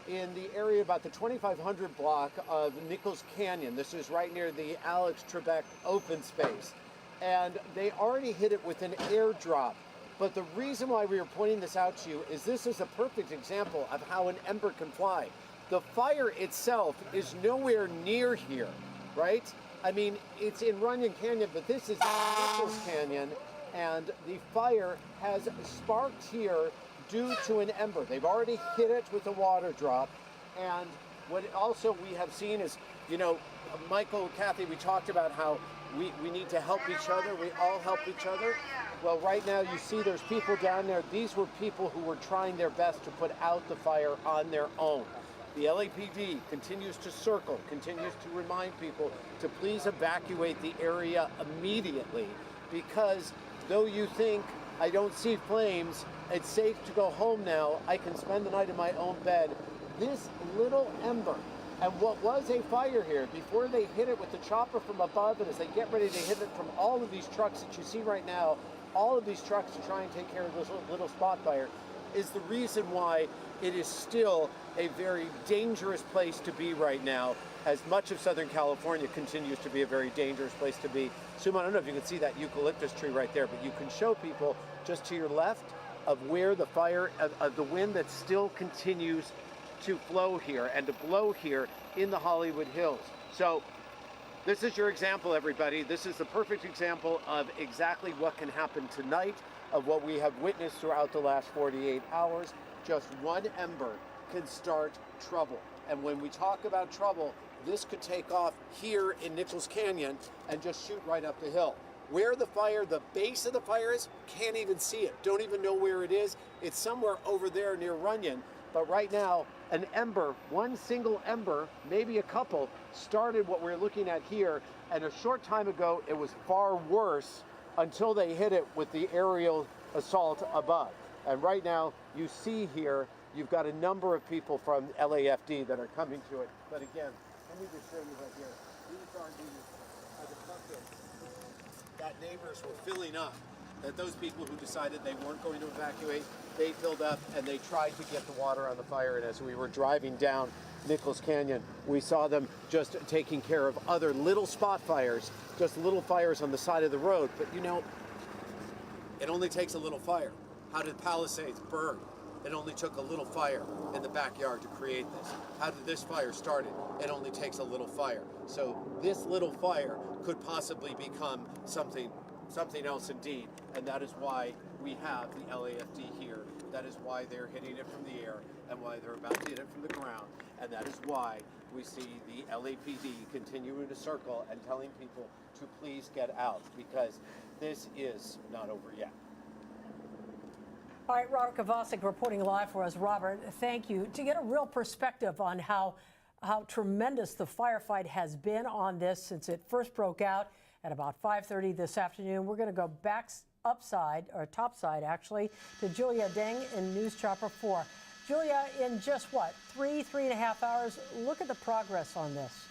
in the area about the 2500 block of Nichols Canyon. This is right near the Alex Trebek open space. And they already hit it with an airdrop. But the reason why we are pointing this out to you is this is a perfect example of how an ember can fly. The fire itself is nowhere near here, right? I mean, it's in Runyon Canyon, but this is Nichols Canyon, and the fire has sparked here due to an ember. They've already hit it with a water drop. And what also we have seen is, Michael, Kathy, we talked about how we need to help each other. We all help each other. Well, right now you see there's people down there. These were people who were trying their best to put out the fire on their own. The LAPD continues to circle, continues to remind people to please evacuate the area immediately, because though you think I don't see flames, it's safe to go home now, I can spend the night in my own bed, this little ember And what was a fire here, before they hit it with the chopper from above, and as they get ready to hit it from all of these trucks that you see right now, all of these trucks to try and take care of this little spot fire, is the reason why it is still a very dangerous place to be right now, as much of Southern California continues to be a very dangerous place to be. Suma, I don't know if you can see that eucalyptus tree right there, but you can show people just to your left of where the fire, of the wind that still continues to flow here and to blow here in the Hollywood Hills. So this is your example, everybody. This is the perfect example of exactly what can happen tonight, of what we have witnessed throughout the last 48 hours. Just one ember can start trouble. And when we talk about trouble, this could take off here in Nichols Canyon and just shoot right up the hill. Where the fire, the base of the fire is, can't even see it. Don't even know where it is. It's somewhere over there near Runyon. But right now, an ember, one single ember, maybe a couple, started what we're looking at here. And a short time ago, it was far worse until they hit it with the aerial assault above. And right now, you see here, you've got a number of people from LAFD that are coming to it. But again, let me just show you right here. These are the buckets that neighbors were filling up, that those people who decided they weren't going to evacuate, they filled up and they tried to get the water on the fire. And as we were driving down Nichols Canyon, we saw them just taking care of other little spot fires, just little fires on the side of the road. But you know, it only takes a little fire. How did Palisades burn? It only took a little fire in the backyard to create this. How did this fire start? It only takes a little fire. So this little fire could possibly become something else indeed. And that is why we have the LAFD here. That is why they're hitting it from the air and why they're about to hit it from the ground. And that is why we see the LAPD continuing to circle and telling people to please get out, because this is not over yet. All right, Robert Kovacic reporting live for us. Robert, thank you. To get a real perspective on how tremendous the firefight has been on this since it first broke out at about 5:30 this afternoon, we're going to go back topside actually, to Julia Deng in News Chopper 4. Julia, in just what, 3.5 hours, look at the progress on this.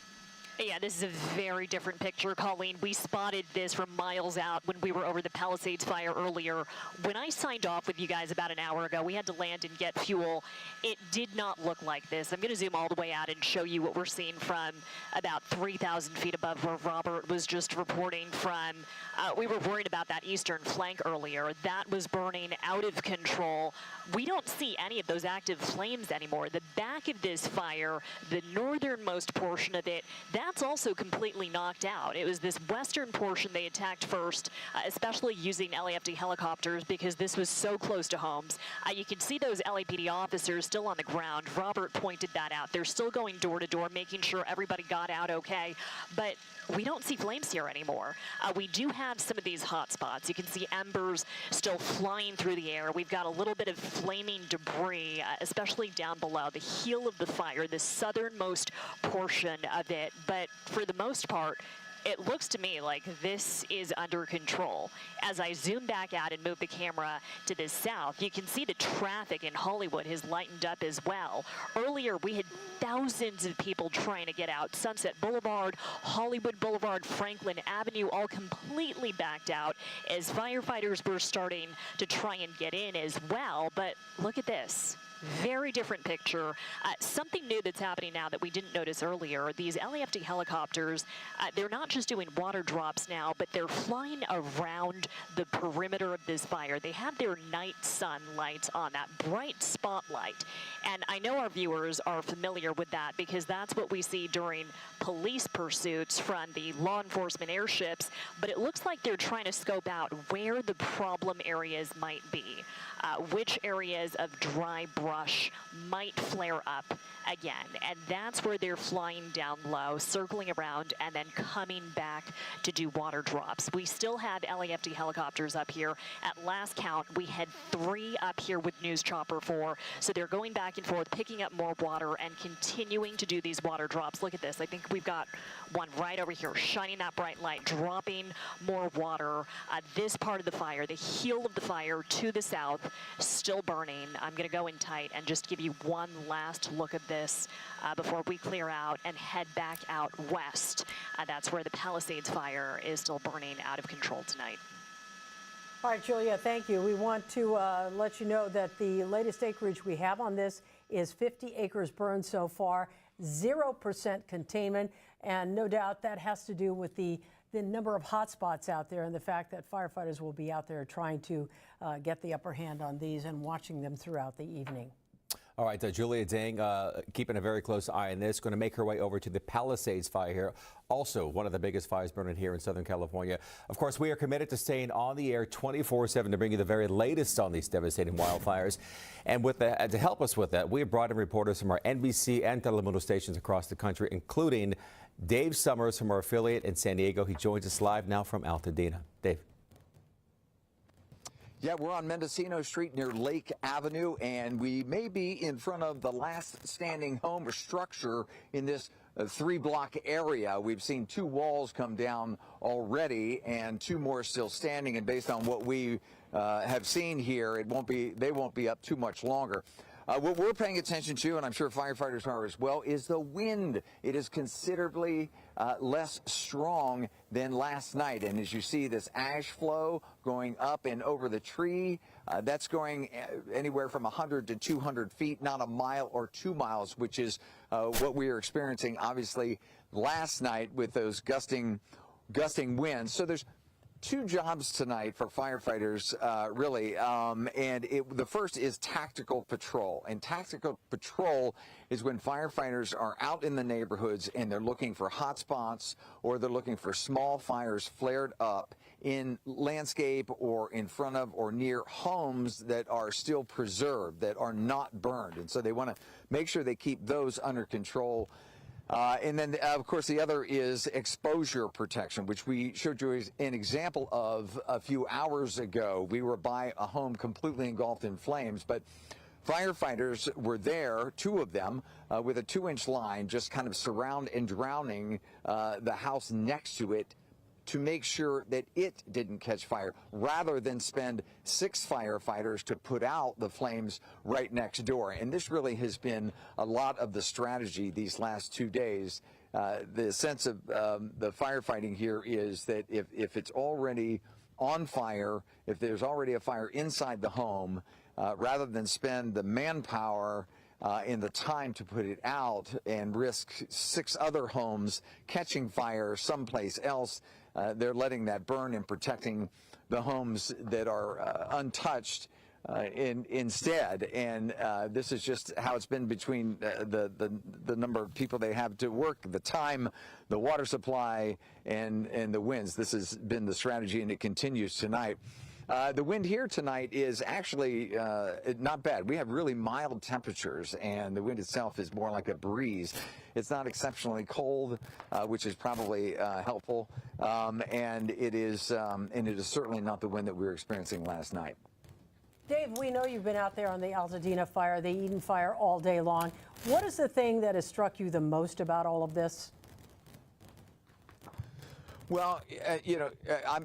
Yeah, this is a very different picture, Colleen. We spotted this from miles out when we were over the Palisades Fire earlier. When I signed off with you guys about an hour ago, we had to land and get fuel. It did not look like this. I'm going to zoom all the way out and show you what we're seeing from about 3,000 feet above where Robert was just reporting from. We were worried about that eastern flank earlier. That was burning out of control. We don't see any of those active flames anymore. The back of this fire, the northernmost portion of it, that's also completely knocked out. It was this western portion they attacked first, especially using LAFD helicopters because this was so close to homes. You can see those LAPD officers still on the ground. Robert pointed that out. They're still going door to door, making sure everybody got out okay. But we don't see flames here anymore. We do have some of these hot spots. You can see embers still flying through the air. We've got a little bit of flaming debris, especially down below the heel of the fire, the southernmost portion of it. But for the most part, it looks to me like this is under control. As I zoom back out and move the camera to the south, you can see the traffic in Hollywood has lightened up as well. Earlier, we had thousands of people trying to get out. Sunset Boulevard, Hollywood Boulevard, Franklin Avenue, all completely backed out as firefighters were starting to try and get in as well. But look at this. Very different picture. Something new that's happening now that we didn't notice earlier, these LAFD helicopters, they're not just doing water drops now, but they're flying around the perimeter of this fire. They have their night sun lights on, that bright spotlight. And I know our viewers are familiar with that because that's what we see during police pursuits from the law enforcement airships, but it looks like they're trying to scope out where the problem areas might be. Which areas of dry brush might flare up again. And that's where they're flying down low, circling around, and then coming back to do water drops. We still have LAFD helicopters up here. At last count, we had 3 up here with News Chopper 4. So they're going back and forth, picking up more water and continuing to do these water drops. Look at this. I think we've got one right over here, shining that bright light, dropping more water. This part of the fire, the heel of the fire to the south, still burning. I'm going to go in tight. tonight and just give you one last look at this before we clear out and head back out west. That's where the Palisades Fire is still burning out of control tonight. All right, Julia, thank you. We want to let you know that the latest acreage we have on this is 50 acres burned so far, 0% containment, and no doubt that has to do with the number of hot spots out there and the fact that firefighters will be out there trying to get the upper hand on these and watching them throughout the evening. All right, Julia Dang, keeping a very close eye on this, going to make her way over to the Palisades Fire here, also one of the biggest fires burning here in Southern California. Of course, we are committed to staying on the air 24/7 to bring you the very latest on these devastating wildfires. And to help us with that, we have brought in reporters from our NBC and Telemundo stations across the country, including Dave Summers from our affiliate in San Diego. He joins us live now from Altadena. Dave. Yeah, we're on Mendocino Street near Lake Avenue, and we may be in front of the last standing home or structure in this 3-block area. We've seen 2 walls come down already and 2 more still standing, and based on what we have seen here, they won't be up too much longer. What we're paying attention to, and I'm sure firefighters are as well, is the wind. It is considerably less strong than last night. And as you see this ash flow going up and over the tree, that's going anywhere from 100 to 200 feet, not a mile or 2 miles, which is what we are experiencing, obviously, last night with those gusting winds. So there's 2 jobs tonight for firefighters, really, and the first is tactical patrol. And tactical patrol is when firefighters are out in the neighborhoods and they're looking for hot spots or they're looking for small fires flared up in landscape or in front of or near homes that are still preserved, that are not burned. And so they want to make sure they keep those under control. And then, of course, the other is exposure protection, which we showed you an example of a few hours ago. We were by a home completely engulfed in flames, but firefighters were there, 2 of them, with a 2-inch line, just kind of surround and drowning the house next to it to make sure that it didn't catch fire, rather than spend 6 firefighters to put out the flames right next door. And this really has been a lot of the strategy these last 2 days. The sense of the firefighting here is that if it's already on fire, if there's already a fire inside the home, rather than spend the manpower and the time to put it out and risk 6 other homes catching fire someplace else, they're letting that burn and protecting the homes that are untouched instead. And this is just how it's been between the number of people they have to work, the time, the water supply, and the winds. This has been the strategy, and it continues tonight. The wind here tonight is actually not bad. We have really mild temperatures, and the wind itself is more like a breeze. It's not exceptionally cold, which is probably helpful, and it is certainly not the wind that we were experiencing last night. Dave, we know you've been out there on the Altadena fire, the Eaton Fire, all day long. What is the thing that has struck you the most about all of this? Well,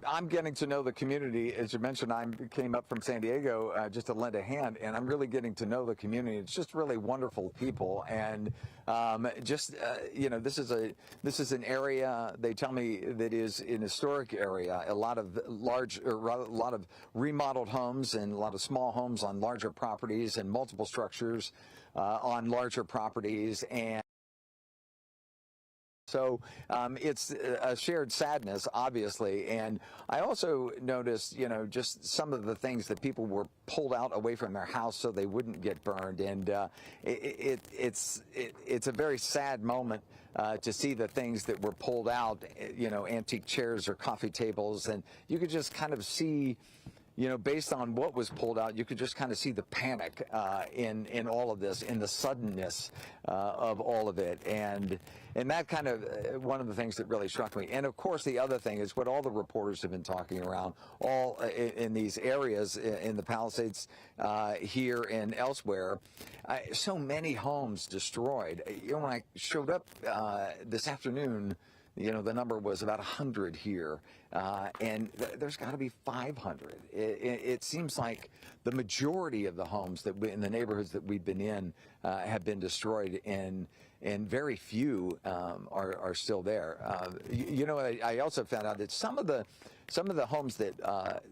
I'm getting to know the community. As you mentioned, I came up from San Diego just to lend a hand, and I'm really getting to know the community. It's just really wonderful people, and this is an area, they tell me, that is an historic area. A lot of remodeled homes and a lot of small homes on larger properties and multiple structures on larger properties, and so it's a shared sadness, obviously. And I also noticed, just some of the things that people were pulled out away from their house so they wouldn't get burned. And it's a very sad moment to see the things that were pulled out, antique chairs or coffee tables. And you could just kind of see, based on what was pulled out, you could just kind of see the panic in all of this, in the suddenness of all of it. And that kind of one of the things that really struck me. And of course, the other thing is what all the reporters have been talking around, all in these areas, in the Palisades here and elsewhere. So many homes destroyed. When I showed up this afternoon the number was about 100 here, and there's got to be 500. It seems like the majority of the homes in the neighborhoods that we've been in have been destroyed, and very few are still there. I also found out that some of the homes that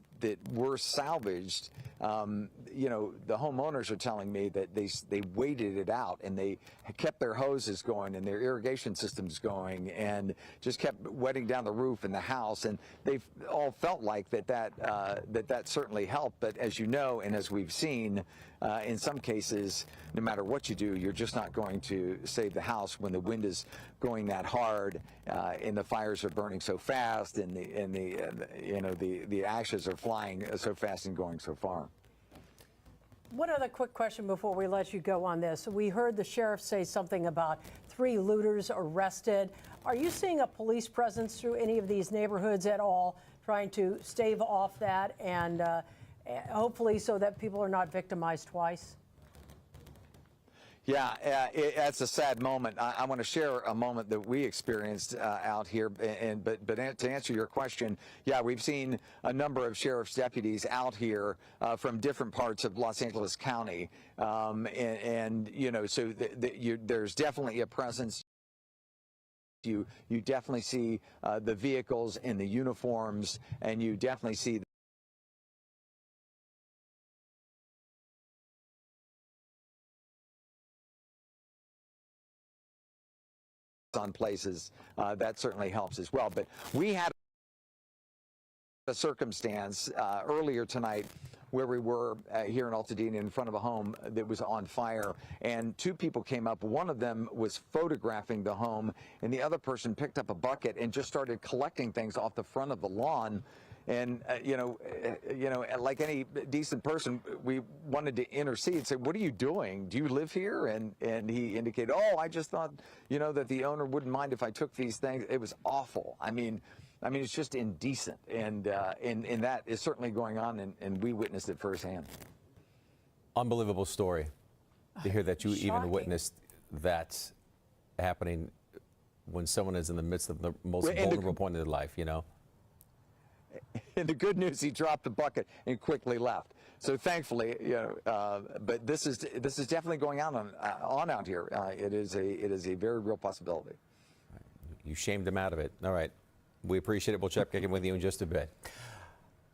were salvaged, the homeowners are telling me that they waited it out and they kept their hoses going and their irrigation systems going and just kept wetting down the roof and the house, and they've all felt like that certainly helped. But as you know, and as we've seen, in some cases, no matter what you do, you're just not going to save the house when the wind is going that hard, and the fires are burning so fast, and the ashes are flying so fast and going so far. One other quick question before we let you go on this. We heard the sheriff say something about 3 looters arrested. Are you seeing a police presence through any of these neighborhoods at all, trying to stave off that and hopefully so that people are not victimized twice? Yeah, that's a sad moment. I want to share a moment that we experienced out here. But to answer your question, yeah, we've seen a number of sheriff's deputies out here from different parts of Los Angeles County, so there's definitely a presence. You definitely see the vehicles and the uniforms, and you definitely see on places. That certainly helps as well. But we had a circumstance earlier tonight where we were here in Altadena in front of a home that was on fire, and 2 people came up. One of them was photographing the home, and the other person picked up a bucket and just started collecting things off the front of the lawn. And like any decent person, we wanted to intercede, say, "What are you doing? Do you live here?" And he indicated, "Oh, I just thought, that the owner wouldn't mind if I took these things." It was awful. I mean, it's just indecent, and that is certainly going on, and we witnessed it firsthand. Unbelievable story to hear that you even witnessed that happening when someone is in the midst of the most vulnerable point of their life, And the good news, he dropped the bucket and quickly left. So thankfully, but this is definitely going on out here. It is a very real possibility. You shamed him out of it. All right. We appreciate it. We'll check in with you in just a bit.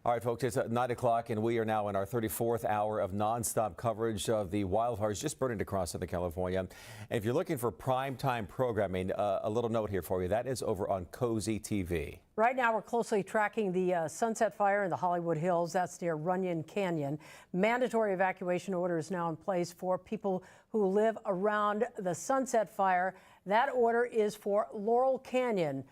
All right, folks, it's 9 o'clock, and we are now in our 34th hour of nonstop coverage of the wildfires just burning across Southern California. And if you're looking for primetime programming, a little note here for you. That is over on Cozy TV. Right now, we're closely tracking the Sunset Fire in the Hollywood Hills. That's near Runyon Canyon. Mandatory evacuation order is now in place for people who live around the Sunset Fire. That order is for Laurel Canyon,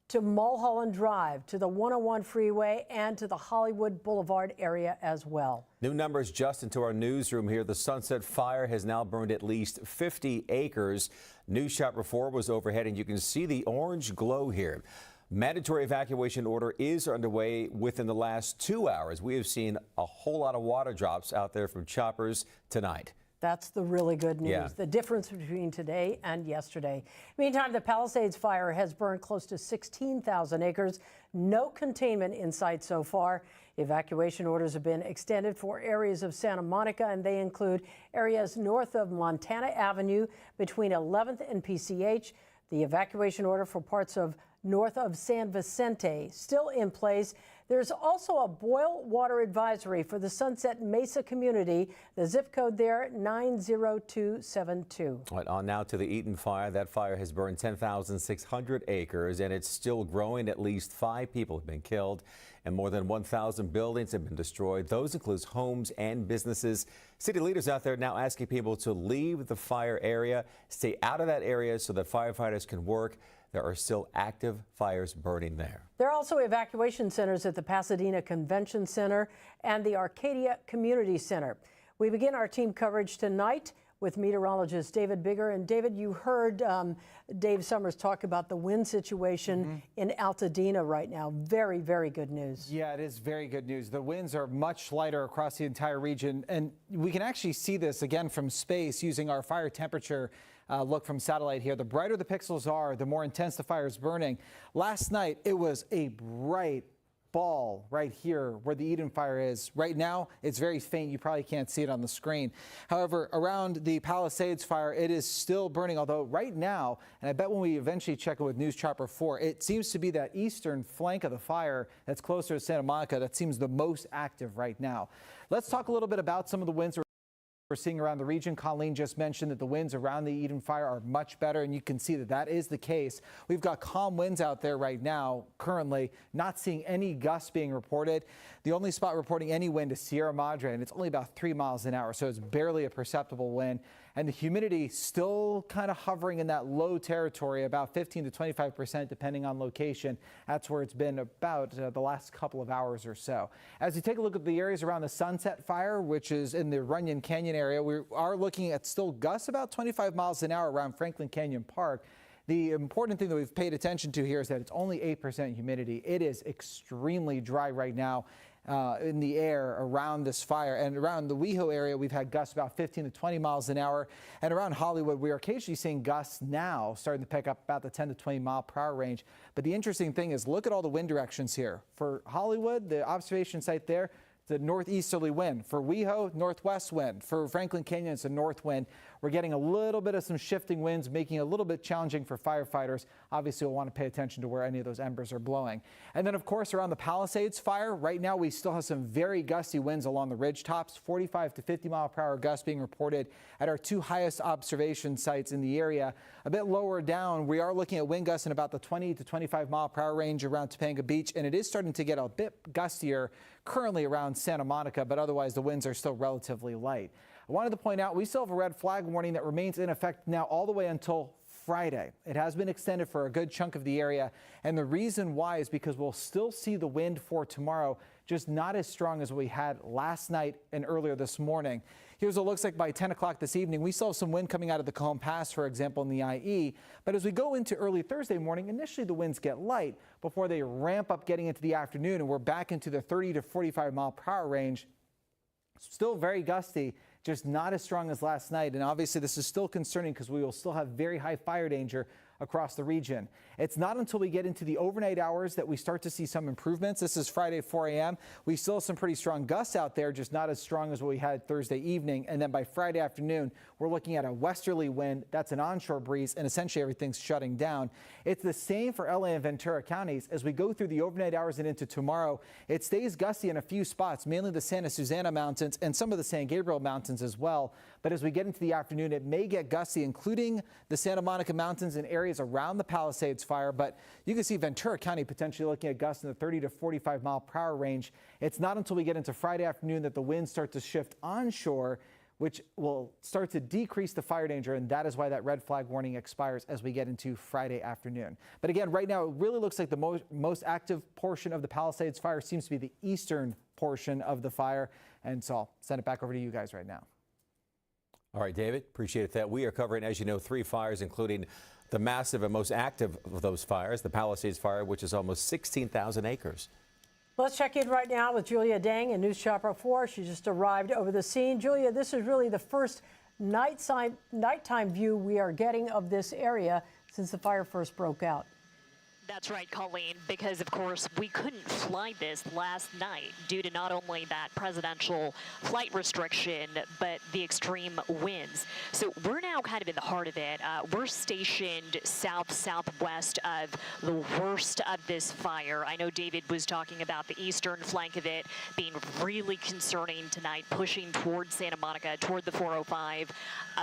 to Mulholland Drive, to the 101 freeway, and to the Hollywood Boulevard area as well. New numbers just into our newsroom here. The Sunset Fire has now burned at least 50 acres. News Shopper 4 was overhead, and you can see the orange glow here. Mandatory evacuation order is underway within the last 2 hours. We have seen a whole lot of water drops out there from choppers tonight. That's the really good news, Yeah. The difference between today and yesterday. Meantime, the Palisades Fire has burned close to 16,000 acres. No containment in sight so far. Evacuation orders have been extended for areas of Santa Monica, and they include areas north of Montana Avenue between 11th and PCH. The evacuation order for parts of north of San Vicente still in place. There's also a boil water advisory for the Sunset Mesa community. The zip code there, 90272. All right, on now to the Eaton Fire. That fire has burned 10,600 acres, and it's still growing. At least 5 people have been killed, and more than 1,000 buildings have been destroyed. Those include homes and businesses. City leaders out there now asking people to leave the fire area, stay out of that area so that firefighters can work. There are still active fires burning there. There are also evacuation centers at the Pasadena Convention Center and the Arcadia Community Center. We begin our team coverage tonight with meteorologist David Bigger. And David, you heard Dave Summers talk about the wind situation in Altadena right now. Very, very good news. Yeah, it is very good news. The winds are much lighter across the entire region, and we can actually see this again from space using our fire temperature look from satellite here. The brighter the pixels are, the more intense the fire is burning. Last night, it was a bright ball right here where the Eaton Fire is. Right now, it's very faint. You probably can't see it on the screen. However, around the Palisades Fire, it is still burning, although right now, and I bet when we eventually check it with News Chopper 4, it seems to be that eastern flank of the fire that's closer to Santa Monica that seems the most active right now. Let's talk a little bit about some of the winds we're seeing around the region. Colleen just mentioned that the winds around the Eaton Fire are much better, and you can see that that is the case. We've got calm winds out there right now, currently not seeing any gusts being reported. The only spot reporting any wind is Sierra Madre, and it's only about 3 miles an hour, so it's barely a perceptible wind. And the humidity still kind of hovering in that low territory, about 15 to 25% depending on location. That's where it's been about the last couple of hours or so. As you take a look at the areas around the Sunset Fire, which is in the Runyon Canyon area, we are looking at still gusts about 25 miles an hour around Franklin Canyon Park. The important thing that we've paid attention to here is that it's only 8% humidity. It is extremely dry right now in the air around this fire. And around the WeHo area, we've had gusts about 15 to 20 miles an hour. And around Hollywood, we are occasionally seeing gusts now starting to pick up about the 10 to 20 mile per hour range. But the interesting thing is, look at all the wind directions here. For Hollywood, the observation site there, the northeasterly wind. For WeHo, northwest wind. For Franklin Canyon, it's a north wind. We're getting a little bit of some shifting winds, making it a little bit challenging for firefighters. Obviously, we'll want to pay attention to where any of those embers are blowing. And then, of course, around the Palisades Fire, right now we still have some very gusty winds along the ridge tops, 45 to 50 mile per hour gusts being reported at our 2 highest observation sites in the area. A bit lower down, we are looking at wind gusts in about the 20 to 25 mile per hour range around Topanga Beach, and it is starting to get a bit gustier currently around Santa Monica, but otherwise the winds are still relatively light. I wanted to point out we still have a red flag warning that remains in effect now all the way until Friday. It has been extended for a good chunk of the area, and the reason why is because we'll still see the wind for tomorrow, just not as strong as we had last night and earlier this morning. Here's what it looks like by 10 o'clock this evening. We still have some wind coming out of the Cajon Pass, for example, in the IE. But as we go into early Thursday morning, initially the winds get light before they ramp up getting into the afternoon, and we're back into the 30 to 45 mile per hour range. Still very gusty, just not as strong as last night. And obviously this is still concerning because we will still have very high fire danger across the region. It's not until we get into the overnight hours that we start to see some improvements. This is Friday, 4 a.m. We still have some pretty strong gusts out there, just not as strong as what we had Thursday evening. And then by Friday afternoon, we're looking at a westerly wind. That's an onshore breeze, and essentially everything's shutting down. It's the same for LA and Ventura counties. As we go through the overnight hours and into tomorrow, it stays gusty in a few spots, mainly the Santa Susana Mountains and some of the San Gabriel Mountains as well. But as we get into the afternoon, it may get gusty, including the Santa Monica Mountains and areas around the Palisades Fire. But you can see Ventura County potentially looking at gusts in the 30 to 45 mile per hour range. It's not until we get into Friday afternoon that the winds start to shift onshore, which will start to decrease the fire danger, and that is why that red flag warning expires as we get into Friday afternoon. But again, right now, it really looks like the most active portion of the Palisades Fire seems to be the eastern portion of the fire, and so I'll send it back over to you guys right now. All right, David, appreciate that. We are covering, as you know, 3 fires, including the massive and most active of those fires, the Palisades Fire, which is almost 16,000 acres. Let's check in right now with Julia Dang in News Chopper 4. She just arrived over the scene. Julia, this is really the first nighttime view we are getting of this area since the fire first broke out. That's right, Colleen, because, of course, we couldn't fly this last night due to not only that presidential flight restriction, but the extreme winds. So we're now kind of in the heart of it. We're stationed southwest of the worst of this fire. I know David was talking about the eastern flank of it being really concerning tonight, pushing toward Santa Monica, toward the 405.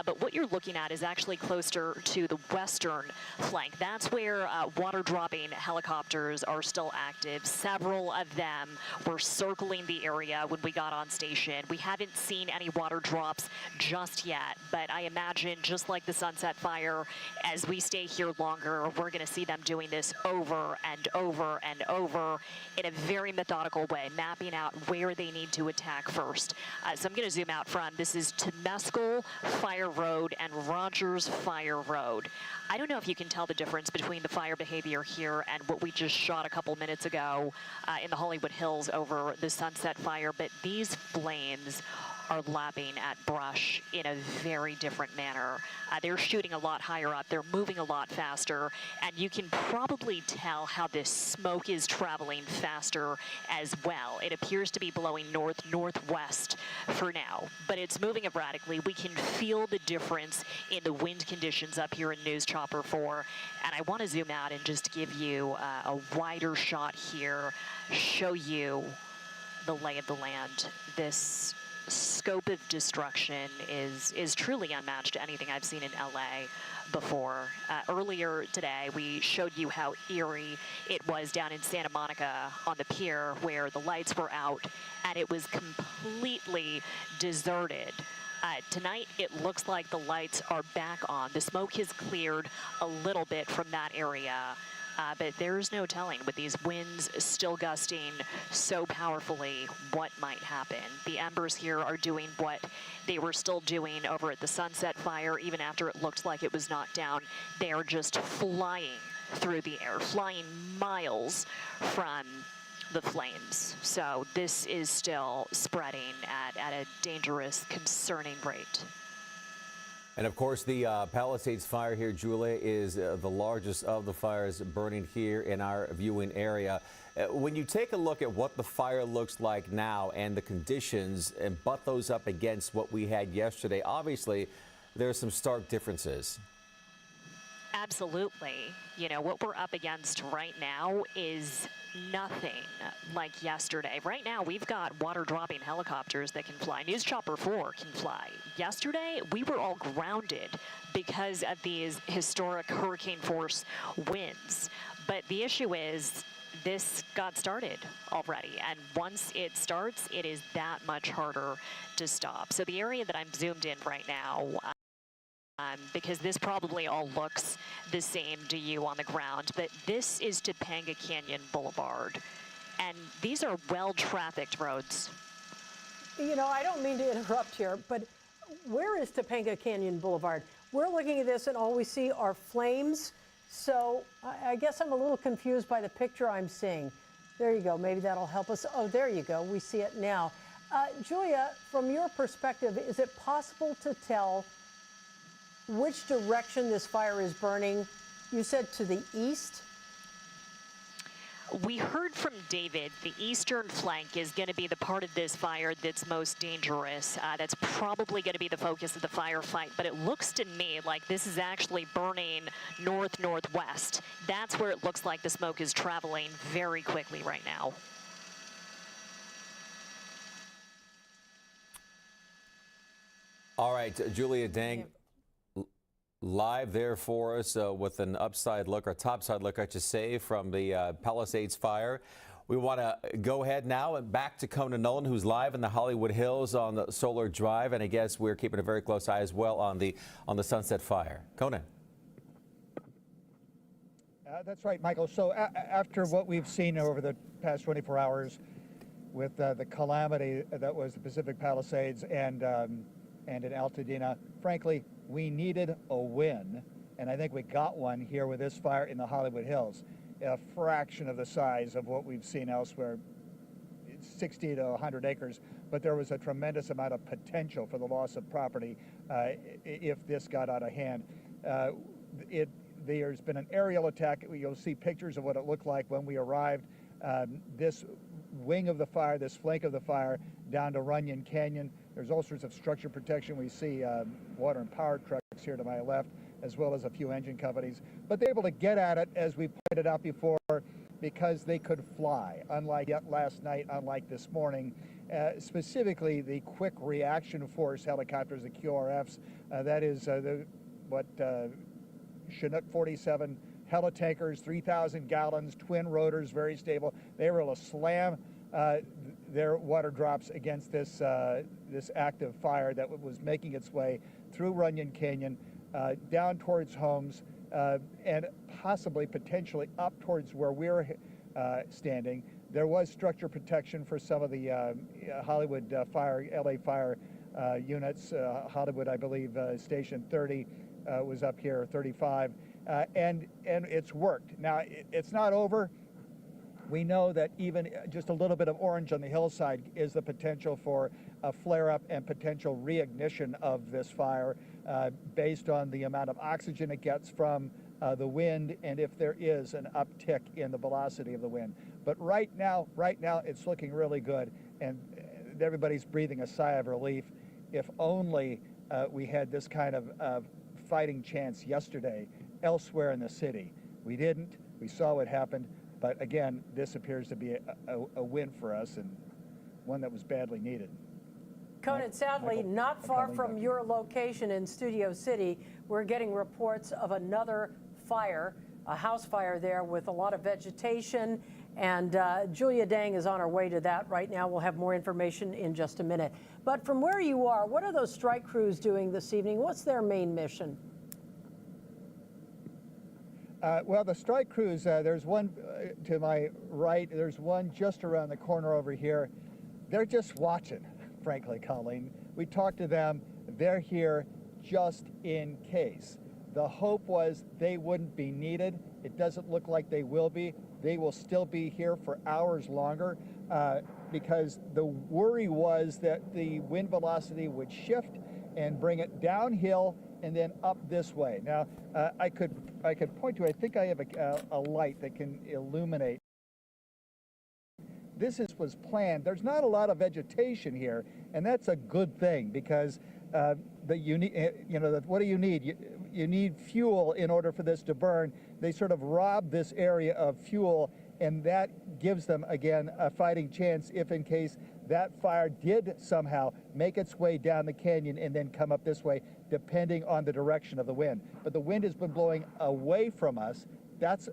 But what you're looking at is actually closer to the western flank. That's where water dropping helicopters are still active. Several of them were circling the area when we got on station. We haven't seen any water drops just yet, but I imagine just like the Sunset Fire, as we stay here longer, we're going to see them doing this over and over and over in a very methodical way, mapping out where they need to attack first. So I'm going to zoom out from, this is Temescal Fire Road and Rogers Fire Road. I don't know if you can tell the difference between the fire behavior here and what we just shot a couple minutes ago in the Hollywood Hills over the Sunset Fire, but these flames are lapping at brush in a very different manner. They're shooting a lot higher up, they're moving a lot faster, and you can probably tell how this smoke is traveling faster as well. It appears to be blowing north-northwest for now, but it's moving erratically. We can feel the difference in the wind conditions up here in News Chopper 4, and I want to zoom out and just give you a wider shot here, show you the lay of the land. This scope of destruction is truly unmatched to anything I've seen in LA before. Earlier today, we showed you how eerie it was down in Santa Monica on the pier where the lights were out and it was completely deserted. Tonight, it looks like the lights are back on. The smoke has cleared a little bit from that area. But there's no telling, with these winds still gusting so powerfully, what might happen. The embers here are doing what they were still doing over at the Sunset Fire, even after it looked like it was knocked down. They are just flying through the air, flying miles from the flames. So this is still spreading at a dangerous, concerning rate. And of course, the Palisades Fire here, Julia, is the largest of the fires burning here in our viewing area. When you take a look at what the fire looks like now and the conditions and butt those up against what we had yesterday, obviously there are some stark differences. Absolutely. You know, what we're up against right now is nothing like yesterday. Right now, we've got water-dropping helicopters that can fly. News Chopper 4 can fly. Yesterday, we were all grounded because of these historic hurricane force winds. But the issue is, this got started already, and once it starts, it is that much harder to stop. So the area that I'm zoomed in right now, because this probably all looks the same to you on the ground, but this is Topanga Canyon Boulevard, and these are well-trafficked roads. You know, I don't mean to interrupt here, but where is Topanga Canyon Boulevard? We're looking at this and all we see are flames, so I guess I'm a little confused by the picture I'm seeing. There you go, maybe that'll help us. Oh, there you go, we see it now. Julia, from your perspective, is it possible to tell which direction this fire is burning? You said to the east? We heard from David the eastern flank is going to be the part of this fire that's most dangerous. That's probably going to be the focus of the firefight, but it looks to me like this is actually burning north-northwest. That's where it looks like the smoke is traveling very quickly right now. All right, Julia Dang, live there for us with an upside look, or topside look, I should say, from the Palisades Fire. We want to go ahead now and back to Conan Nolan, who's live in the Hollywood Hills on the Solar Drive, and I guess we're keeping a very close eye as well on the Sunset Fire. Conan. That's right, Michael. So after what we've seen over the past 24 hours with the calamity that was the Pacific Palisades and in Altadena, frankly, we needed a win, and I think we got one here with this fire in the Hollywood Hills. A fraction of the size of what we've seen elsewhere, 60 to 100 acres, but there was a tremendous amount of potential for the loss of property if this got out of hand. There's been an aerial attack. You'll see pictures of what it looked like when we arrived. This wing of the fire, this flank of the fire, down to Runyon Canyon. There's all sorts of structure protection. We see water and power trucks here to my left, as well as a few engine companies. But they're able to get at it, as we pointed out before, because they could fly, unlike last night, unlike this morning. Specifically, the quick reaction force helicopters, the QRFs, that is Chinook 47 helitankers, 3,000 gallons, twin rotors, very stable. They were able to slam their water drops against this active fire that was making its way through Runyon Canyon, down towards homes, and possibly, potentially, up towards where we're standing. There was structure protection for some of the Hollywood Fire, LA Fire units. Hollywood, I believe, Station 30 was up here, 35, and it's worked. Now, it's not over. We know that even just a little bit of orange on the hillside is the potential for a flare-up and potential reignition of this fire based on the amount of oxygen it gets from the wind and if there is an uptick in the velocity of the wind. But right now it's looking really good, and everybody's breathing a sigh of relief. If only we had this kind of fighting chance yesterday elsewhere in the city. We didn't. We saw what happened. But again, this appears to be a win for us, and one that was badly needed. Conan, sadly, not far from your location in Studio City, we're getting reports of another fire, a house fire there with a lot of vegetation. And Julia Dang is on her way to that right now. We'll have more information in just a minute. But from where you are, what are those strike crews doing this evening? What's their main mission? Well, the strike crews, there's one to my right, there's one just around the corner over here. They're just watching, frankly, Colleen. We talked to them. They're here just in case. The hope was they wouldn't be needed. It doesn't look like they will be. They will still be here for hours longer because the worry was that the wind velocity would shift and bring it downhill and then up this way. Now, I could point to, I think I have a light that can illuminate. This was planned. There's not a lot of vegetation here, and that's a good thing because what do you need? You need fuel in order for this to burn. They sort of rob this area of fuel, and that gives them, again, a fighting chance if in case that fire did somehow make its way down the canyon and then come up this way, depending on the direction of the wind. But the wind has been blowing away from us. That's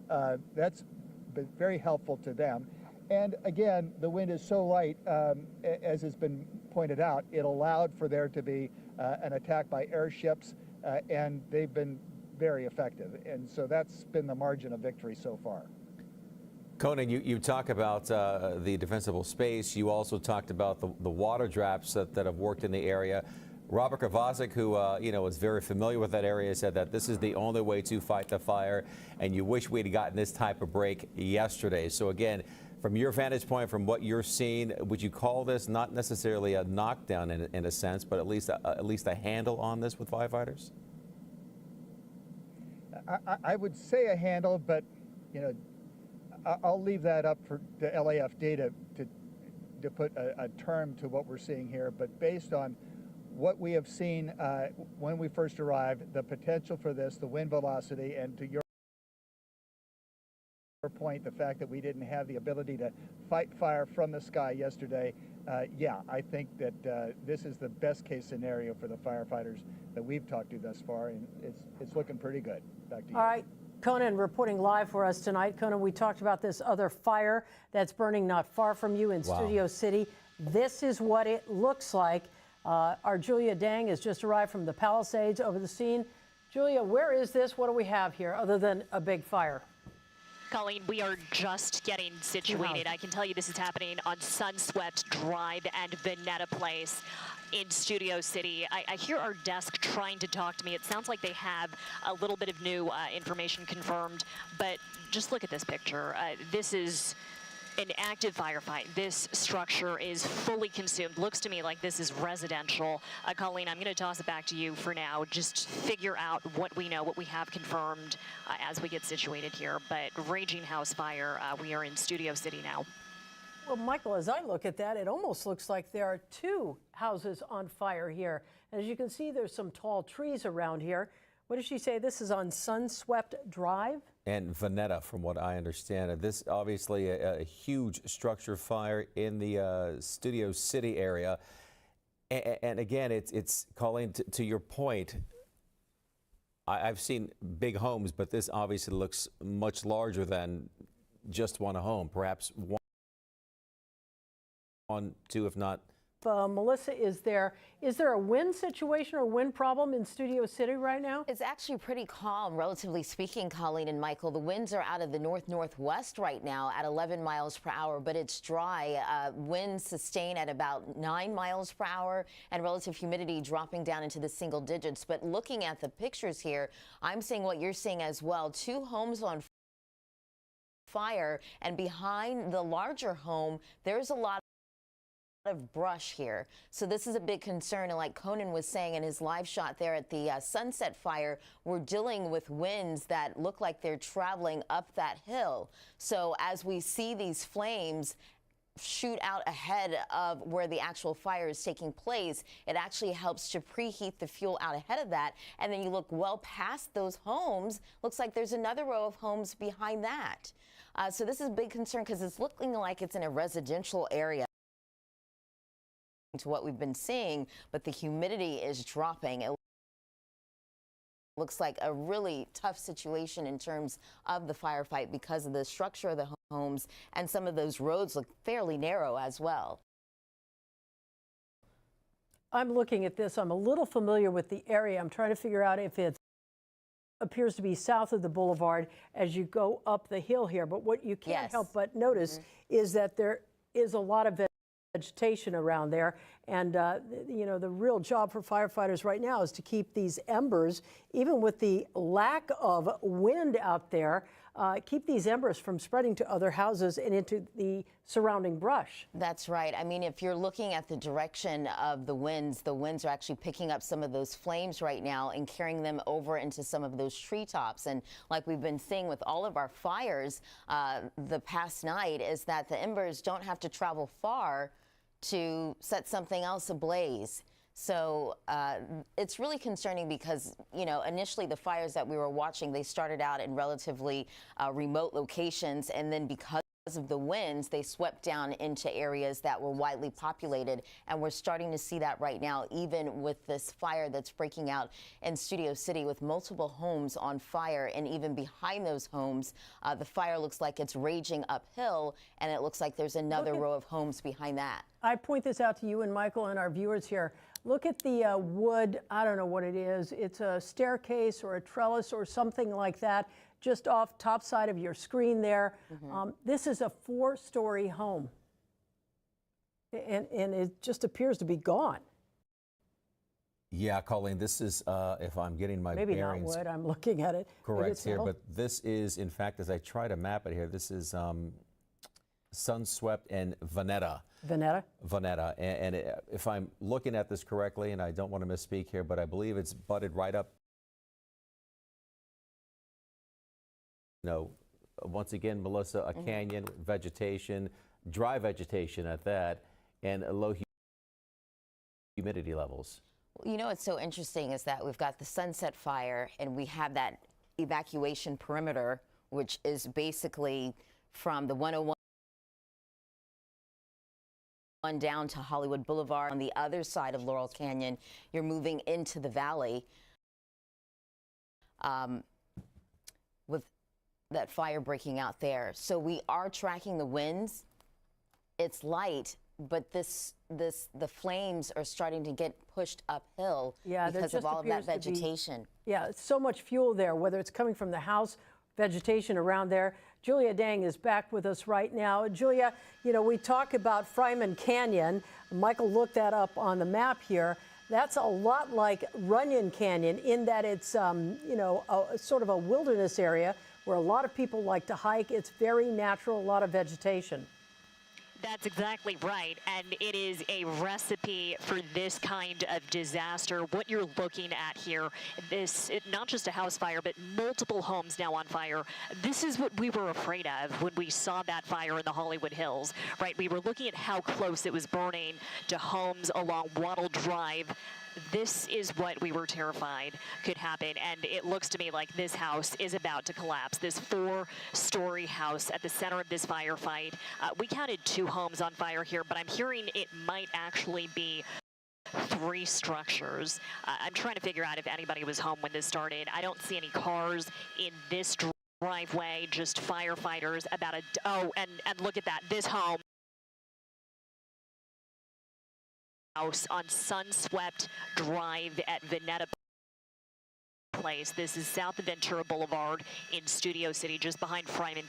been very helpful to them. And again, the wind is so light, as has been pointed out, it allowed for there to be an attack by airships, and they've been very effective. And so that's been the margin of victory so far. Conan, you talk about the defensible space. You also talked about the water traps that have worked in the area. Robert Kovacic, who is very familiar with that area, said that this is the only way to fight the fire, and you wish we'd gotten this type of break yesterday. So again, from your vantage point, from what you're seeing, would you call this not necessarily a knockdown in a sense, but at least a handle on this with firefighters? I would say a handle, but I'll leave that up for the LAF data to put a term to what we're seeing here. But based on what we have seen when we first arrived, the potential for this, the wind velocity, and to your point, the fact that we didn't have the ability to fight fire from the sky yesterday, yeah, I think that this is the best case scenario for the firefighters that we've talked to thus far, and it's looking pretty good. Back to you. All right. Conan reporting live for us tonight. Conan, we talked about this other fire that's burning not far from you in Studio City. This is what it looks like. Our Julia Dang has just arrived from the Palisades over the scene. Julia, where is this? What do we have here other than a big fire? Colleen, we are just getting situated. I can tell you this is happening on Sunswept Drive and Veneta Place in Studio City. I hear our desk trying to talk to me. It sounds like they have a little bit of new information confirmed, but just look at this picture. This is an active firefight. This structure is fully consumed. Looks to me like this is residential. Colleen, I'm going to toss it back to you for now. Just figure out what we know, what we have confirmed as we get situated here. But raging house fire, we are in Studio City now. Well, Michael, as I look at that, it almost looks like there are two houses on fire here. As you can see, there's some tall trees around here. What did she say? This is on Sunswept Drive? And Veneta, from what I understand. This obviously a huge structure fire in the Studio City area. And again, it's Colleen, to your point, I've seen big homes, but this obviously looks much larger than just one home, perhaps one, two, if not. Melissa, is there a wind situation or wind problem in Studio City right now? It's actually pretty calm, relatively speaking, Colleen and Michael. The winds are out of the north-northwest right now at 11 miles per hour, but it's dry. Winds sustain at about 9 miles per hour and relative humidity dropping down into the single digits. But looking at the pictures here, I'm seeing what you're seeing as well. Two homes on fire. And behind the larger home, there's a lot of brush here. So this is a big concern. And like Conan was saying in his live shot there at the Sunset Fire, we're dealing with winds that look like they're traveling up that hill. So as we see these flames shoot out ahead of where the actual fire is taking place, it actually helps to preheat the fuel out ahead of that. And then you look well past those homes, looks like there's another row of homes behind that. So this is a big concern because it's looking like it's in a residential area to what we've been seeing, but the humidity is dropping. It looks like a really tough situation in terms of the firefight because of the structure of the homes, and some of those roads look fairly narrow as well. I'm looking at this. I'm a little familiar with the area. I'm trying to figure out if it appears to be south of the boulevard as you go up the hill here. But what you can't help but notice is that there is a lot of vegetation around there, and you know, the real job for firefighters right now is to keep these embers, even with the lack of wind out there, keep these embers from spreading to other houses and into the surrounding brush. That's right. I mean, if you're looking at the direction of the winds are actually picking up some of those flames right now and carrying them over into some of those treetops. And like we've been seeing with all of our fires the past night, is that the embers don't have to travel far to set something else ablaze. So it's really concerning because, you know, initially the fires that we were watching, they started out in relatively remote locations, and then because of the winds, they swept down into areas that were widely populated. And we're starting to see that right now, even with this fire that's breaking out in Studio City with multiple homes on fire. And even behind those homes, the fire looks like it's raging uphill, and it looks like there's another row of homes behind that. I point this out to you and Michael and our viewers here. Look at the wood, I don't know what it is. It's a staircase or a trellis or something like that, just off top side of your screen there. This is a 4-story home, and it just appears to be gone. Yeah, Colleen, this is, if I'm getting my Maybe bearings not wood, I'm looking at it. correct here, but this is, in fact, as I try to map it here, this is Sunswept and Veneta. Veneta. And if I'm looking at this correctly, and I don't want to misspeak here, but I believe it's butted right up. You know, once again, Melissa, a canyon, vegetation, dry vegetation at that, and low humidity levels. You know what's so interesting is that we've got the Sunset Fire, and we have that evacuation perimeter, which is basically from the 101 down to Hollywood Boulevard. On the other side of Laurel Canyon, you're moving into the valley with that fire breaking out there. So we are tracking the winds. It's light, but the flames are starting to get pushed uphill because of all of that vegetation. Yeah, so much fuel there, whether it's coming from the house, vegetation around there. Julia Dang is back with us right now. Julia, you know, we talk about Fryman Canyon. Michael looked that up on the map here. That's a lot like Runyon Canyon in that it's, you know, sort of a wilderness area where a lot of people like to hike. It's very natural, a lot of vegetation. That's exactly right, and it is a recipe for this kind of disaster. What you're looking at here, not just a house fire, but multiple homes now on fire. This is what we were afraid of when we saw that fire in the Hollywood Hills, right? We were looking at how close it was burning to homes along Wattle Drive. This is what we were terrified could happen, and it looks to me like this house is about to collapse. This 4-story house at the center of this firefight. We counted 2 homes on fire here, but I'm hearing it might actually be 3 structures. I'm trying to figure out if anybody was home when this started. I don't see any cars in this driveway, just firefighters. And look at that, this home. House on Sunswept Drive at Veneta Place. This is south of Ventura Boulevard in Studio City, just behind Fryman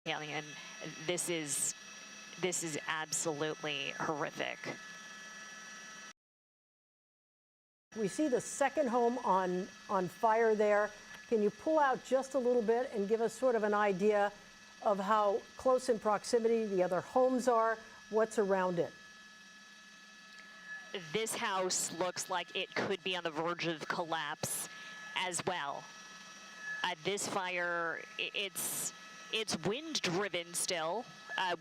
Canyon. This is absolutely horrific. We see the second home on fire there. Can you pull out just a little bit and give us sort of an idea of how close in proximity the other homes are? What's around it? This house looks like it could be on the verge of collapse as well. This fire, it's wind-driven still.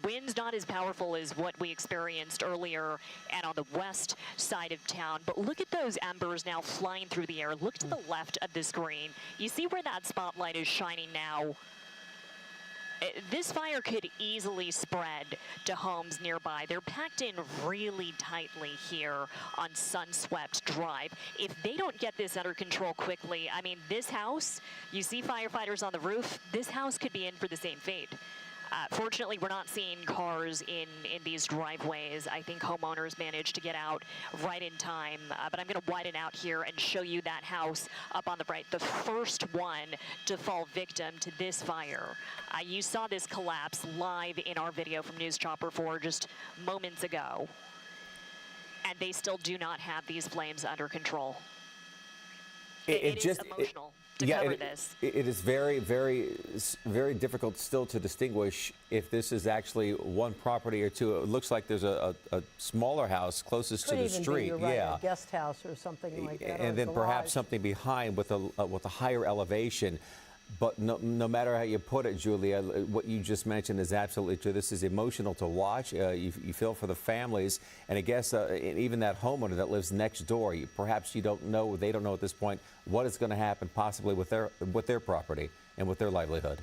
Wind's not as powerful as what we experienced earlier and on the west side of town. But look at those embers now flying through the air. Look to the left of the screen. You see where that spotlight is shining now? This fire could easily spread to homes nearby. They're packed in really tightly here on Sunswept Drive. If they don't get this under control quickly, I mean, this house, you see firefighters on the roof, this house could be in for the same fate. Fortunately, we're not seeing cars in these driveways. I think homeowners managed to get out right in time. But I'm going to widen out here and show you that house up on the right, the first one to fall victim to this fire. You saw this collapse live in our video from News Chopper 4 just moments ago. And they still do not have these flames under control. It is emotional. To cover this. It is very, very, very difficult still to distinguish if this is actually one property or two. It looks like there's a smaller house closest to the street. You're right, a guest house or something like that. And then perhaps something behind with a higher elevation. But no matter how you put it, Julia, what you just mentioned is absolutely true. This is emotional to watch. You feel for the families, and I guess even that homeowner that lives next door. Perhaps you don't know, they don't know at this point what is going to happen possibly with their property and with their livelihood.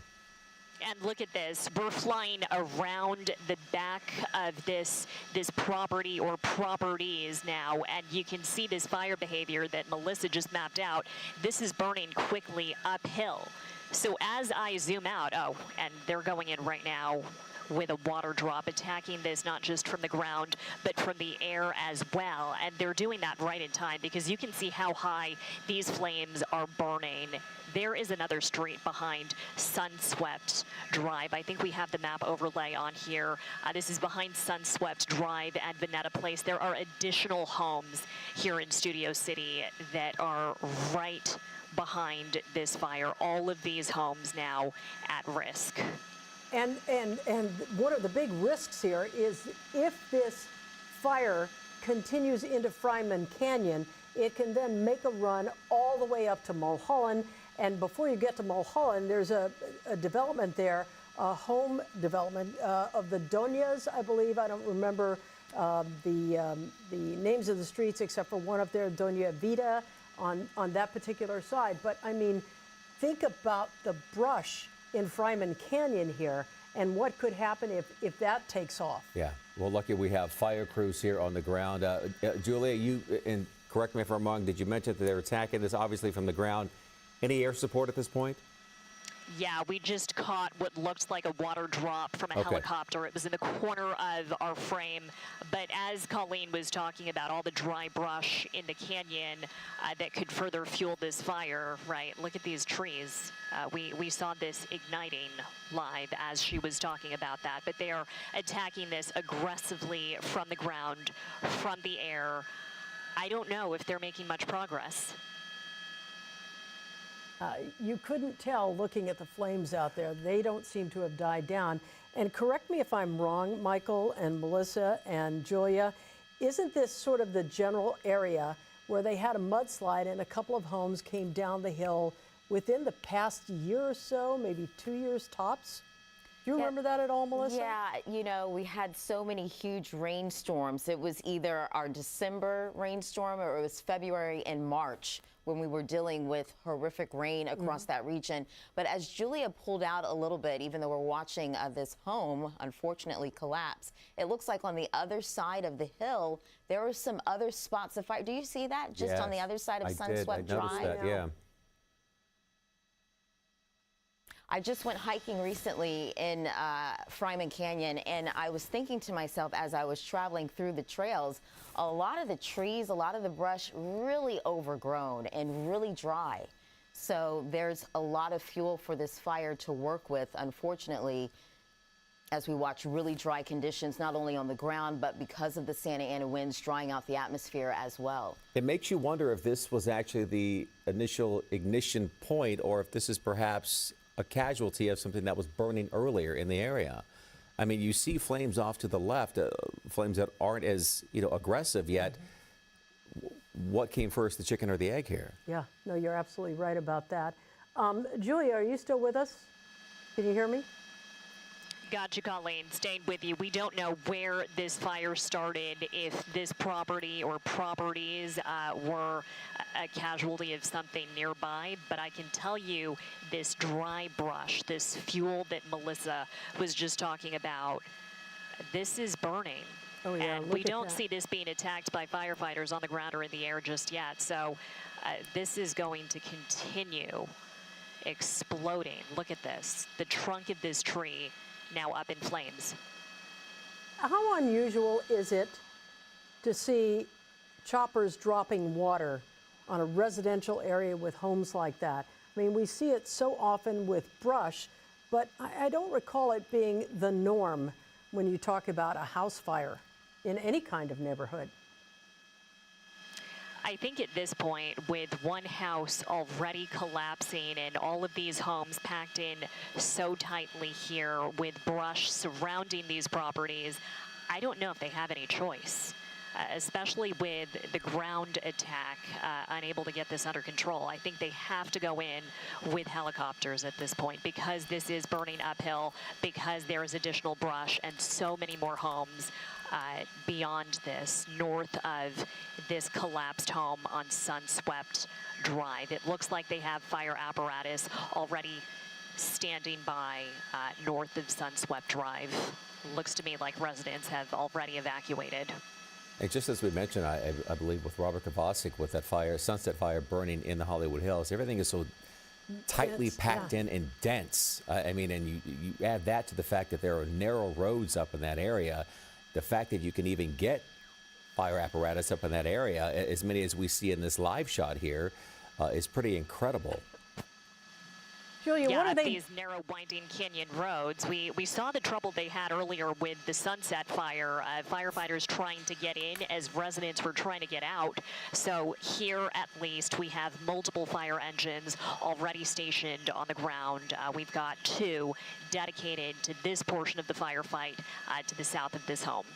And look at this. We're flying around the back of this property or properties now, and you can see this fire behavior that Melissa just mapped out. This is burning quickly uphill. So as I zoom out, and they're going in right now with a water drop, attacking this not just from the ground, but from the air as well. And they're doing that right in time because you can see how high these flames are burning. There is another street behind Sunswept Drive. I think we have the map overlay on here. This is behind Sunswept Drive at Veneta Place. There are additional homes here in Studio City that are right behind this fire. All of these homes now at risk. And one of the big risks here is if this fire continues into Fryman Canyon, it can then make a run all the way up to Mulholland. And before you get to Mulholland, there's a development there, a home development of the Donias, I believe. I don't remember the names of the streets except for one up there, Doña Vida, on that particular side. But I mean, think about the brush in Fryman Canyon here and what could happen if that takes off. Yeah, well, lucky we have fire crews here on the ground. Julia, you, and correct me if I'm wrong, did you mention that they're attacking this obviously from the ground? Any air support at this point? Yeah, we just caught what looked like a water drop from a helicopter. It was in the corner of our frame. But as Colleen was talking about all the dry brush in the canyon that could further fuel this fire, right? Look at these trees. We saw this igniting live as she was talking about that. But they are attacking this aggressively from the ground, from the air. I don't know if they're making much progress. You couldn't tell looking at the flames out there. They don't seem to have died down. And correct me if I'm wrong, Michael and Melissa and Julia, isn't this sort of the general area where they had a mudslide and a couple of homes came down the hill within the past year or so, maybe 2 years tops? Do you remember that at all, Melissa? Yeah, you know, we had so many huge rainstorms. It was either our December rainstorm or it was February and March when we were dealing with horrific rain across that region. But as Julia pulled out a little bit, even though we're watching this home unfortunately collapse, it looks like on the other side of the hill, there were some other spots of fire. Do you see that just on the other side of Sunswept Drive? I noticed that, yeah. I just went hiking recently in Fryman Canyon, and I was thinking to myself as I was traveling through the trails, a lot of the trees, a lot of the brush really overgrown and really dry. So there's a lot of fuel for this fire to work with, unfortunately, as we watch really dry conditions, not only on the ground, but because of the Santa Ana winds drying out the atmosphere as well. It makes you wonder if this was actually the initial ignition point or if this is perhaps a casualty of something that was burning earlier in the area. I mean, you see flames off to the left, flames that aren't as, aggressive yet. What came first, the chicken or the egg here? Yeah, no, you're absolutely right about that. Julia, are you still with us? Can you hear me? Gotcha, Colleen. Staying with you. We don't know where this fire started, if this property or properties were a casualty of something nearby, but I can tell you this dry brush, this fuel that Melissa was just talking about, this is burning. Oh, yeah, and we don't see this being attacked by firefighters on the ground or in the air just yet. So this is going to continue exploding. Look at this. The trunk of this tree now up in flames. How unusual is it to see choppers dropping water on a residential area with homes like that? I mean, we see it so often with brush, but I don't recall it being the norm when you talk about a house fire in any kind of neighborhood. I think at this point, with one house already collapsing and all of these homes packed in so tightly here with brush surrounding these properties, I don't know if they have any choice, especially with the ground attack, unable to get this under control. I think they have to go in with helicopters at this point because this is burning uphill, because there is additional brush and so many more homes beyond this, north of this collapsed home on Sunswept Drive. It looks like they have fire apparatus already standing by north of Sunswept Drive. Looks to me like residents have already evacuated. And just as we mentioned, I believe with Robert Kovacic, with that fire, Sunset Fire burning in the Hollywood Hills, everything is so tightly packed in and dense. I mean, and you add that to the fact that there are narrow roads up in that area. The fact that you can even get fire apparatus up in that area, as many as we see in this live shot here, is pretty incredible. Julia, what are they? These narrow winding canyon roads. We saw the trouble they had earlier with the Sunset Fire. Firefighters trying to get in as residents were trying to get out. So here, at least, we have multiple fire engines already stationed on the ground. We've got 2 dedicated to this portion of the firefight to the south of this home.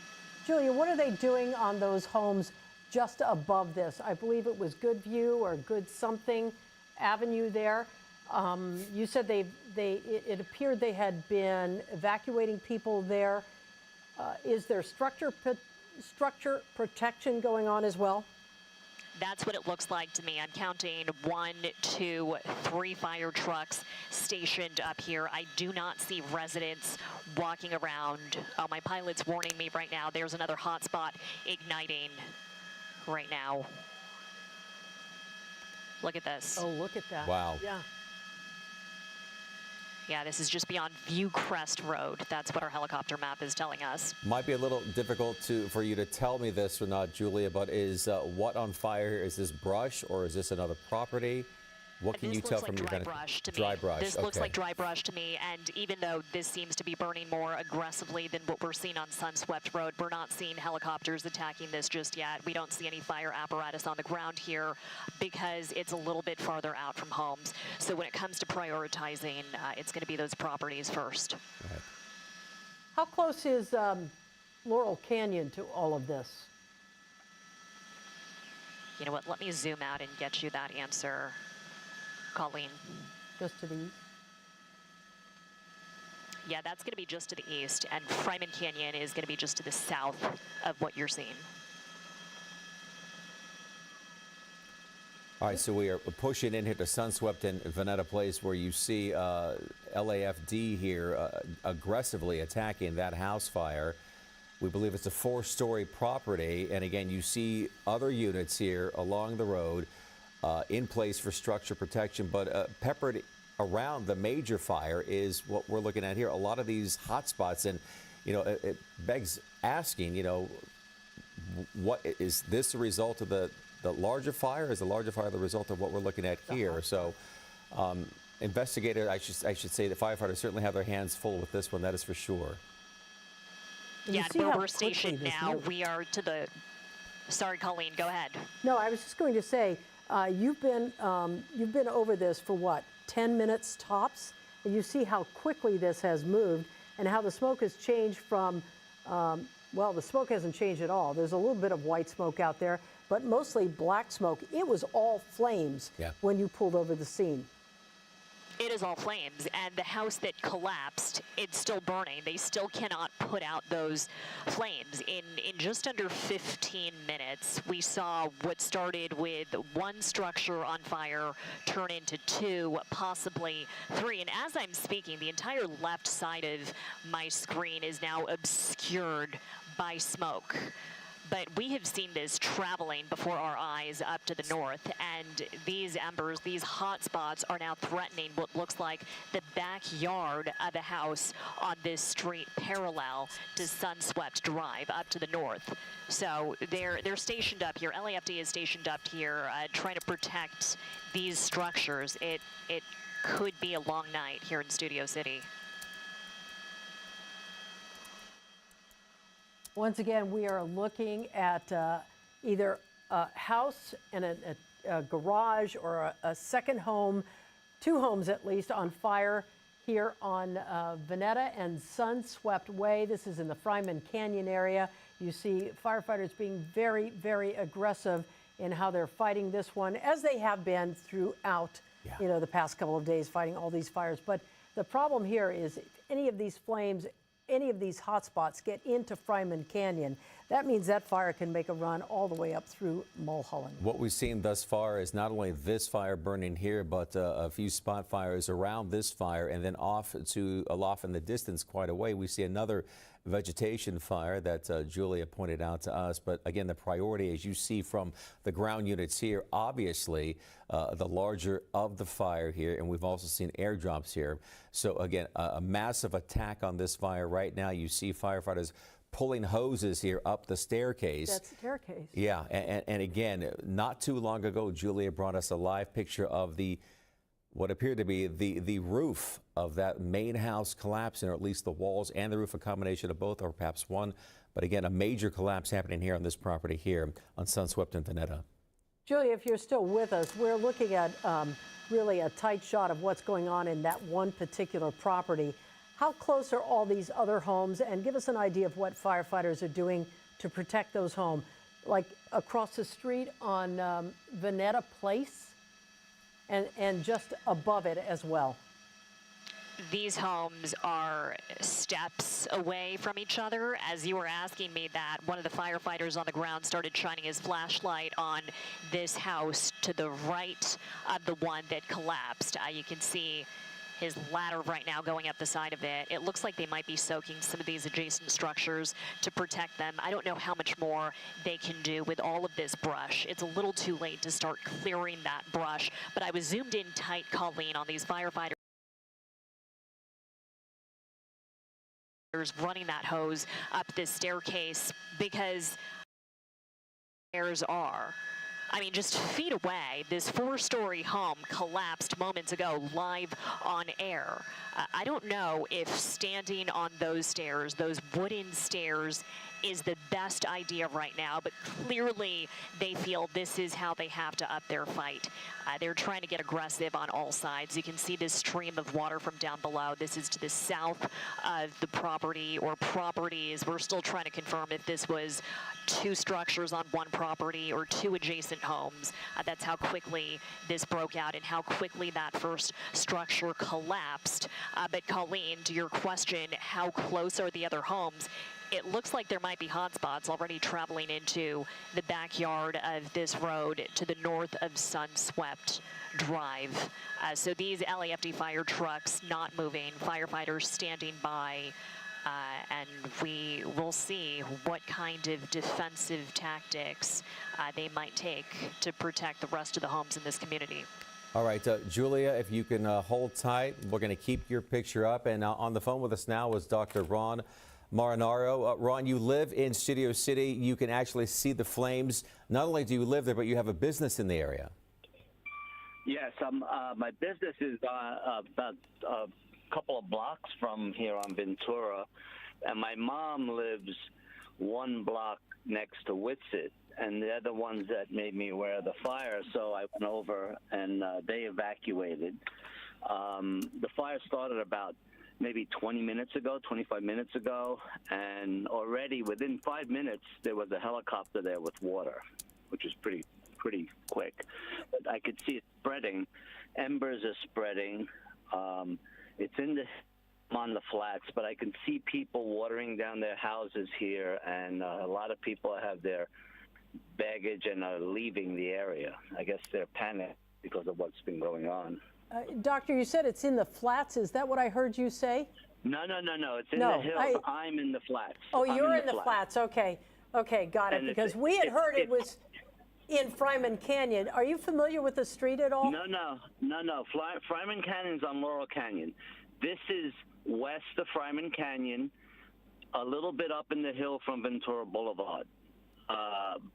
Julia, what are they doing on those homes just above this? I believe it was Good View or Good Something Avenue there. You said it appeared they had been evacuating people there. Is there structure protection going on as well? That's what it looks like to me. I'm counting 1, 2, 3 fire trucks stationed up here. I do not see residents walking around. Oh, my pilot's warning me right now. There's another hot spot igniting right now. Look at this. Oh, look at that. Wow. Yeah. Yeah, this is just beyond Viewcrest Road. That's what our helicopter map is telling us. Might be a little difficult for you to tell me this or not, Julia, but is what on fire here? Is this brush or is this another property? What can you tell from your dry brush to me? Dry brush. This looks like dry brush to me, and even though this seems to be burning more aggressively than what we're seeing on Sunswept Road, we're not seeing helicopters attacking this just yet. We don't see any fire apparatus on the ground here because it's a little bit farther out from homes. So when it comes to prioritizing, it's going to be those properties first. Right. How close is Laurel Canyon to all of this? You know what? Let me zoom out and get you that answer, Colleen. Just to the east? Yeah, that's going to be just to the east, and Fryman Canyon is going to be just to the south of what you're seeing. All right, so we are pushing in here to Sunswept and Vanetta Place, where you see LAFD here aggressively attacking that house fire. We believe it's a 4-story property, and again, you see other units here along the road in place for structure protection, but peppered around the major fire is what we're looking at here. A lot of these hot spots, and it begs asking, what is this a result of the larger fire? Is the larger fire the result of what we're looking at here? So investigators, I should say, the firefighters certainly have their hands full with this one, that is for sure. Yeah, where we're stationed now, we are to the, sorry, Colleen, go ahead. No, I was just going to say, you've been over this for what, 10 minutes tops? And you see how quickly this has moved and how the smoke has changed from, well, the smoke hasn't changed at all. There's a little bit of white smoke out there, but mostly black smoke. It was all flames when you pulled over the scene. It is all flames, and the house that collapsed, it's still burning. They still cannot put out those flames. In just under 15 minutes, we saw what started with one structure on fire turn into 2, possibly 3. And as I'm speaking, the entire left side of my screen is now obscured by smoke. But we have seen this traveling before our eyes up to the north, and these embers, these hot spots, are now threatening what looks like the backyard of a house on this street parallel to Sunswept Drive up to the north. So they're stationed up here. LAFD is stationed up here trying to protect these structures. It could be a long night here in Studio City. Once again, we are looking at either a house and a garage or a second home, 2 homes at least, on fire here on Veneta and Sunswept Way. This is in the Fryman Canyon area. You see firefighters being very, very aggressive in how they're fighting this one, as they have been throughout the past couple of days, fighting all these fires. But the problem here is if any of these flames, any of these hotspots get into Fryman Canyon, that means that fire can make a run all the way up through Mulholland. What we've seen thus far is not only this fire burning here, but a few spot fires around this fire, and then off in the distance quite a way, we see another vegetation fire that Julia pointed out to us. But again, the priority, as you see from the ground units here, obviously the larger of the fire here, and we've also seen airdrops here. So again, a massive attack on this fire right now. You see firefighters pulling hoses here up the staircase. That staircase. Yeah, and again, not too long ago, Julia brought us a live picture of what appeared to be the roof of that main house collapsing, or at least the walls and the roof, a combination of both, or perhaps one. But again, a major collapse happening here on this property here on Sunswept and Veneta. Julia, if you're still with us, we're looking at really a tight shot of what's going on in that one particular property. How close are all these other homes? And give us an idea of what firefighters are doing to protect those homes. Like across the street on Veneta Place and just above it as well. These homes are steps away from each other. As you were asking me that, one of the firefighters on the ground started shining his flashlight on this house to the right of the one that collapsed. You can see his ladder right now going up the side of it. It looks like they might be soaking some of these adjacent structures to protect them. I don't know how much more they can do with all of this brush. It's a little too late to start clearing that brush, but I was zoomed in tight, Colleen, on these firefighters running that hose up this staircase, because stairs are, I mean, just feet away. This 4-story home collapsed moments ago live on air. I don't know if standing on those stairs, those wooden stairs, is the best idea right now, but clearly they feel this is how they have to up their fight. They're trying to get aggressive on all sides. You can see this stream of water from down below. This is to the south of the property, or properties. We're still trying to confirm if this was 2 structures on one property or 2 adjacent homes. That's how quickly this broke out and how quickly that first structure collapsed. But Colleen, to your question, how close are the other homes? It looks like there might be hotspots already traveling into the backyard of this road to the north of Sunswept Drive. So these LAFD fire trucks not moving, firefighters standing by, and we will see what kind of defensive tactics they might take to protect the rest of the homes in this community. All right, Julia, if you can hold tight, we're going to keep your picture up. And on the phone with us now is Dr. Ron Marinaro. Ron, you live in Studio City. You can actually see the flames. Not only do you live there, but you have a business in the area. Yes, my business is about a couple of blocks from here on Ventura, and my mom lives 1 block next to Whitsett, and they're the ones that made me aware of the fire, so I went over and they evacuated. The fire started about maybe 20 minutes ago, 25 minutes ago, and already within 5 minutes there was a helicopter there with water, which is pretty quick. But I could see it spreading. Embers are spreading. It's on the flats, but I can see people watering down their houses here, and a lot of people have their baggage and are leaving the area. I guess they're panicked because of what's been going on. Doctor, you said it's in the flats. Is that what I heard you say? No. It's in the hills. I'm in the flats. Oh, you're in the flats. Okay, got it. Because we had heard it was in Fryman Canyon. Are you familiar with the street at all? No. Fryman Canyon's on Laurel Canyon. This is west of Fryman Canyon, a little bit up in the hill from Ventura Boulevard.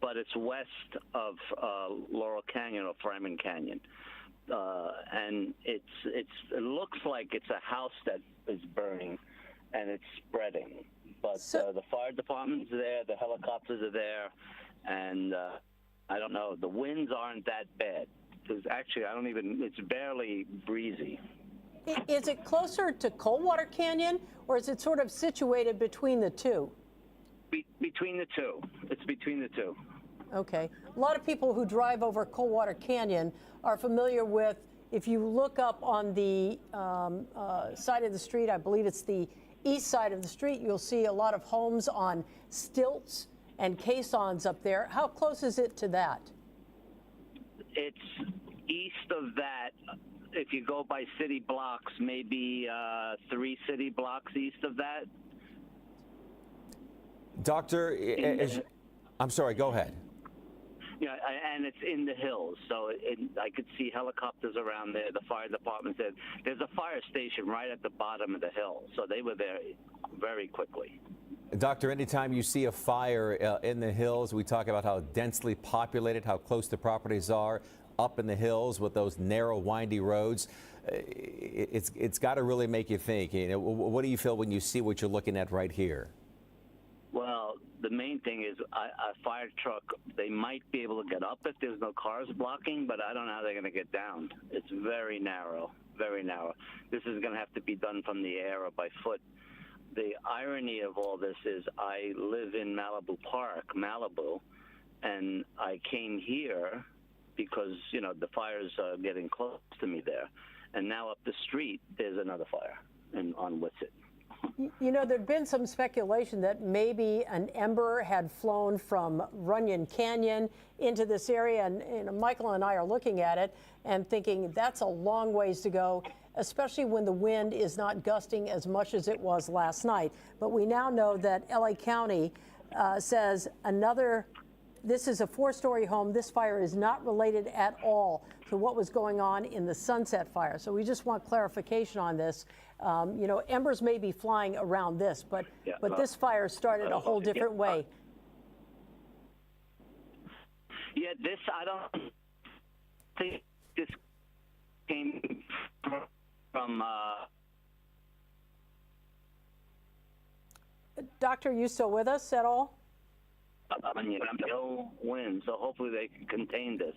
But it's west of Laurel Canyon or Fryman Canyon. And it looks like it's a house that is burning, and it's spreading. But the fire department's there, the helicopters are there, and I don't know. The winds aren't that bad. Because actually, it's barely breezy. Is it closer to Coldwater Canyon, or is it sort of situated between the two? Between the two. It's between the two. Okay. A lot of people who drive over Coldwater Canyon are familiar with, if you look up on the side of the street, I believe it's the east side of the street, you'll see a lot of homes on stilts and caissons up there. How close is it to that? It's east of that. If you go by city blocks, maybe 3 city blocks east of that. Doctor, I'm sorry, go ahead. Yeah, and it's in the hills, so I could see helicopters around there. The fire department said there's a fire station right at the bottom of the hill, so they were there very quickly. Doctor, anytime you see a fire in the hills, we talk about how densely populated, how close the properties are up in the hills with those narrow, windy roads. It's got to really make you think. You know, what do you feel when you see what you're looking at right here? Well, the main thing is a fire truck, they might be able to get up if there's no cars blocking, but I don't know how they're going to get down. It's very narrow, very narrow. This is going to have to be done from the air or by foot. The irony of all this is I live in Malibu Park, Malibu, and I came here because, you know, the fires are getting close to me there. And now up the street, there's another fire on Whitsett. You know, there'd been some speculation that maybe an ember had flown from Runyon Canyon into this area, and Michael and I are looking at it and thinking that's a long ways to go, especially when the wind is not gusting as much as it was last night. But we now know that LA County says this is a 4-story home. This fire is not related at all to what was going on in the Sunset Fire. So we just want clarification on this. You know, embers may be flying around this, but this fire started a whole different way. Yeah, I don't think this came from. Doctor, are you still with us at all? No wind, so hopefully they can contain this.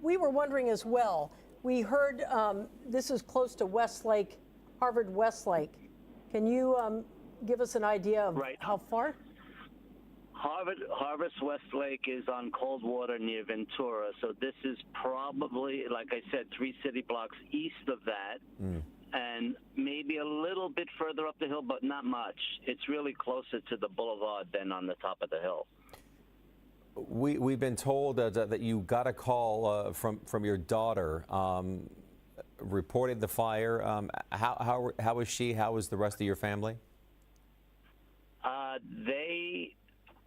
We were wondering as well. We heard this is close to Westlake, Harvard Westlake. Can you give us an idea of how far? Harvard Westlake is on Coldwater near Ventura, so this is probably, like I said, 3 city blocks east of that. And maybe a little bit further up the hill, but not much. It's really closer to the boulevard than on the top of the hill. We've been told that you got a call from your daughter, reported the fire. How was she? How was the rest of your family? They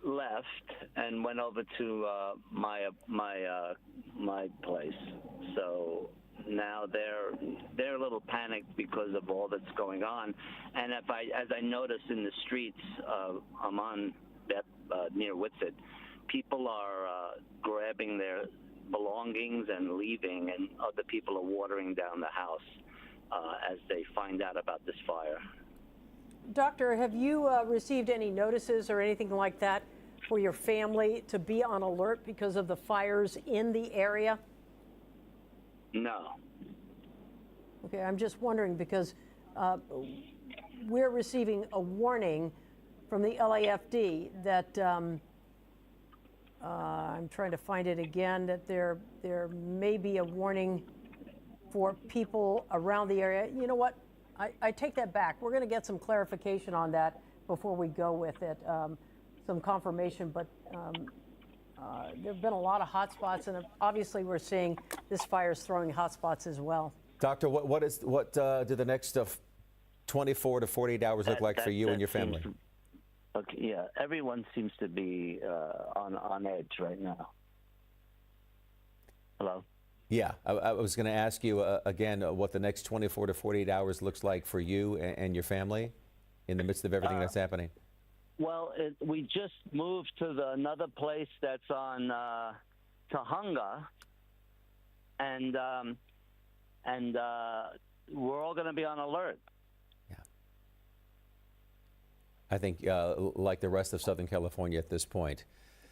left and went over to my place. So now they're a little panicked because of all that's going on. And as I noticed in the streets, I'm on that near Whitsett, people are grabbing their belongings and leaving, and other people are watering down the house as they find out about this fire. Doctor, have you received any notices or anything like that for your family to be on alert because of the fires in the area? No. Okay, I'm just wondering because we're receiving a warning from the LAFD that I'm trying to find it again, that there may be a warning for people around the area. You know what? I take that back. We're going to get some clarification on that before we go with it, some confirmation. But there have been a lot of hot spots, and obviously we're seeing this fire is throwing hot spots as well. Doctor, what do the next 24 to 48 hours look like for you and your family? Okay, yeah, everyone seems to be on edge right now. Hello? Yeah, I was going to ask you again what the next 24 to 48 hours looks like for you and your family in the midst of everything that's happening. Well, we just moved to another place that's on Tahunga, and we're all going to be on alert. I think like the rest of Southern California at this point.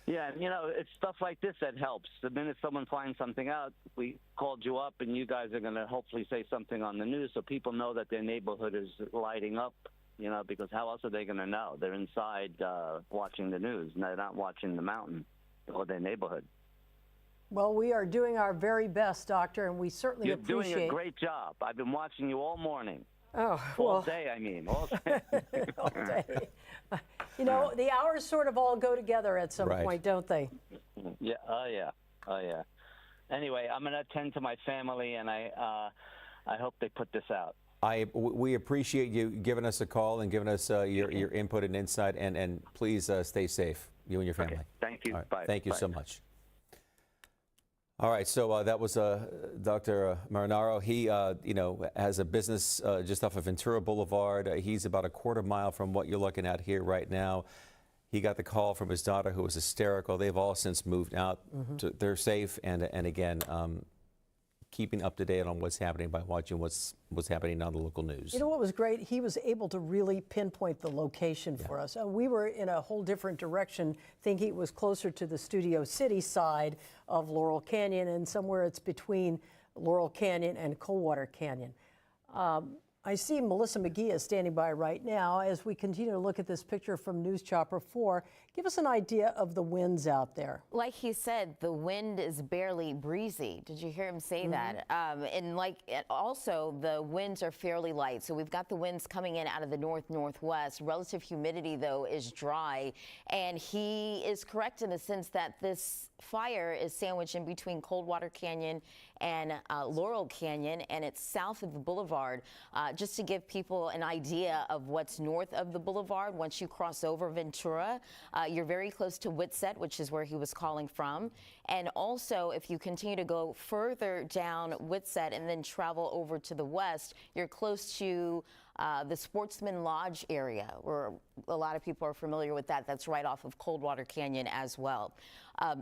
Yeah, and it's stuff like this that helps. The minute someone finds something out, we called you up, and you guys are going to hopefully say something on the news so people know that their neighborhood is lighting up, because how else are they going to know? They're inside watching the news, and they're not watching the mountain or their neighborhood. Well, we are doing our very best, Doctor, and we certainly appreciate. You're doing a great job. I've been watching you all morning. Oh, all day, I mean. All day. All day. The hours sort of all go together at some point, don't they? Yeah. Oh, yeah. Anyway, I'm going to attend to my family, and I hope they put this out. We appreciate you giving us a call and giving us your input and insight, and please stay safe, you and your family. Okay. Thank you. Right. Bye. Thank you Bye. so much. All right, so that was Dr. Marinaro. He, has a business just off of Ventura Boulevard. He's about a quarter mile from what you're looking at here right now. He got the call from his daughter, who was hysterical. They've all since moved out. They're safe, and again, keeping up to date on what's happening by watching what's happening on the local news. You know what was great? He was able to really pinpoint the location for us. We were in a whole different direction, thinking it was closer to the Studio City side of Laurel Canyon, and somewhere it's between Laurel Canyon and Coldwater Canyon. I see Melissa McGee is standing by right now as we continue to look at this picture from News Chopper 4. Give us an idea of the winds out there. Like he said, the wind is barely breezy. Did you hear him say that? And also the winds are fairly light. So we've got the winds coming in out of the northwest. Relative humidity, though, is dry. And he is correct in the sense that this fire is sandwiched in between Coldwater Canyon and Laurel Canyon, and it's south of the boulevard. Just to give people an idea of what's north of the boulevard, once you cross over Ventura, you're very close to Whitsett, which is where he was calling from. And also, if you continue to go further down Whitsett and then travel over to the west, you're close to the Sportsman Lodge area, where a lot of people are familiar with that. That's right off of Coldwater Canyon as well.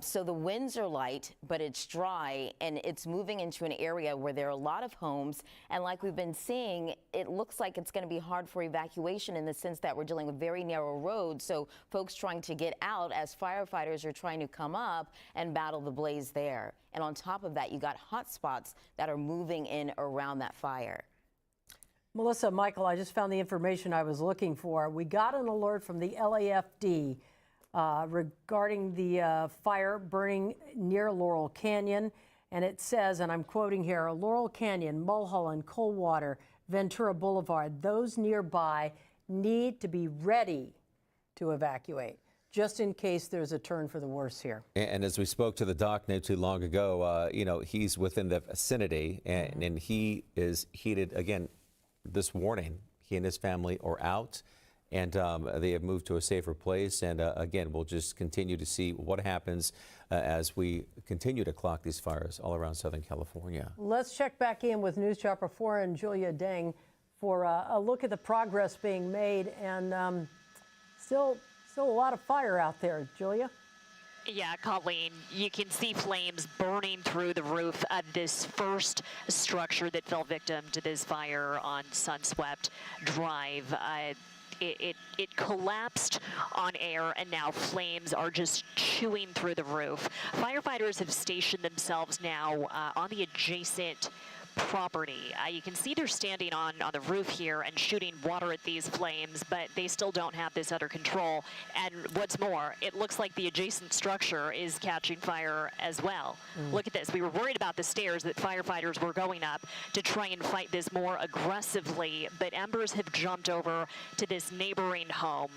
So the winds are light, but it's dry, and it's moving into an area where there are a lot of homes. And like we've been seeing, it looks like it's going to be hard for evacuation in the sense that we're dealing with very narrow roads. So folks trying to get out as firefighters are trying to come up and battle the blaze there. And on top of that, you got hot spots that are moving in around that fire. Melissa, Michael, I just found the information I was looking for. We got an alert from the LAFD regarding the fire burning near Laurel Canyon. And it says, and I'm quoting here, Laurel Canyon, Mulholland, Coldwater, Ventura Boulevard, those nearby need to be ready to evacuate, just in case there's a turn for the worse here. And as we spoke to the doc not too long ago, he's within the vicinity, and he is heated again. This warning, he and his family are out, and they have moved to a safer place. And again, we'll just continue to see what happens as we continue to clock these fires all around Southern California. Let's check back in with News Chopper 4 and Julia Deng for a look at the progress being made, and still a lot of fire out there. Julia? Yeah, Colleen, you can see flames burning through the roof of this first structure that fell victim to this fire on Sunswept Drive. It collapsed on air, and now flames are just chewing through the roof. Firefighters have stationed themselves now on the adjacent property. You can see they're standing on the roof here and shooting water at these flames, but they still don't have this under control. And what's more, it looks like the adjacent structure is catching fire as well. Look at this. We were worried about the stairs that firefighters were going up to try and fight this more aggressively, but embers have jumped over to this neighboring home.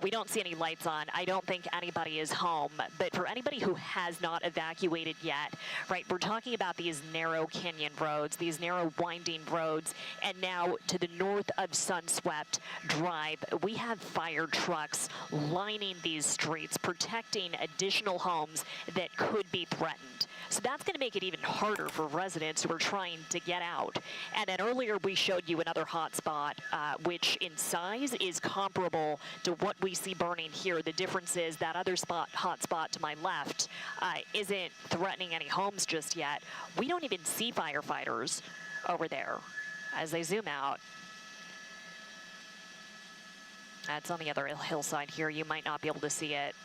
We don't see any lights on. I don't think anybody is home. But for anybody who has not evacuated yet, right, we're talking about these narrow canyon roads, these narrow winding roads, and now to the north of Sunswept Drive, we have fire trucks lining these streets, protecting additional homes that could be threatened. So that's going to make it even harder for residents who are trying to get out. And then earlier we showed you another hot spot, which in size is comparable to what we see burning here. The difference is that other hot spot to my left isn't threatening any homes just yet. We don't even see firefighters over there as they zoom out. That's on the other hillside here. You might not be able to see it.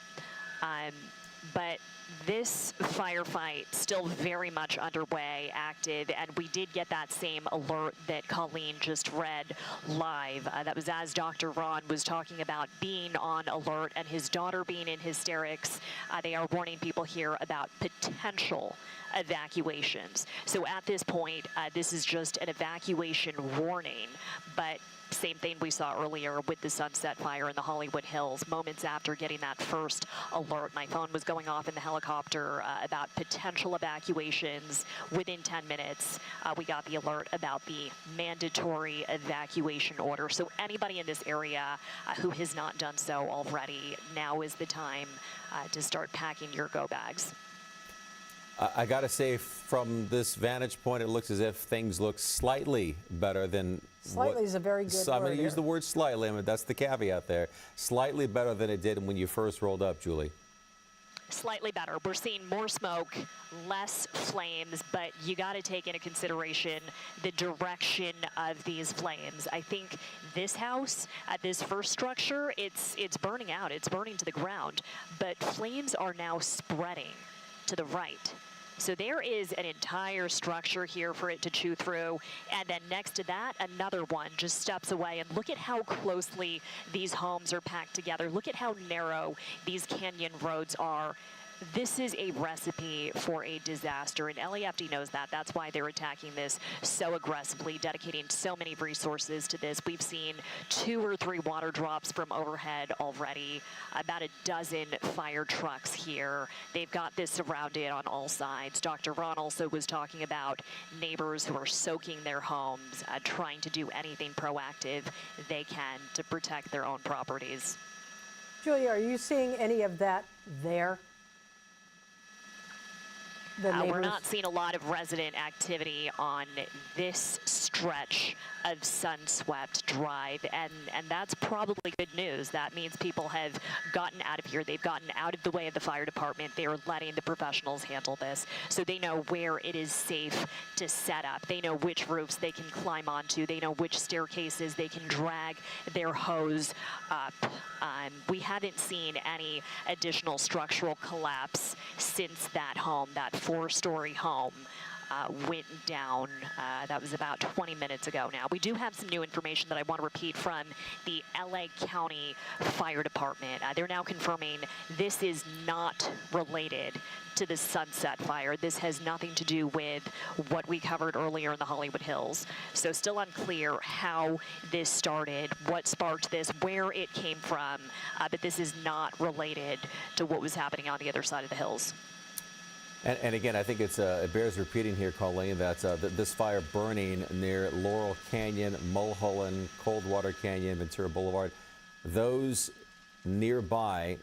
But this firefight still very much underway, active, and we did get that same alert that Colleen just read live. That was as Dr. Ron was talking about being on alert and his daughter being in hysterics. They are warning people here about potential evacuations. So at this point, this is just an evacuation warning, but same thing we saw earlier with the Sunset Fire in the Hollywood Hills. Moments after getting that first alert, my phone was going off in the helicopter about potential evacuations. Within 10 minutes, we got the alert about the mandatory evacuation order. So anybody in this area who has not done so already, now is the time to start packing your go bags. I got to say, from this vantage point, it looks as if things look slightly better than Slightly is a very good word. I'm going to use here. the word slightly. I mean, that's the caveat there. Slightly better than it did when you first rolled up, Julie. Slightly better. We're seeing more smoke, less flames, but you got to take into consideration the direction of these flames. I think this house, at this first structure, it's burning out. It's burning to the ground, but flames are now spreading to the right. So there is an entire structure here for it to chew through. And then next to that, another one just steps away. And look at how closely these homes are packed together. Look at how narrow these canyon roads are. This is a recipe for a disaster, and LAFD knows that. That's why they're attacking this so aggressively, dedicating so many resources to this. We've seen 2 or 3 water drops from overhead already, about a dozen fire trucks here. They've got this surrounded on all sides. Dr. Ron also was talking about neighbors who are soaking their homes, trying to do anything proactive they can to protect their own properties. Julia, are you seeing any of that there? We're not seeing a lot of resident activity on this stretch of Sunswept Drive, and that's probably good news. That means people have gotten out of here. They've gotten out of the way of the fire department. They're letting the professionals handle this, so they know where it is safe to set up. They know which roofs they can climb onto. They know which staircases they can drag their hose up. We haven't seen any additional structural collapse since that home, that 4-story home, went down. That was about 20 minutes ago now. We do have some new information that I want to repeat from the LA County Fire Department. They're now confirming this is not related to the Sunset Fire. This has nothing to do with what we covered earlier in the Hollywood Hills. So still unclear how this started, what sparked this, where it came from, but this is not related to what was happening on the other side of the hills. And again, I think it bears repeating here, Colleen, that this fire burning near Laurel Canyon, Mulholland, Coldwater Canyon, Ventura Boulevard, those nearby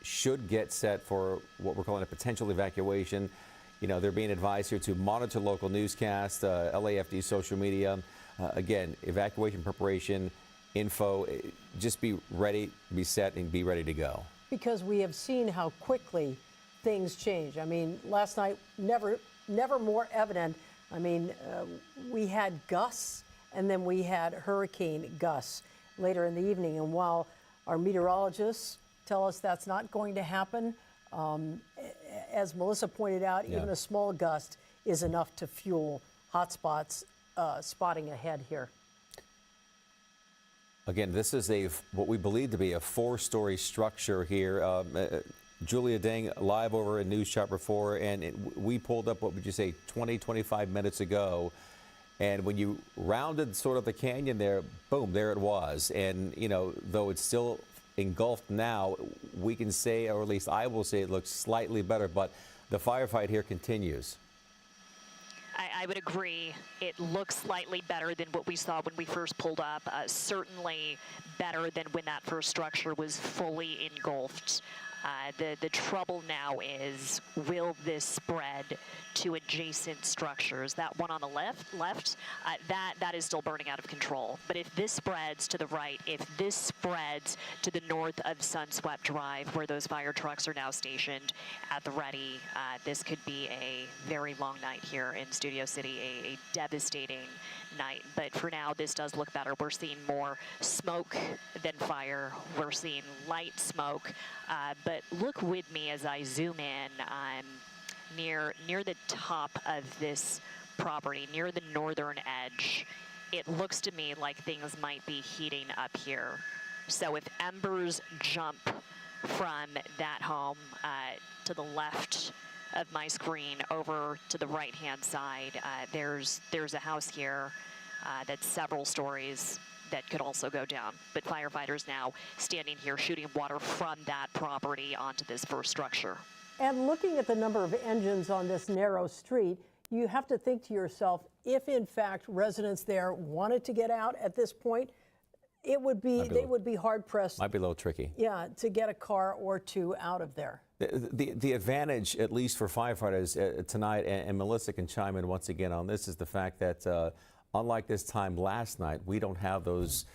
should get set for what we're calling a potential evacuation. You know, they're being advised here to monitor local newscasts, LAFD social media. Again, evacuation preparation, info, just be ready, be set, and be ready to go. Because we have seen how quickly things change. I mean, last night, never more evident. I mean, we had gusts, and then we had hurricane gusts later in the evening. And while our meteorologists tell us that's not going to happen, as Melissa pointed out, even a small gust is enough to fuel hotspots spotting ahead here. Again, this is what we believe to be a 4-story structure here. Julia Deng live over in News Chopper 4, and we pulled up, what would you say, 20, 25 minutes ago. And when you rounded sort of the canyon there, boom, there it was. And, you know, though it's still engulfed now, we can say, or at least I will say, it looks slightly better, but the firefight here continues. I would agree. It looks slightly better than what we saw when we first pulled up. Certainly better than when that first structure was fully engulfed. The trouble now is, will this spread to adjacent structures? That one on the left, that is still burning out of control. But if this spreads to the right, if this spreads to the north of Sunswept Drive, where those fire trucks are now stationed at the ready, this could be a very long night here in Studio City, a devastating night. But for now, this does look better. We're seeing more smoke than fire. We're seeing light smoke. But look with me as I zoom in near the top of this property, near the northern edge. It looks to me like things might be heating up here. So if embers jump from that home to the left of my screen over to the right-hand side, there's a house here that's several stories that could also go down. But firefighters now standing here shooting water from that property onto this first structure. And looking at the number of engines on this narrow street, you have to think to yourself, if in fact residents there wanted to get out at this point, it would be they would be hard pressed. Might be a little tricky. Yeah, to get a car or two out of there. The advantage, at least for firefighters tonight, and Melissa can chime in once again on this, is the fact that unlike this time last night, we don't have those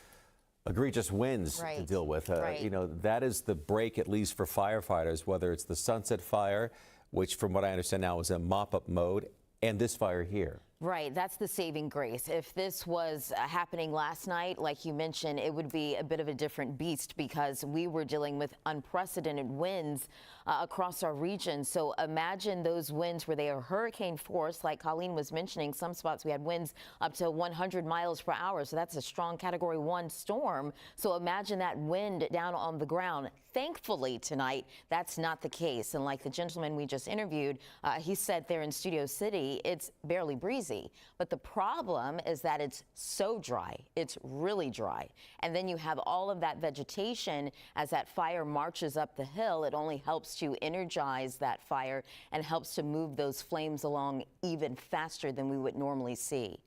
egregious winds to deal with. You know, that is the break, at least for firefighters, whether it's the Sunset Fire, which from what I understand now is in mop-up mode, and this fire here. Right, that's the saving grace. If this was happening last night, like you mentioned, it would be a bit of a different beast because we were dealing with unprecedented winds across our region. So imagine those winds where they are hurricane force, like Colleen was mentioning. Some spots we had winds up to 100 miles per hour. So that's a strong Category 1 storm. So imagine that wind down on the ground. Thankfully tonight, that's not the case. And like the gentleman we just interviewed, he said there in Studio City, it's barely breezy. But the problem is that it's so dry. It's really dry. And then you have all of that vegetation as that fire marches up the hill. It only helps to energize that fire and helps to move those flames along even faster than we would normally see.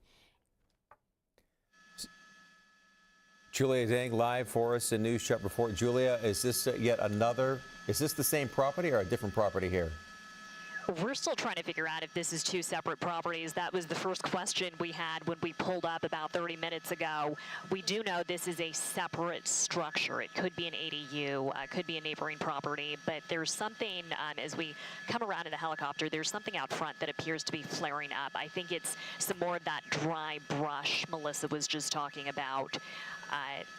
Julia Deng live for us in News Chopper 4. Julia, is this yet another, is this the same property or a different property here? We're still trying to figure out if this is two separate properties. That was the first question we had when we pulled up about 30 minutes ago. We do know this is a separate structure. It could be an ADU, could be a neighboring property, but there's something, as we come around in the helicopter, there's something out front that appears to be flaring up. I think it's some more of that dry brush Melissa was just talking about.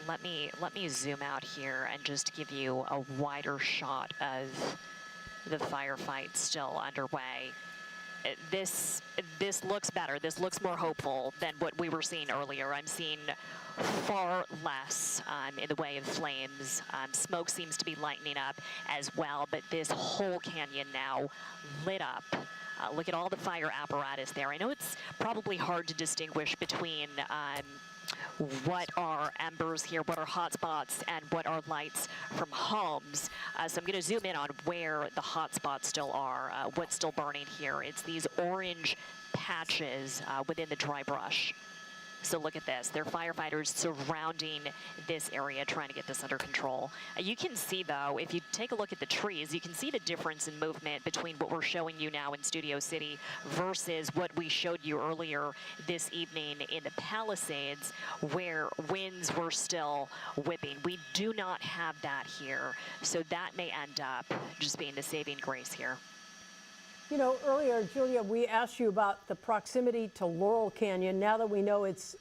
Let me zoom out here and just give you a wider shot of the firefight still underway. This looks better. This looks more hopeful than what we were seeing earlier. I'm seeing far less in the way of flames. Smoke seems to be lightening up as well, but this whole canyon now lit up. Look at all the fire apparatus there. I know it's probably hard to distinguish between what are embers here, what are hot spots, and what are lights from homes. So I'm going to zoom in on where the hot spots still are, what's still burning here. It's these orange patches within the dry brush. So look at this. There are firefighters surrounding this area trying to get this under control. You can see, though, if you take a look at the trees, you can see the difference in movement between what we're showing you now in Studio City versus what we showed you earlier this evening in the Palisades, where winds were still whipping. We do not have that here, so that may end up just being the saving grace here. You know, earlier, Julia, we asked you about the proximity to Laurel Canyon. Now that we know it's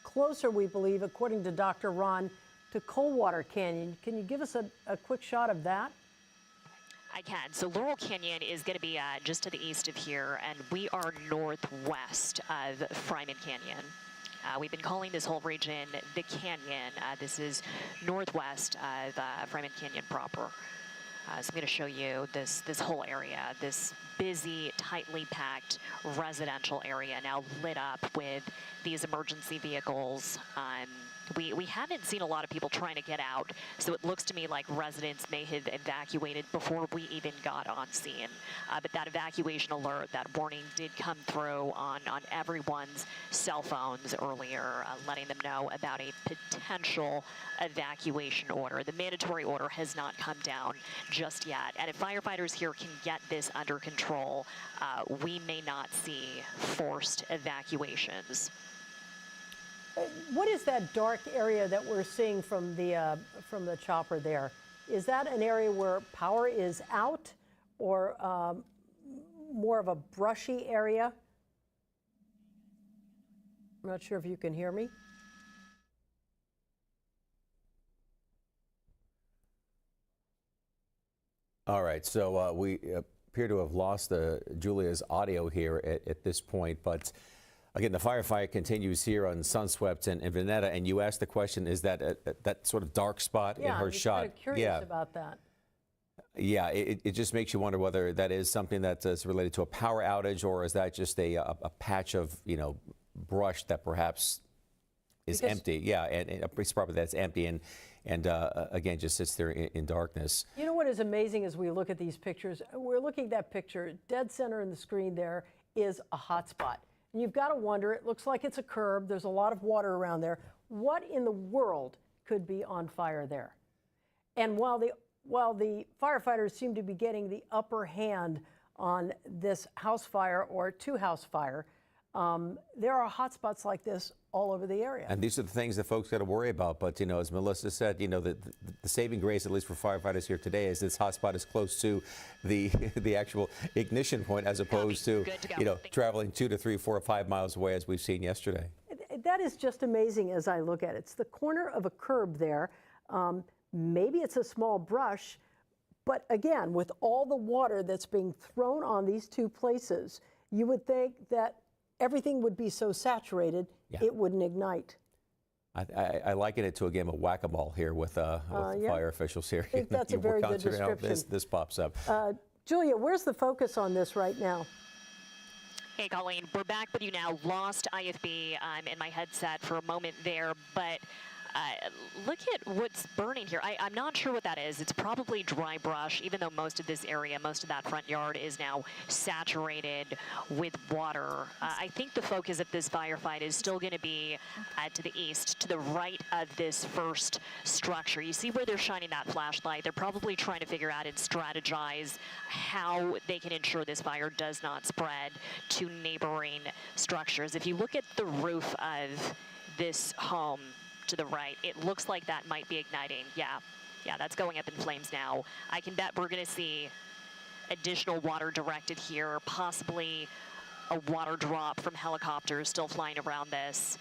closer, we believe, according to Dr. Ron, to Coldwater Canyon, can you give us a quick shot of that? I can. So Laurel Canyon is going to be just to the east of here, and we are northwest of Fryman Canyon. We've been calling this whole region the Canyon. This is northwest of Fryman Canyon proper. So I'm going to show you this whole area, this busy, tightly packed residential area now lit up with these emergency vehicles. We haven't seen a lot of people trying to get out, so it looks to me like residents may have evacuated before we even got on scene. But that evacuation alert, that warning did come through on everyone's cell phones earlier, letting them know about a potential evacuation order. The mandatory order has not come down just yet. And if firefighters here can get this under control, we may not see forced evacuations. What is that dark area that we're seeing from the chopper there? Is that an area where power is out, or more of a brushy area? I'm not sure if you can hear me. All right, so we appear to have lost Julia's audio here at this point, but again, the firefight continues here on Sunswept and Veneta, and you asked the question, is that that sort of dark spot in her shot? Yeah, I'm kind of curious about that. Yeah, it just makes you wonder whether that is something that's related to a power outage, or is that just a patch of, brush that perhaps is empty. Yeah, and a piece of property that's empty and again, just sits there in darkness. You know what is amazing as we look at these pictures? We're looking at that picture, dead center in the screen there is a hot spot. And you've got to wonder, it looks like it's a curb, there's a lot of water around there. What in the world could be on fire there? And while the firefighters seem to be getting the upper hand on this house fire or two-house fire, there are hot spots like this all over the area. And these are the things that folks got to worry about. But, as Melissa said, the saving grace, at least for firefighters here today, is this hotspot is close to the actual ignition point, as opposed to, traveling 2 to 3, 4, or 5 miles away, as we've seen yesterday. That is just amazing as I look at it. It's the corner of a curb there. Maybe it's a small brush, but again, with all the water that's being thrown on these two places, you would think that everything would be so saturated, it wouldn't ignite. I liken it to a game of whack-a-mole here with fire officials here. I think that's a very good description. This pops up. Julia, where's the focus on this right now? Hey, Colleen, we're back with you now. Lost IFB in my headset for a moment there, but look at what's burning here. I'm not sure what that is. It's probably dry brush, even though most of this area, most of that front yard is now saturated with water. I think the focus of this firefight is still going to be to the east, to the right of this first structure. You see where they're shining that flashlight? They're probably trying to figure out and strategize how they can ensure this fire does not spread to neighboring structures. If you look at the roof of this home to the right, it looks like that might be igniting. Yeah, that's going up in flames now. I can bet we're going to see additional water directed here, possibly a water drop from helicopters still flying around this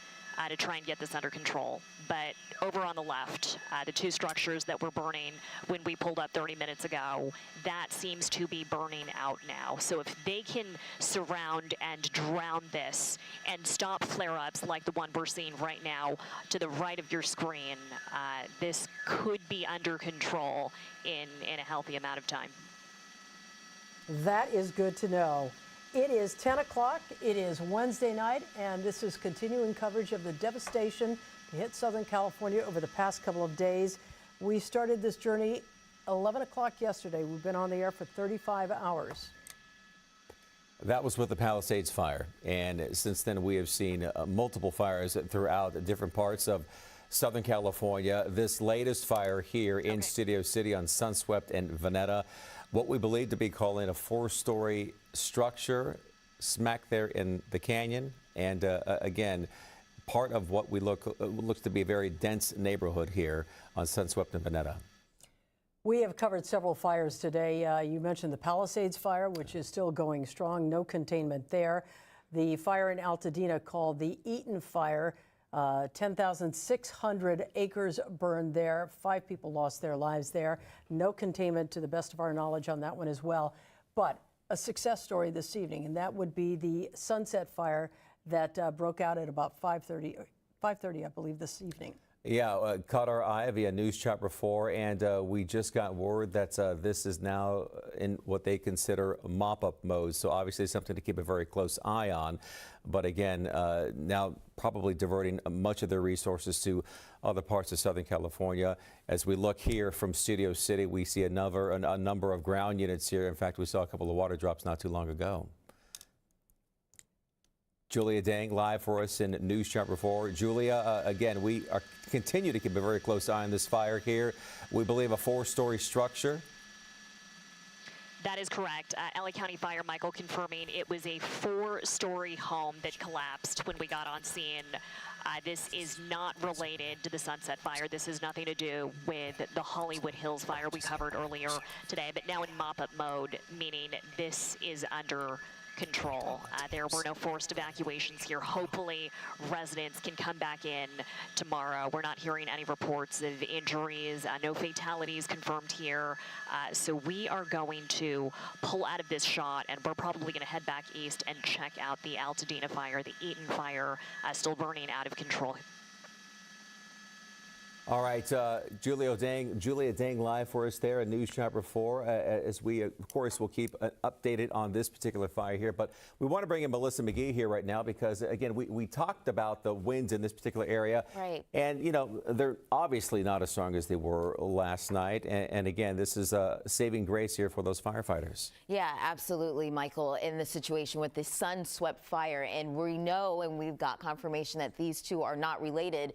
to try and get this under control. But over on the left, the two structures that were burning when we pulled up 30 minutes ago, that seems to be burning out now. So if they can surround and drown this and stop flare-ups like the one we're seeing right now to the right of your screen, this could be under control in a healthy amount of time. That is good to know. It is 10 o'clock. It is Wednesday night, and this is continuing coverage of the devastation that hit Southern California over the past couple of days. We started this journey 11 o'clock yesterday. We've been on the air for 35 hours. That was with the Palisades Fire, and since then we have seen multiple fires throughout different parts of Southern California. This latest fire here in Studio City on Sunswept and Veneta, what we believe to be calling a 4-story structure smack there in the canyon, and again, part of what we looks to be a very dense neighborhood here on Sunswept and Veneta. We have covered several fires today. You mentioned the Palisades Fire, which is still going strong, no containment there. The fire in Altadena called the Eaton Fire 10,600 acres burned there. 5 people lost their lives there. No containment to the best of our knowledge on that one as well. But a success story this evening, and that would be the Sunset Fire that broke out at about 5:30, I believe, this evening. Yeah, caught our eye via News Chopper 4, and we just got word that this is now in what they consider mop-up mode. So obviously something to keep a very close eye on. But again, now probably diverting much of their resources to other parts of Southern California. As we look here from Studio City, we see a number of ground units here. In fact, we saw a couple of water drops not too long ago. Julia Dang live for us in News Chopper 4. Julia, again, we continue to keep a very close eye on this fire here. We believe a 4-story structure. That is correct. LA County Fire, Michael, confirming it was a 4-story home that collapsed when we got on scene. This is not related to the Sunset Fire. This has nothing to do with the Hollywood Hills fire we covered earlier today, but now in mop-up mode, meaning this is under control. There were no forced evacuations here. Hopefully residents can come back in tomorrow. We're not hearing any reports of injuries, no fatalities confirmed here. So we are going to pull out of this shot, and we're probably going to head back east and check out the Altadena fire, the Eaton Fire, still burning out of control. All right, Julia Dang live for us there at News Chopper 4, as we, of course, will keep updated on this particular fire here. But we want to bring in Melissa McGee here right now because, again, we talked about the winds in this particular area. Right. And, you know, they're obviously not as strong as they were last night. And again, this is a saving grace here for those firefighters. Yeah, absolutely, Michael, in the situation with the sun-swept fire. And we know, and we've got confirmation that these two are not related.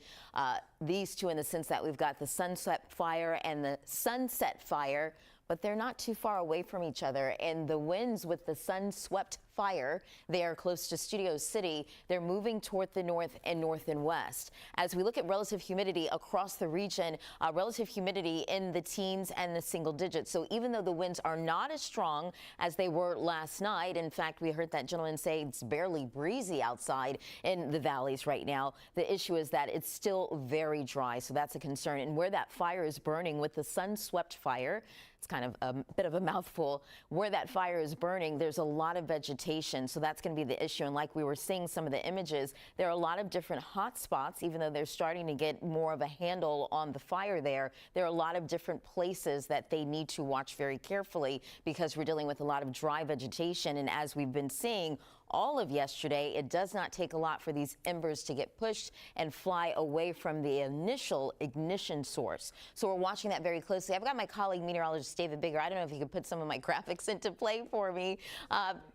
These two in the sense that we've got the Sunset Fire and the Sunset Fire, but they're not too far away from each other. And the winds with the sun-swept fire, they are close to Studio City. They're moving toward the north and west. As we look at relative humidity across the region, relative humidity in the teens and the single digits. So even though the winds are not as strong as they were last night, in fact, we heard that gentleman say it's barely breezy outside in the valleys right now. The issue is that it's still very dry, so that's a concern. And where that fire is burning with the sun-swept fire, it's kind of a bit of a mouthful. Where that fire is burning, there's a lot of vegetation, so that's going to be the issue. And like we were seeing some of the images, there are a lot of different hot spots, even though they're starting to get more of a handle on the fire there. There are a lot of different places that they need to watch very carefully because we're dealing with a lot of dry vegetation. And as we've been seeing all of yesterday, it does not take a lot for these embers to get pushed and fly away from the initial ignition source. So we're watching that very closely. I've got my colleague meteorologist David Bigger. I don't know if he could put some of my graphics into play for me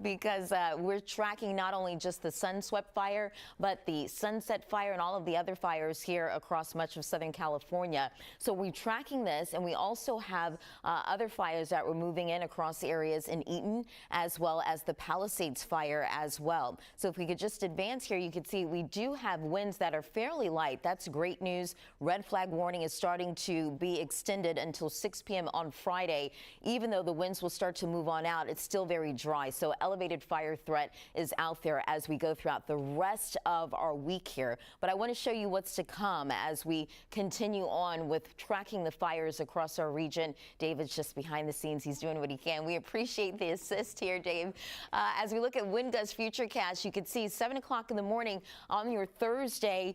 because we're tracking not only just the sun-swept fire, but the Sunset Fire and all of the other fires here across much of Southern California. So we're tracking this, and we also have other fires that were moving in across areas in Eaton, as well as the Palisades Fire as well. So if we could just advance here, you can see we do have winds that are fairly light. That's great news. Red flag warning is starting to be extended until 6 p.m. on Friday. Even though the winds will start to move on out, it's still very dry. So elevated fire threat is out there as we go throughout the rest of our week here. But I want to show you what's to come as we continue on with tracking the fires across our region. David's just behind the scenes. He's doing what he can. We appreciate the assist here, Dave. As we look at wind gusts futurecast, you can see 7 o'clock in the morning on your Thursday,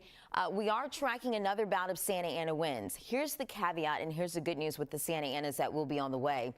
we are tracking another bout of Santa Ana winds. Here's the caveat, and here's the good news with the Santa Anas that will be on the way.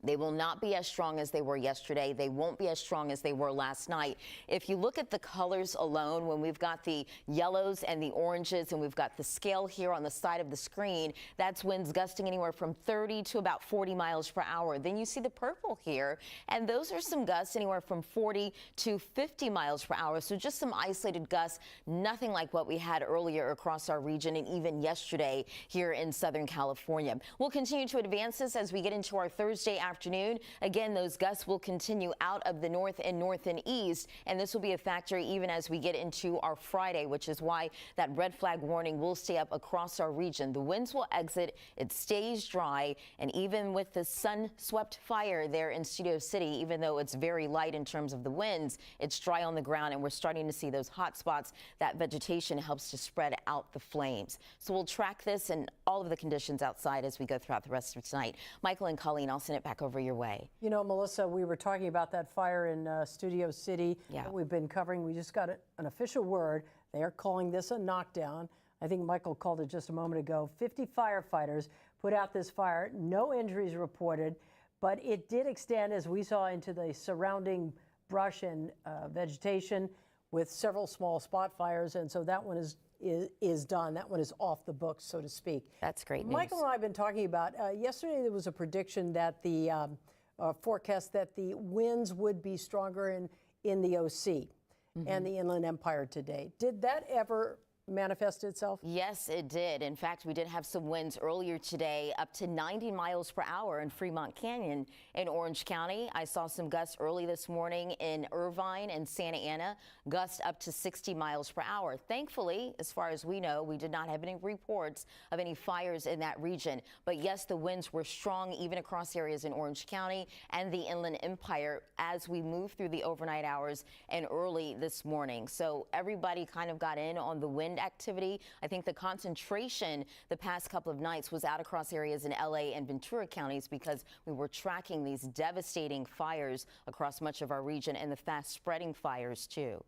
They will not be as strong as they were yesterday. They won't be as strong as they were last night. If you look at the colors alone, when we've got the yellows and the oranges, and we've got the scale here on the side of the screen, that's winds gusting anywhere from 30 to about 40 miles per hour. Then you see the purple here, and those are some gusts anywhere from 40 to 50 miles per hour. So just some isolated gusts, nothing like what we had earlier across our region and even yesterday here in Southern California. We'll continue to advance this as we get into our Thursday afternoon. Again, those gusts will continue out of the north and east, and this will be a factor even as we get into our Friday, which is why that red flag warning will stay up across our region. The winds will exit, it stays dry, and even with the sun-swept fire there in Studio City, even though it's very light in terms of the winds, it's dry on the ground, and we're starting to see those hot spots. That vegetation helps to spread out the flames. So we'll track this and all of the conditions outside as we go throughout the rest of tonight. Michael and Colleen, I'll send it back over your way. You know, Melissa, we were talking about that fire in Studio City that we've been covering. We just got an official word. They are calling this a knockdown. I think Michael called it just a moment ago. 50 firefighters put out this fire. No injuries reported, but it did extend, as we saw, into the surrounding brush and vegetation with several small spot fires. And so that one is done. That one is off the books, so to speak. That's great news. Michael and I have been talking about, yesterday there was a prediction that the forecast that the winds would be stronger in the OC and the Inland Empire today. Did that ever manifest itself? Yes, it did. In fact, we did have some winds earlier today up to 90 miles per hour in Fremont Canyon in Orange County. I saw some gusts early this morning in Irvine and Santa Ana, gusts up to 60 miles per hour. Thankfully, as far as we know, we did not have any reports of any fires in that region. But yes, the winds were strong even across areas in Orange County and the Inland Empire as we moved through the overnight hours and early this morning. So everybody kind of got in on the wind activity. I think the concentration the past couple of nights was out across areas in LA and Ventura counties because we were tracking these devastating fires across much of our region and the fast spreading fires too.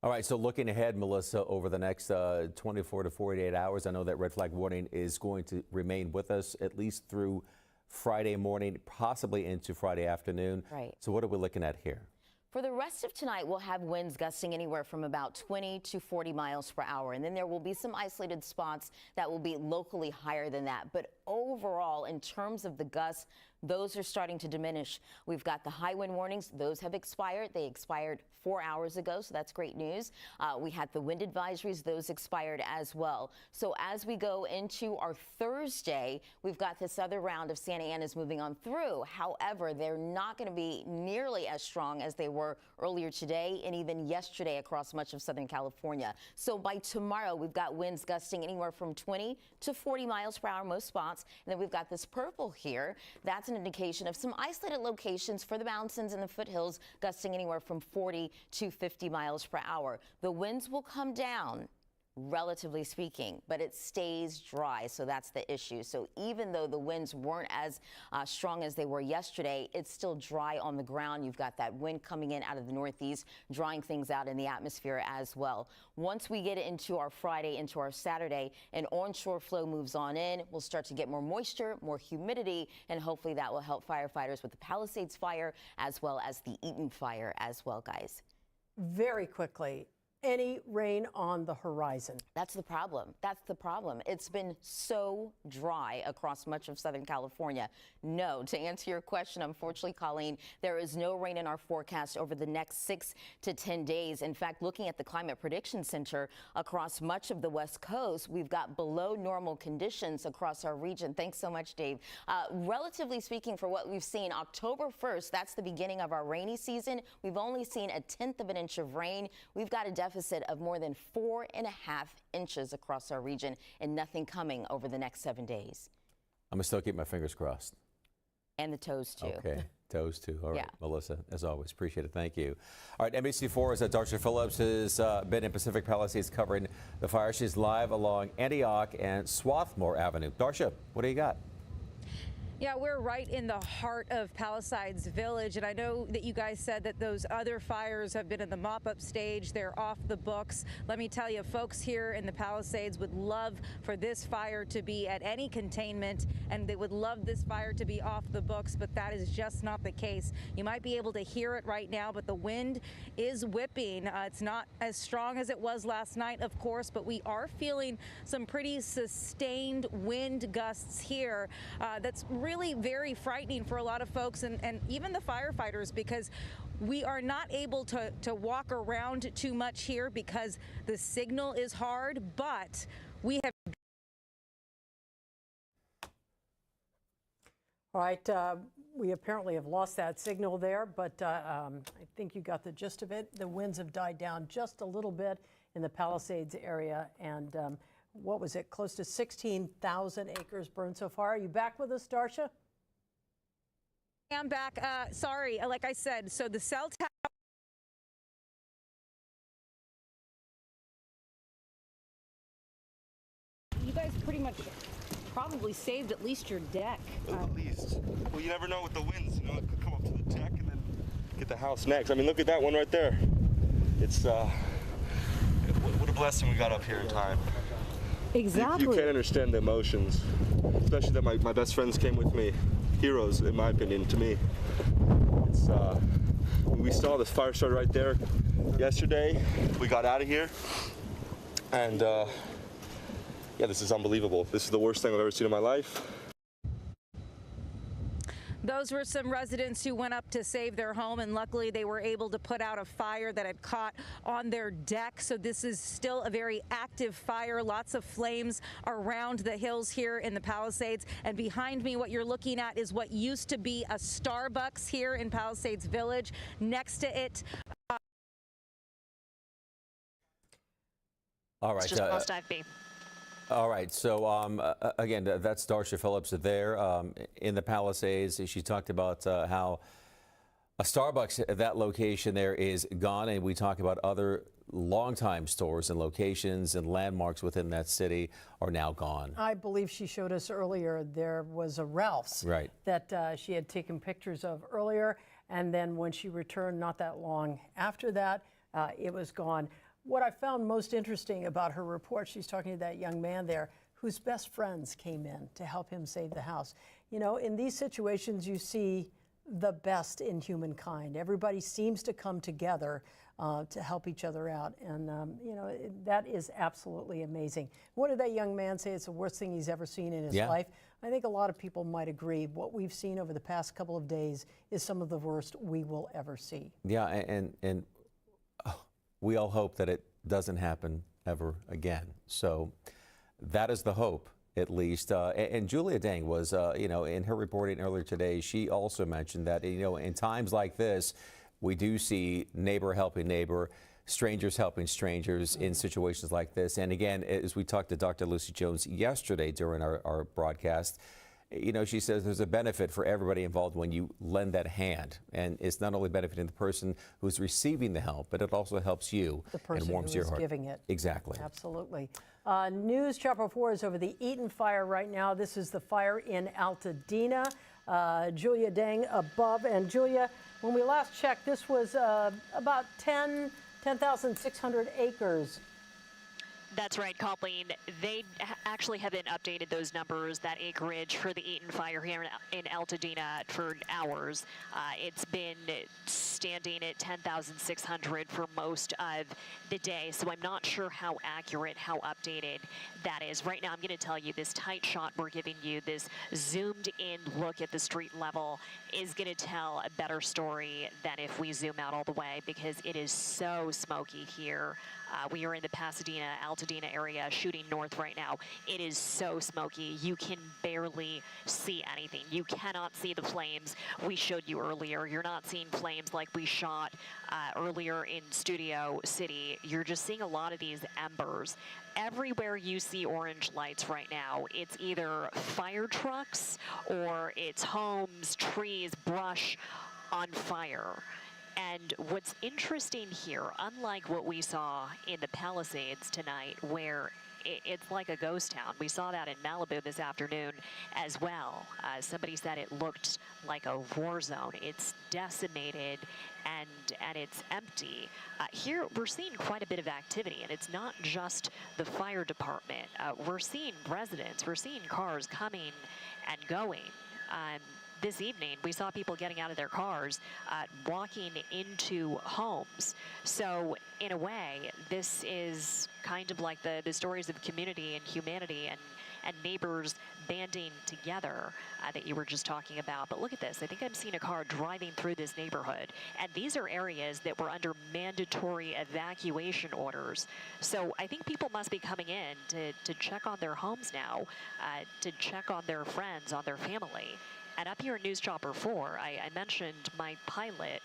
All right, so looking ahead, Melissa, over the next 24 to 48 hours, I know that red flag warning is going to remain with us at least through Friday morning, possibly into Friday afternoon. Right. So what are we looking at here? For the rest of tonight, we'll have winds gusting anywhere from about 20 to 40 miles per hour. And then there will be some isolated spots that will be locally higher than that. But overall, in terms of the gusts, those are starting to diminish. We've got the high wind warnings. Those have expired. They expired 4 hours ago, so that's great news. We had the wind advisories. Those expired as well. So as we go into our Thursday, we've got this other round of Santa Ana's moving on through. However, they're not going to be nearly as strong as they were earlier today and even yesterday across much of Southern California. So by tomorrow, we've got winds gusting anywhere from 20 to 40 miles per hour most spots. And then we've got this purple here. That's an indication of some isolated locations for the mountains and the foothills gusting anywhere from 40 to 50 miles per hour. The winds will come down, relatively speaking, but it stays dry, so that's the issue. So even though the winds weren't as strong as they were yesterday, it's still dry on the ground. You've got that wind coming in out of the northeast, drying things out in the atmosphere as well. Once we get into our Friday, into our Saturday, an onshore flow moves on in. We'll start to get more moisture, more humidity, and hopefully that will help firefighters with the Palisades Fire as well as the Eaton Fire as well, guys. Very quickly, any rain on the horizon? That's the problem. That's the problem. It's been so dry across much of Southern California. No, to answer your question, unfortunately, Colleen, there is no rain in our forecast over the next 6 to 10 days. In fact, looking at the Climate Prediction Center across much of the West Coast, we've got below normal conditions across our region. Thanks so much, Dave. Relatively speaking, for what we've seen, October 1st, that's the beginning of our rainy season. We've only seen 1/10 of an inch of rain. We've got a deficit of more than 4.5 inches across our region and nothing coming over the next 7 days. I'm going to still keep my fingers crossed. And the toes, too. Okay, toes, too. All right, Yeah. Melissa, as always, appreciate it. Thank you. All right, NBC4's Darsha Phillips has been in Pacific Palisades covering the fire. She's live along Antioch and Swarthmore Avenue. Darsha, what do you got? Yeah, we're right in the heart of Palisades Village, and I know that you guys said that those other fires have been in the mop-up stage. They're off the books. Let me tell you, folks here in the Palisades would love for this fire to be at any containment, and they would love this fire to be off the books, but that is just not the case. You might be able to hear it right now, but the wind is whipping. It's not as strong as it was last night, of course, but we are feeling some pretty sustained wind gusts here. That's really very frightening for a lot of folks and even the firefighters, because we are not able to walk around too much here because the signal is hard, but we have. All right, we apparently have lost that signal there, but I think you got the gist of it. The winds have died down just a little bit in the Palisades area, and what was it, close to 16,000 acres burned so far. Are you back with us, Darsha? I'm back. Sorry, like I said, so the cell tower. You guys pretty much probably saved at least your deck. At least. Well, you never know with the winds. You know, it could come up to the deck and then get the house next. I mean, look at that one right there. It's what a blessing we got up here in time. Exactly. You can't understand the emotions, especially that my best friends came with me. Heroes, in my opinion, to me. It's we saw this fire started right there yesterday. We got out of here, and yeah, this is unbelievable. This is the worst thing I've ever seen in my life. Those were some residents who went up to save their home, and luckily they were able to put out a fire that had caught on their deck. So this is still a very active fire. Lots of flames around the hills here in the Palisades. And behind me, what you're looking at is what used to be a Starbucks here in Palisades Village. Next to it, all right. It's just past IB. All right, so again, that's Darsha Phillips there in the Palisades. She talked about how a Starbucks at that location there is gone, and we talk about other longtime stores and locations and landmarks within that city are now gone. I believe she showed us earlier there was a Ralph's that she had taken pictures of earlier, and then when she returned not that long after that, it was gone. What I found most interesting about her report, she's talking to that young man there whose best friends came in to help him save the house. You know, in these situations, you see the best in humankind. Everybody seems to come together to help each other out. And, you know, that is absolutely amazing. What did that young man say? It's the worst thing he's ever seen in his life. I think a lot of people might agree. What we've seen over the past couple of days is some of the worst we will ever see. Yeah, and we all hope that it doesn't happen ever again. So that is the hope, at least. And Julia Deng was, you know, in her reporting earlier today, she also mentioned that, you know, in times like this, we do see neighbor helping neighbor, strangers helping strangers in situations like this. And again, as we talked to Dr. Lucy Jones yesterday during our broadcast, you know, she says there's a benefit for everybody involved when you lend that hand. And it's not only benefiting the person who's receiving the help, but it also helps you and warms your heart. Giving it. Exactly. Absolutely. News Chopper 4 is over the Eaton Fire right now. This is the fire in Altadena. Julia Deng above. And Julia, when we last checked, this was about 10,600 acres. That's right, Colleen. They actually haven't updated those numbers, that acreage for the Eaton Fire here in Altadena for hours. It's been standing at 10,600 for most of the day, so I'm not sure how accurate, how updated that is. Right now, I'm going to tell you this tight shot we're giving you, this zoomed in look at the street level, is going to tell a better story than if we zoom out all the way, because it is so smoky here. We are in the Pasadena, Altadena area shooting north right now. It is so smoky. You can barely see anything. You cannot see the flames we showed you earlier. You're not seeing flames like we shot earlier in Studio City. You're just seeing a lot of these embers. Everywhere you see orange lights right now, it's either fire trucks or it's homes, trees, brush on fire. And what's interesting here, unlike what we saw in the Palisades tonight, where it's like a ghost town. We saw that in Malibu this afternoon as well. Somebody said it looked like a war zone. It's decimated and it's empty. Here we're seeing quite a bit of activity, and it's not just the fire department. We're seeing residents, we're seeing cars coming and going. This evening, we saw people getting out of their cars, walking into homes. So in a way, this is kind of like the stories of community and humanity and neighbors banding together that you were just talking about. But look at this. I think I'm seeing a car driving through this neighborhood. And these are areas that were under mandatory evacuation orders. So I think people must be coming in to check on their homes now, to check on their friends, on their family. And up here in News Chopper 4, I mentioned my pilot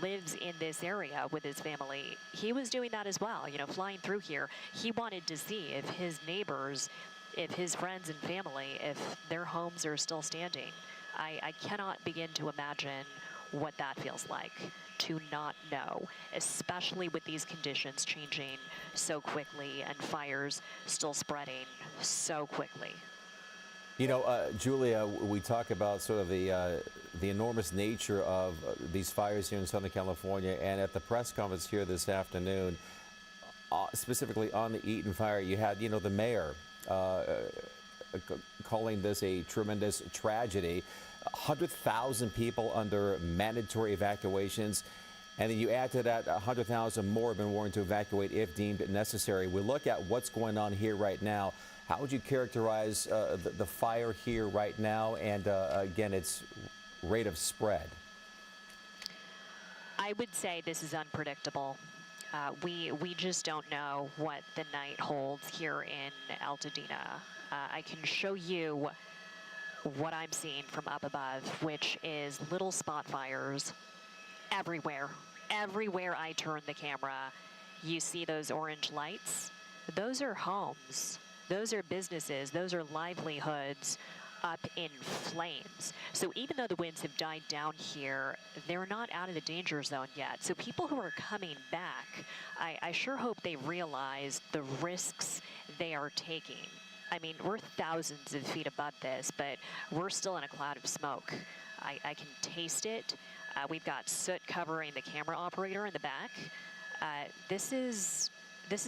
lives in this area with his family. He was doing that as well, you know, flying through here. He wanted to see if his neighbors, if his friends and family, if their homes are still standing. I cannot begin to imagine what that feels like, to not know, especially with these conditions changing so quickly and fires still spreading so quickly. You know, Julia, we talk about sort of the enormous nature of these fires here in Southern California, and at the press conference here this afternoon, specifically on the Eaton Fire, you had, you know, the mayor calling this a tremendous tragedy. 100,000 people under mandatory evacuations, and then you add to that 100,000 more have been warned to evacuate if deemed necessary. We look at what's going on here right now. How would you characterize the fire here right now and, again, its rate of spread? I would say this is unpredictable. We just don't know what the night holds here in Altadena. I can show you what I'm seeing from up above, which is little spot fires everywhere. Everywhere I turn the camera, you see those orange lights. Those are homes. Those are businesses, those are livelihoods up in flames. So even though the winds have died down here, they're not out of the danger zone yet. So people who are coming back, I sure hope they realize the risks they are taking. I mean, we're thousands of feet above this, but we're still in a cloud of smoke. I can taste it. We've got soot covering the camera operator in the back. This is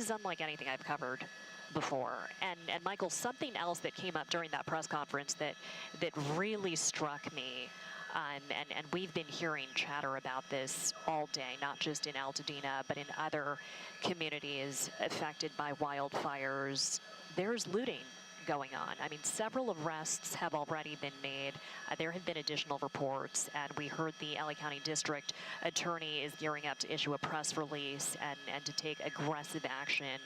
unlike anything I've covered before. And Michael, something else that came up during that press conference that really struck me, and we've been hearing chatter about this all day, not just in Altadena, but in other communities affected by wildfires. There's looting going on. I mean, several arrests have already been made. There have been additional reports, and we heard the LA County District Attorney is gearing up to issue a press release and to take aggressive action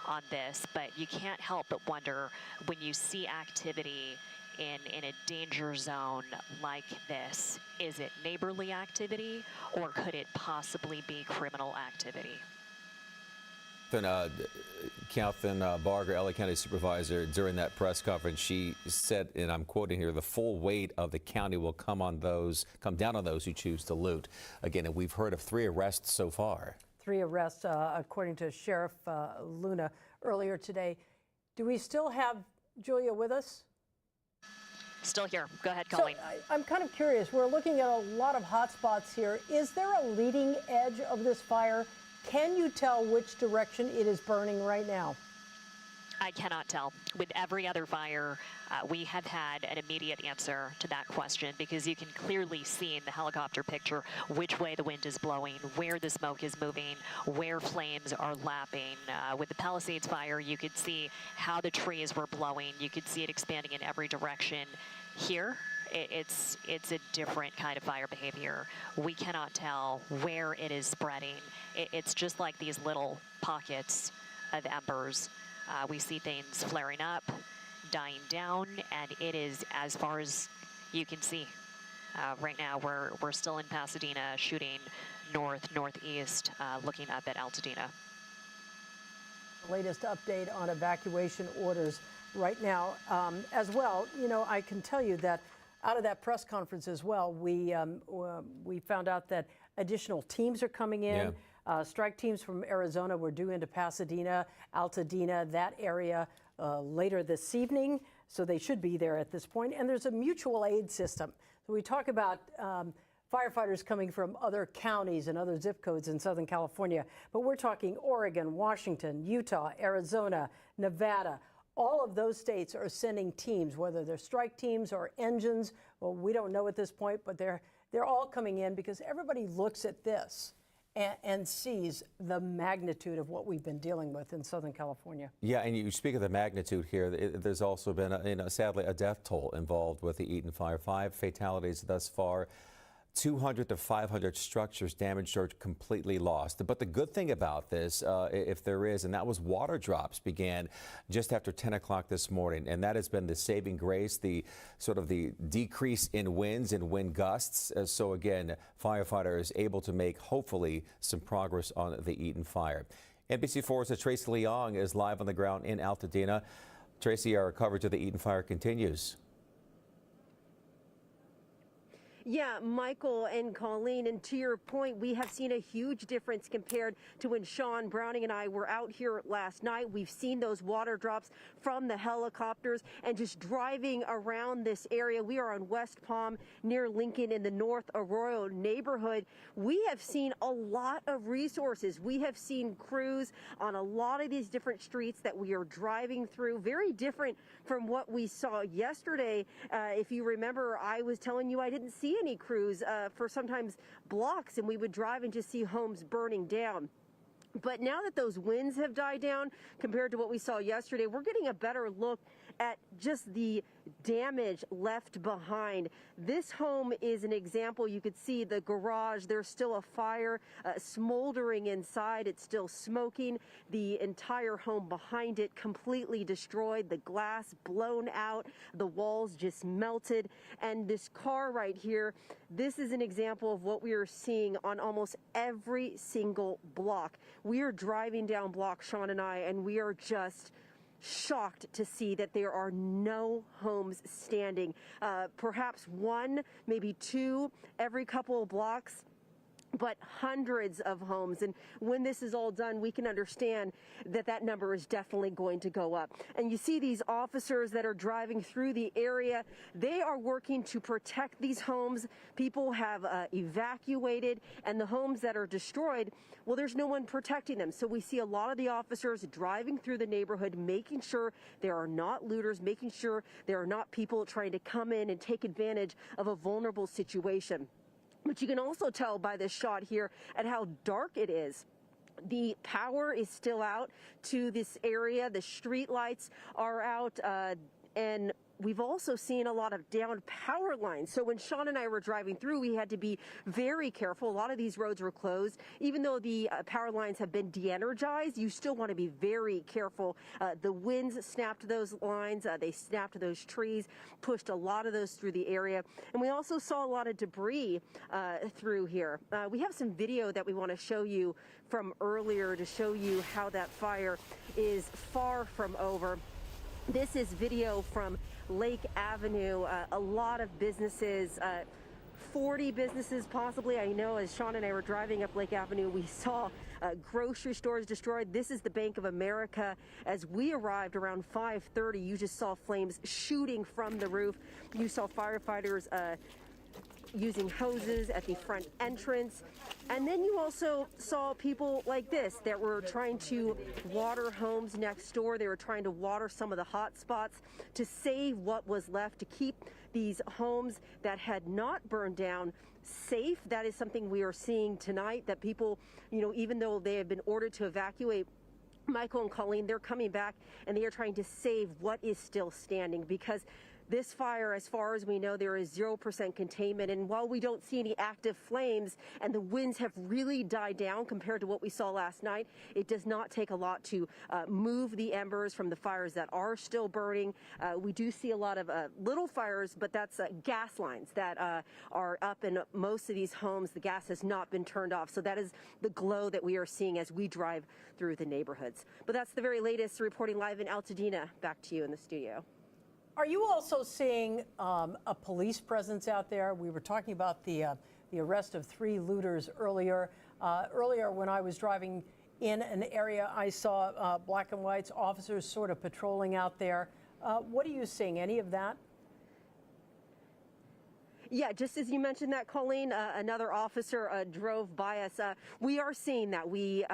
on this. But you can't help but wonder when you see activity in a danger zone like this, is it neighborly activity or could it possibly be criminal activity? Catherine Barger, LA County Supervisor, during that press conference, she said, and I'm quoting here, the full weight of the county will come down on those who choose to loot. Again, and we've heard of 3 arrests so far. 3 arrests, according to Sheriff Luna earlier today. Do we still have Julia with us? Still here. Go ahead, Colleen. So I'm kind of curious. We're looking at a lot of hot spots here. Is there a leading edge of this fire? Can you tell which direction it is burning right now? I cannot tell. With every other fire, we have had an immediate answer to that question because you can clearly see in the helicopter picture which way the wind is blowing, where the smoke is moving, where flames are lapping. With the Palisades Fire, you could see how the trees were blowing. You could see it expanding in every direction. Here, it's a different kind of fire behavior. We cannot tell where it is spreading. It's just like these little pockets of embers. We see things flaring up, dying down, and it is as far as you can see. Right now, we're still in Pasadena, shooting northeast, looking up at Altadena. The latest update on evacuation orders right now. As well, you know, I can tell you that out of that press conference as well, we found out that additional teams are coming in. Yeah. Strike teams from Arizona were due into Pasadena, Altadena, that area later this evening. So they should be there at this point. And there's a mutual aid system. So we talk about firefighters coming from other counties and other zip codes in Southern California. But we're talking Oregon, Washington, Utah, Arizona, Nevada. All of those states are sending teams, whether they're strike teams or engines. Well, we don't know at this point, but they're all coming in because everybody looks at this and sees the magnitude of what we've been dealing with in Southern California. Yeah, and you speak of the magnitude here. There's also been, sadly, a death toll involved with the Eaton Fire. 5 fatalities thus far. 200 to 500 structures damaged or completely lost. But the good thing about this, if there is, and that was water drops began just after 10 o'clock this morning. And that has been the saving grace, the sort of the decrease in winds and wind gusts. So again, firefighters able to make hopefully some progress on the Eaton Fire. NBC4's Tracy Leong is live on the ground in Altadena. Tracy, our coverage of the Eaton Fire continues. Yeah, Michael and Colleen, and to your point, we have seen a huge difference compared to when Sean Browning and I were out here last night. We've seen those water drops from the helicopters and just driving around this area. We are on West Palm near Lincoln in the North Arroyo neighborhood. We have seen a lot of resources. We have seen crews on a lot of these different streets that we are driving through, very different from what we saw yesterday. If you remember, I was telling you I didn't see any crews for sometimes blocks, and we would drive and just see homes burning down. But now that those winds have died down compared to what we saw yesterday, we're getting a better look at just the damage left behind. This home is an example. You could see the garage. There's still a fire smoldering inside. It's still smoking. The entire home behind it completely destroyed. The glass blown out. The walls just melted. And this car right here, this is an example of what we are seeing on almost every single block. We are driving down blocks, Sean and I, and we are just shocked to see that there are no homes standing. Perhaps one, maybe two every couple of blocks, but hundreds of homes. And when this is all done, we can understand that that number is definitely going to go up. And you see these officers that are driving through the area. They are working to protect these homes. People have evacuated, and the homes that are destroyed, well, there's no one protecting them. So we see a lot of the officers driving through the neighborhood, making sure there are not looters, making sure there are not people trying to come in and take advantage of a vulnerable situation. But you can also tell by this shot here at how dark it is. The power is still out to this area. The street lights are out, and we've also seen a lot of downed power lines. So when Sean and I were driving through, we had to be very careful. A lot of these roads were closed. Even though the power lines have been de-energized, you still want to be very careful. The winds snapped those lines. They snapped those trees, pushed a lot of those through the area. And we also saw a lot of debris through here. We have some video that we want to show you from earlier to show you how that fire is far from over. This is video from Lake Avenue. A lot of businesses, 40 businesses possibly. I know as Sean and I were driving up Lake Avenue, we saw grocery stores destroyed. This is the Bank of America. As we arrived around 5:30, you just saw flames shooting from the roof. You saw firefighters using hoses at the front entrance. And then you also saw people like this that were trying to water homes next door. They were trying to water some of the hot spots to save what was left, to keep these homes that had not burned down safe. That is something we are seeing tonight, that people, even though they have been ordered to evacuate, Michael and Colleen, they're coming back and they are trying to save what is still standing, because this fire, as far as we know, there is 0% containment. And while we don't see any active flames and the winds have really died down compared to what we saw last night, it does not take a lot to move the embers from the fires that are still burning. We do see a lot of little fires, but that's gas lines that are up in most of these homes. The gas has not been turned off. So that is the glow that we are seeing as we drive through the neighborhoods. But that's the very latest, reporting live in Altadena. Back to you in the studio. Are you also seeing a police presence out there? We were talking about the arrest of 3 looters earlier. Earlier, when I was driving in an area, I saw black and whites, officers sort of patrolling out there. What are you seeing? Any of that? Yeah, just as you mentioned that, Colleen, another officer drove by us. We are seeing that. We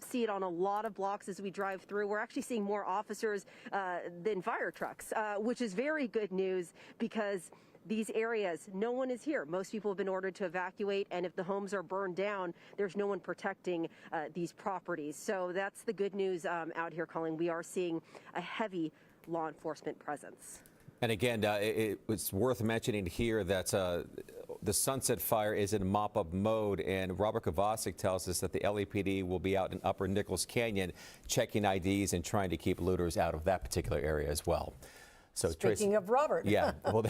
see it on a lot of blocks as we drive through. We're actually seeing more officers than fire trucks, which is very good news, because these areas, no one is here. Most people have been ordered to evacuate, and if the homes are burned down, there's no one protecting these properties. So that's the good news out here, Colleen. We are seeing a heavy law enforcement presence. And again, it's worth mentioning here that the Sunset Fire is in mop-up mode, and Robert Kovacic tells us that the LAPD will be out in Upper Nichols Canyon checking IDs and trying to keep looters out of that particular area as well. So Speaking of Robert. Yeah, well,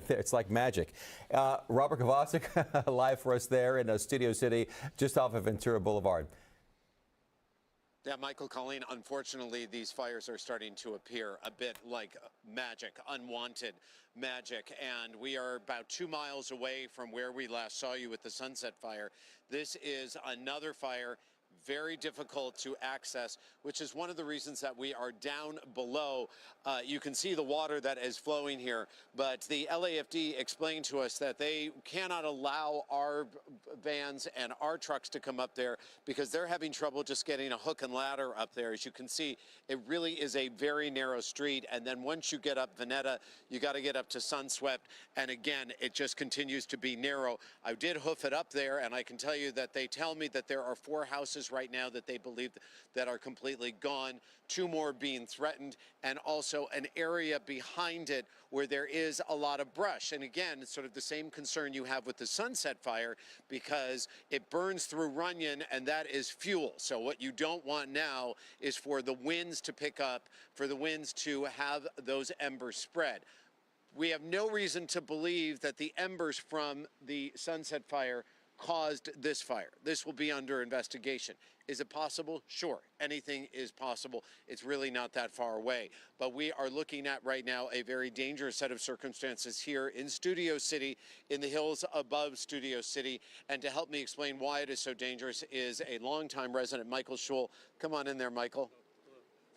it's like magic. Robert Kovacic live for us there in Studio City, just off of Ventura Boulevard. Yeah, Michael, Colleen, unfortunately, these fires are starting to appear a bit like magic, unwanted magic. And we are about 2 miles away from where we last saw you with the Sunset Fire. This is another fire, very difficult to access, which is one of the reasons that we are down below. You can see the water that is flowing here, but the LAFD explained to us that they cannot allow our vans and our trucks to come up there because they're having trouble just getting a hook and ladder up there. As you can see, it really is a very narrow street, and then once you get up Veneta, you got to get up to Sunswept, and again, it just continues to be narrow. I did hoof it up there, and I can tell you that they tell me that there are 4 houses right now that they believe that are completely gone, 2 more being threatened, and also an area behind it where there is a lot of brush. And again, it's sort of the same concern you have with the Sunset Fire because it burns through Runyon, and that is fuel. So what you don't want now is for the winds to pick up, for the winds to have those embers spread. We have no reason to believe that the embers from the Sunset Fire caused this fire. This will be under investigation. Is it possible? Sure. Anything is possible. It's really not that far away. But we are looking at right now a very dangerous set of circumstances here in Studio City, in the hills above Studio City. And to help me explain why it is so dangerous is a longtime resident, Michael Schul. Come on in there, Michael.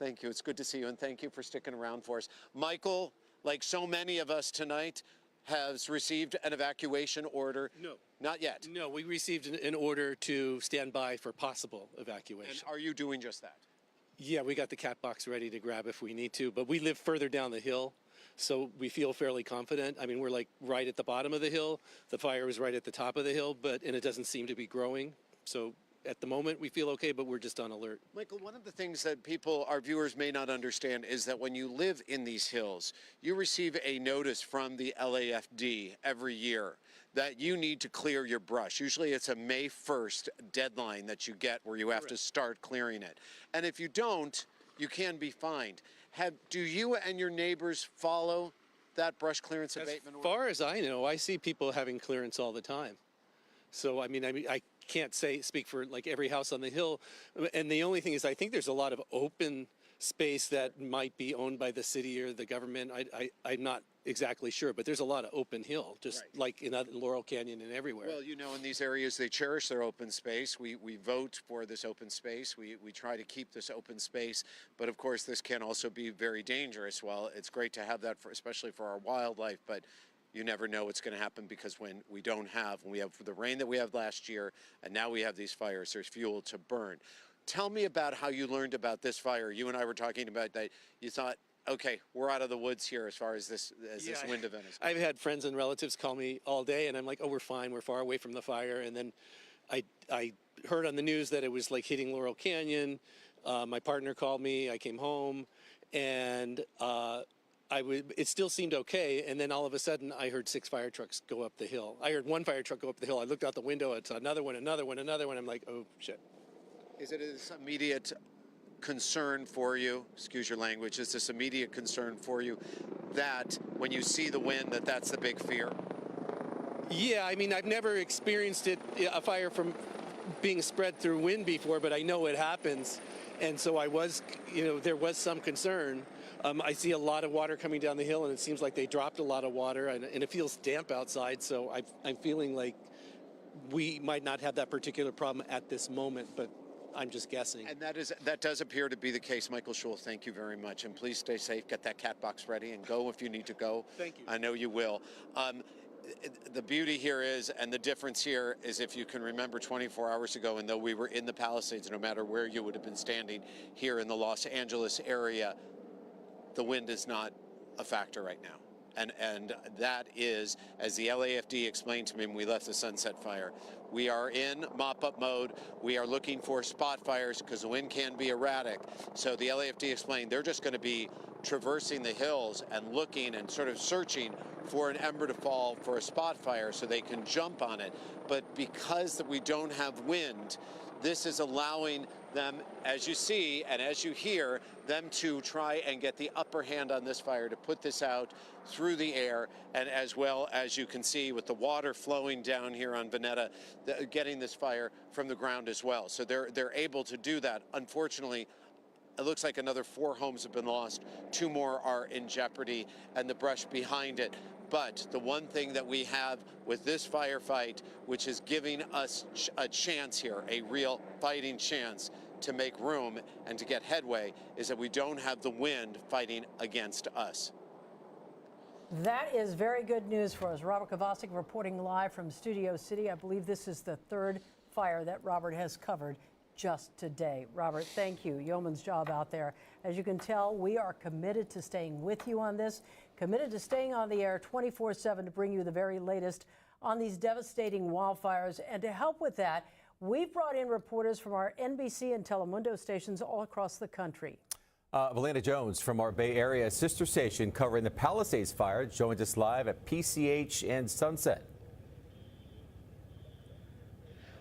Thank you. It's good to see you, and thank you for sticking around for us. Michael, like so many of us tonight, has received an evacuation order. No. Not yet. No, we received an order to stand by for possible evacuation. And are you doing just that? Yeah, we got the cat box ready to grab if we need to, but we live further down the hill, so we feel fairly confident. I mean, we're like right at the bottom of the hill. The fire was right at the top of the hill, and it doesn't seem to be growing. So at the moment, we feel okay, but we're just on alert. Michael, one of the things that our viewers may not understand is that when you live in these hills, you receive a notice from the LAFD every year that you need to clear your brush. Usually it's a May 1st deadline that you get where you have to start clearing it. And if you don't, you can be fined. Do you and your neighbors follow that brush clearance abatement order? As far as I know, I see people having clearance all the time. So, I mean, I can't speak for like every house on the hill. And the only thing is I think there's a lot of open space that might be owned by the city or the government. I'm not exactly sure, but there's a lot of open hill, just like in Laurel Canyon and everywhere. Well, you know, in these areas, they cherish their open space. We vote for this open space. We try to keep this open space. But of course, this can also be very dangerous. Well, it's great to have that, especially for our wildlife, but you never know what's going to happen because when we have the rain that we had last year, and now we have these fires, there's fuel to burn. Tell me about how you learned about this fire. You and I were talking about that. You thought, okay, we're out of the woods here as far as this wind event is. I've had friends and relatives call me all day, and I'm like, oh, we're fine. We're far away from the fire. And then I heard on the news that it was like hitting Laurel Canyon. My partner called me. I came home, and it still seemed okay, and then all of a sudden I heard 6 fire trucks go up the hill. I heard 1 fire truck go up the hill. I looked out the window, it's another one. I'm like, oh shit. Is it this immediate concern for you, excuse your language, is this immediate concern for you that when you see the wind that's the big fear? Yeah, I mean, I've never experienced a fire from being spread through wind before, but I know it happens. And so there was some concern. I see a lot of water coming down the hill, and it seems like they dropped a lot of water, and it feels damp outside, so I'm feeling like we might not have that particular problem at this moment, but I'm just guessing. And that does appear to be the case. Michael Schul, thank you very much, and please stay safe, get that cat box ready, and go if you need to go. Thank you. I know you will. The beauty here is, and the difference here is, if you can remember 24 hours ago, and though we were in the Palisades, no matter where you would have been standing here in the Los Angeles area, the wind is not a factor right now. And that is, as the LAFD explained to me when we left the Sunset Fire, we are in mop-up mode. We are looking for spot fires because the wind can be erratic. So the LAFD explained they're just going to be traversing the hills and looking and sort of searching for an ember to fall for a spot fire so they can jump on it. But because that we don't have wind, this is allowing them, as you see and as you hear, them to try and get the upper hand on this fire, to put this out through the air, and as well as you can see with the water flowing down here on Veneta, getting this fire from the ground as well. So they're able to do that. Unfortunately, it looks like another 4 homes have been lost. 2 more are in jeopardy, and the brush behind it. But the one thing that we have with this firefight, which is giving us a chance here, a real fighting chance to make room and to get headway, is that we don't have the wind fighting against us. That is very good news for us. Robert Kovacic reporting live from Studio City. I believe this is the 3rd fire that Robert has covered just today. Robert, thank you. Yeoman's job out there. As you can tell, we are committed to staying with you on this, committed to staying on the air 24/7 to bring you the very latest on these devastating wildfires. And to help with that, we've brought in reporters from our NBC and Telemundo stations all across the country. Valena Jones from our Bay Area sister station covering the Palisades Fire joins us live at PCH and Sunset.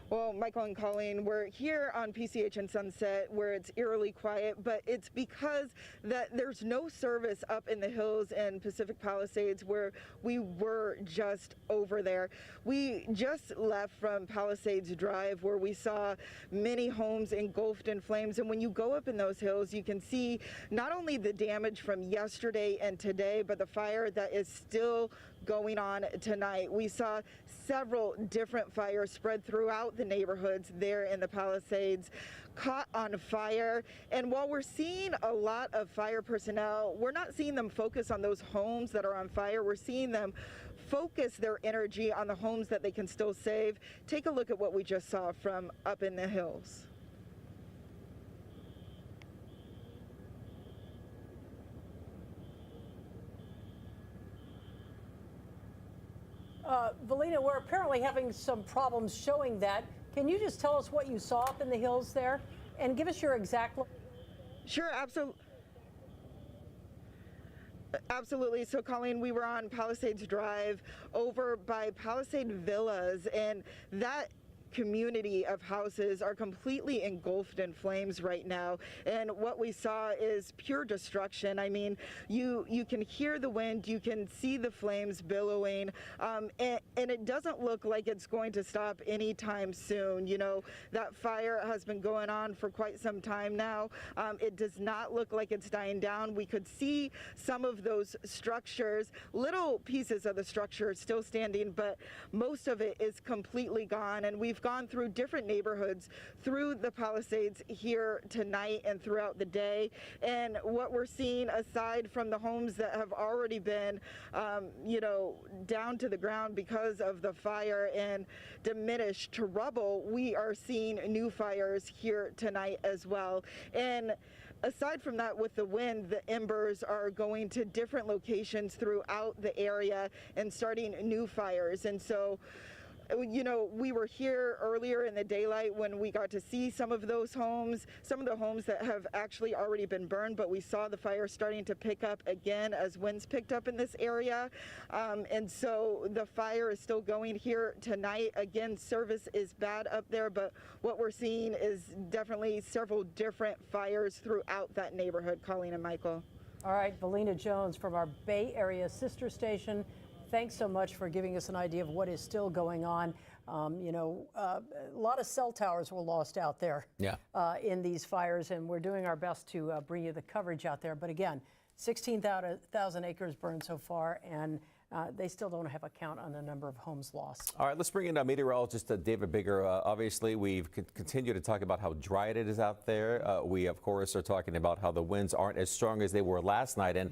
Well, Michael and Colleen, we're here on PCH and Sunset where it's eerily quiet, but it's because that there's no service up in the hills in Pacific Palisades where we were just over there. We just left from Palisades Drive where we saw many homes engulfed in flames. And when you go up in those hills, you can see not only the damage from yesterday and today, but the fire that is still going on tonight. We saw several different fires spread throughout the neighborhoods there in the Palisades, caught on fire. And while we're seeing a lot of fire personnel, we're not seeing them focus on those homes that are on fire. We're seeing them focus their energy on the homes that they can still save. Take a look at what we just saw from up in the hills. Valena, we're apparently having some problems showing that. Can you just tell us what you saw up in the hills there and give us your exact location? Sure, absolutely. So, Colleen, we were on Palisades Drive over by Palisade Villas, and that community of houses are completely engulfed in flames right now, and what we saw is pure destruction. I mean, you can hear the wind, you can see the flames billowing, and it doesn't look like it's going to stop anytime soon. You know, that fire has been going on for quite some time now. It does not look like it's dying down. We could see some of those structures, little pieces of the structure still standing, but most of it is completely gone. And we've gone through different neighborhoods through the Palisades here tonight and throughout the day. And what we're seeing, aside from the homes that have already been, down to the ground because of the fire and diminished to rubble, we are seeing new fires here tonight as well. And aside from that, with the wind, the embers are going to different locations throughout the area and starting new fires. And so, you know, we were here earlier in the daylight when we got to see some of those homes, some of the homes that have actually already been burned, but we saw the fire starting to pick up again as winds picked up in this area. And so the fire is still going here tonight. Again, service is bad up there, but what we're seeing is definitely several different fires throughout that neighborhood, Colleen and Michael. All right, Valena Jones from our Bay Area sister station. Thanks so much for giving us an idea of what is still going on. A lot of cell towers were lost out there in these fires, and we're doing our best to bring you the coverage out there. But again, 16,000 acres burned so far, and they still don't have a count on the number of homes lost. All right, let's bring in meteorologist David Bigger. Obviously, we've continued to talk about how dry it is out there. We, of course, are talking about how the winds aren't as strong as they were last night and,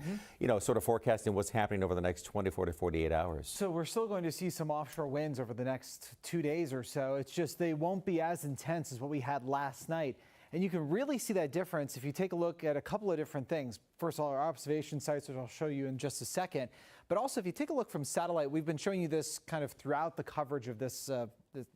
sort of forecasting what's happening over the next 24 to 48 hours. So we're still going to see some offshore winds over the next 2 days or so. It's just they won't be as intense as what we had last night. And you can really see that difference if you take a look at a couple of different things. First of all, our observation sites, which I'll show you in just a second. But also, if you take a look from satellite, we've been showing you this kind of throughout the coverage of this,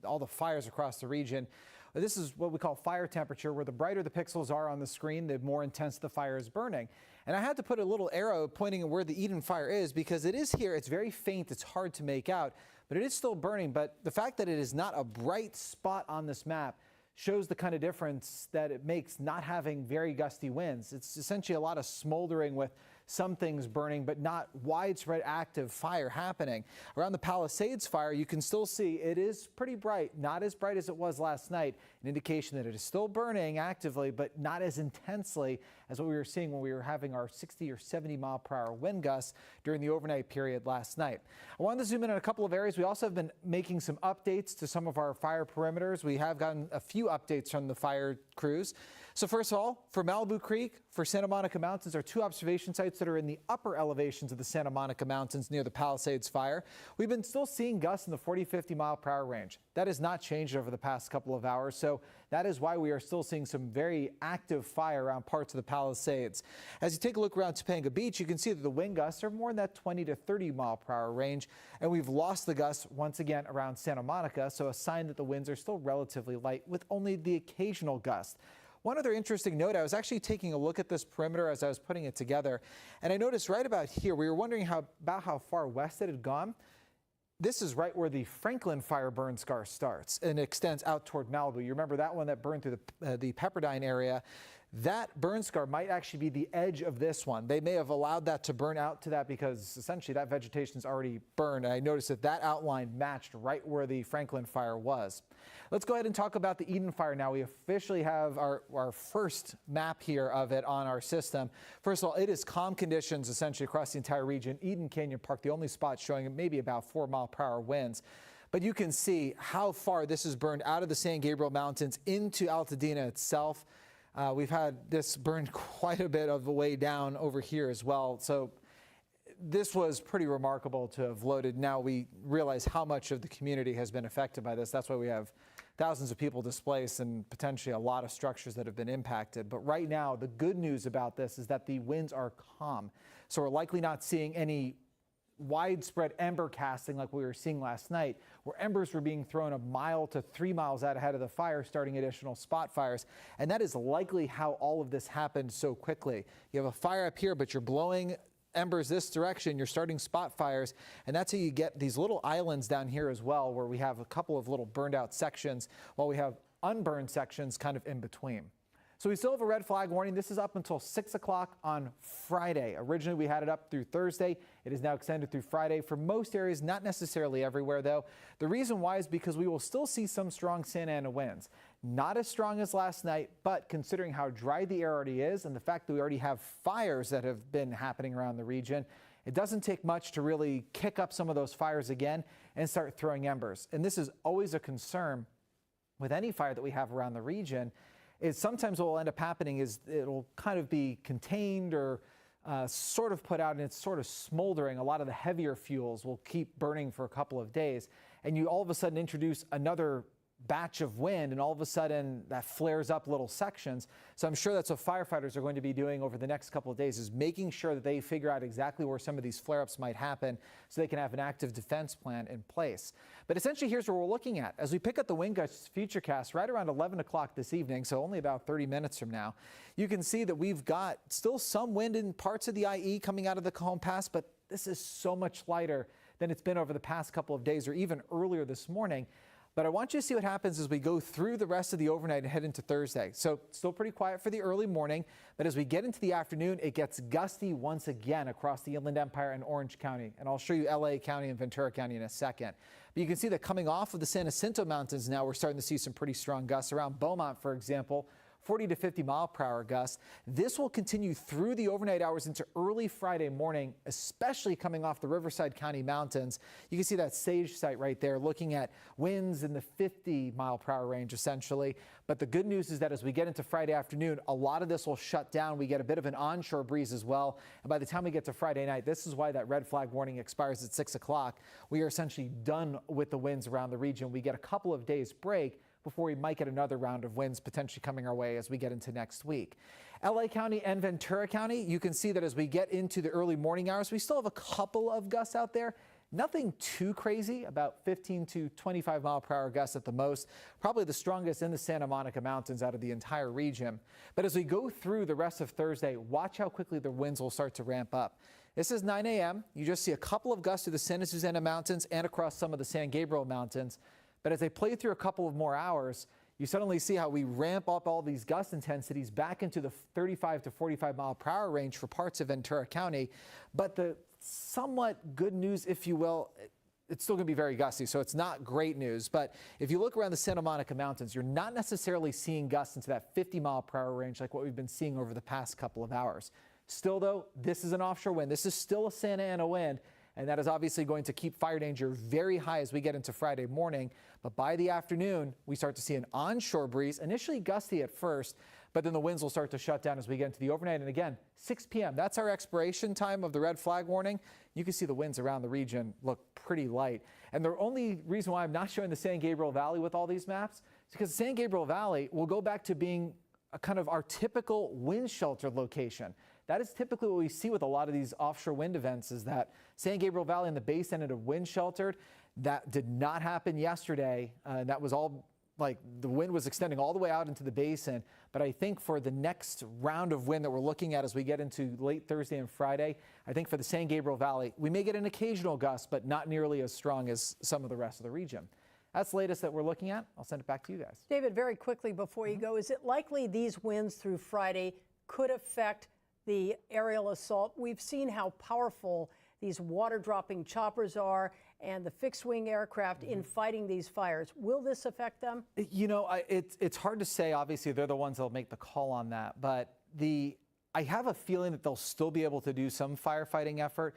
all the fires across the region. This is what we call fire temperature, where the brighter the pixels are on the screen, the more intense the fire is burning. And I had to put a little arrow pointing at where the Eaton Fire is, because it is here. It's very faint. It's hard to make out, but it is still burning. But the fact that it is not a bright spot on this map shows the kind of difference that it makes not having very gusty winds. It's essentially a lot of smoldering with some things burning, but not widespread active fire happening. Around the Palisades Fire, you can still see it is pretty bright, not as bright as it was last night, an indication that it is still burning actively, but not as intensely as what we were seeing when we were having our 60 or 70 mile per hour wind gusts during the overnight period last night. I wanted to zoom in on a couple of areas. We also have been making some updates to some of our fire perimeters. We have gotten a few updates from the fire crews. So first of all, for Malibu Creek, for Santa Monica Mountains, are two observation sites that are in the upper elevations of the Santa Monica Mountains near the Palisades Fire. We've been still seeing gusts in the 40-50 mile per hour range. That has not changed over the past couple of hours, so that is why we are still seeing some very active fire around parts of the Palisades. As you take a look around Topanga Beach, you can see that the wind gusts are more in that 20 to 30 mile per hour range, and we've lost the gusts once again around Santa Monica, so a sign that the winds are still relatively light with only the occasional gust. One other interesting note, I was actually taking a look at this perimeter as I was putting it together, and I noticed right about here, we were wondering about how far west it had gone. This is right where the Franklin Fire burn scar starts and extends out toward Malibu. You remember that one that burned through the Pepperdine area? That burn scar might actually be the edge of this one. They may have allowed that to burn out to that because essentially that vegetation is already burned. And I noticed that that outline matched right where the Franklin Fire was. Let's go ahead and talk about the Eaton Fire now. We officially have our first map here of it on our system. First of all, it is calm conditions essentially across the entire region. Eden Canyon Park, the only spot showing maybe about 4 mile per hour winds. But you can see how far this is burned out of the San Gabriel Mountains into Altadena itself. We've had this burned quite a bit of the way down over here as well. So this was pretty remarkable to have loaded. Now we realize how much of the community has been affected by this. That's why we have thousands of people displaced and potentially a lot of structures that have been impacted. But right now, the good news about this is that the winds are calm. So we're likely not seeing any widespread ember casting like we were seeing last night, where embers were being thrown 1 mile to 3 miles out ahead of the fire, starting additional spot fires. And that is likely how all of this happened so quickly. You have a fire up here, but you're blowing embers this direction, you're starting spot fires, and that's how you get these little islands down here as well, where we have a couple of little burned out sections while we have unburned sections kind of in between. So we still have a red flag warning. This is up until 6 o'clock on Friday. Originally, we had it up through Thursday. It is now extended through Friday for most areas, not necessarily everywhere, though. The reason why is because we will still see some strong Santa Ana winds. Not as strong as last night, but considering how dry the air already is and the fact that we already have fires that have been happening around the region, it doesn't take much to really kick up some of those fires again and start throwing embers. And this is always a concern with any fire that we have around the region. Is sometimes what will end up happening is it'll kind of be contained or sort of put out and it's sort of smoldering. A lot of the heavier fuels will keep burning for a couple of days. And you all of a sudden introduce another batch of wind and all of a sudden that flares up little sections. So I'm sure that's what firefighters are going to be doing over the next couple of days, is making sure that they figure out exactly where some of these flare-ups might happen so they can have an active defense plan in place. But essentially here's what we're looking at. As we pick up the wind gusts futurecast right around 11 o'clock this evening, so only about 30 minutes from now, you can see that we've got still some wind in parts of the IE coming out of the Cajon Pass, but this is so much lighter than it's been over the past couple of days or even earlier this morning. But I want you to see what happens as we go through the rest of the overnight and head into Thursday. So still pretty quiet for the early morning, but as we get into the afternoon, it gets gusty once again across the Inland Empire and Orange County. And I'll show you LA County and Ventura County in a second. But you can see that coming off of the San Jacinto Mountains now, we're starting to see some pretty strong gusts around Beaumont, for example. 40 to 50 mile per hour gusts. This will continue through the overnight hours into early Friday morning, especially coming off the Riverside County mountains. You can see that Sage site right there looking at winds in the 50 mile per hour range essentially. But the good news is that as we get into Friday afternoon, a lot of this will shut down. We get a bit of an onshore breeze as well. And by the time we get to Friday night, this is why that red flag warning expires at 6 o'clock. We are essentially done with the winds around the region. We get a couple of days break, before we might get another round of winds potentially coming our way as we get into next week. LA County and Ventura County, you can see that as we get into the early morning hours, we still have a couple of gusts out there. Nothing too crazy, about 15 to 25 mile per hour gusts at the most, probably the strongest in the Santa Monica Mountains out of the entire region. But as we go through the rest of Thursday, watch how quickly the winds will start to ramp up. This is 9 a.m. You just see a couple of gusts through the Santa Susana Mountains and across some of the San Gabriel Mountains. But as they play through a couple of more hours, you suddenly see how we ramp up all these gust intensities back into the 35 to 45 mile per hour range for parts of Ventura County. But the somewhat good news, if you will, it's still going to be very gusty, so it's not great news. But if you look around the Santa Monica Mountains, you're not necessarily seeing gusts into that 50 mile per hour range like what we've been seeing over the past couple of hours. Still, though, this is an offshore wind. This is still a Santa Ana wind, and that is obviously going to keep fire danger very high as we get into Friday morning. But by the afternoon, we start to see an onshore breeze, initially gusty at first, but then the winds will start to shut down as we get into the overnight. And again, 6 p.m., that's our expiration time of the red flag warning. You can see the winds around the region look pretty light. And the only reason why I'm not showing the San Gabriel Valley with all these maps is because San Gabriel Valley will go back to being a kind of our typical wind shelter location. That is typically what we see with a lot of these offshore wind events, is that San Gabriel Valley and the base ended up wind sheltered. That did not happen yesterday. That was all like the wind was extending all the way out into the basin. But I think for the next round of wind that we're looking at as we get into late Thursday and Friday, I think for the San Gabriel Valley, we may get an occasional gust, but not nearly as strong as some of the rest of the region. That's the latest that we're looking at. I'll send it back to you guys. David, very quickly before you go, is it likely these winds through Friday could affect the aerial assault? We've seen how powerful these water-dropping choppers are and the fixed-wing aircraft in fighting these fires. Will this affect them? You know, it's hard to say. Obviously, they're the ones that'll make the call on that. But I have a feeling that they'll still be able to do some firefighting effort.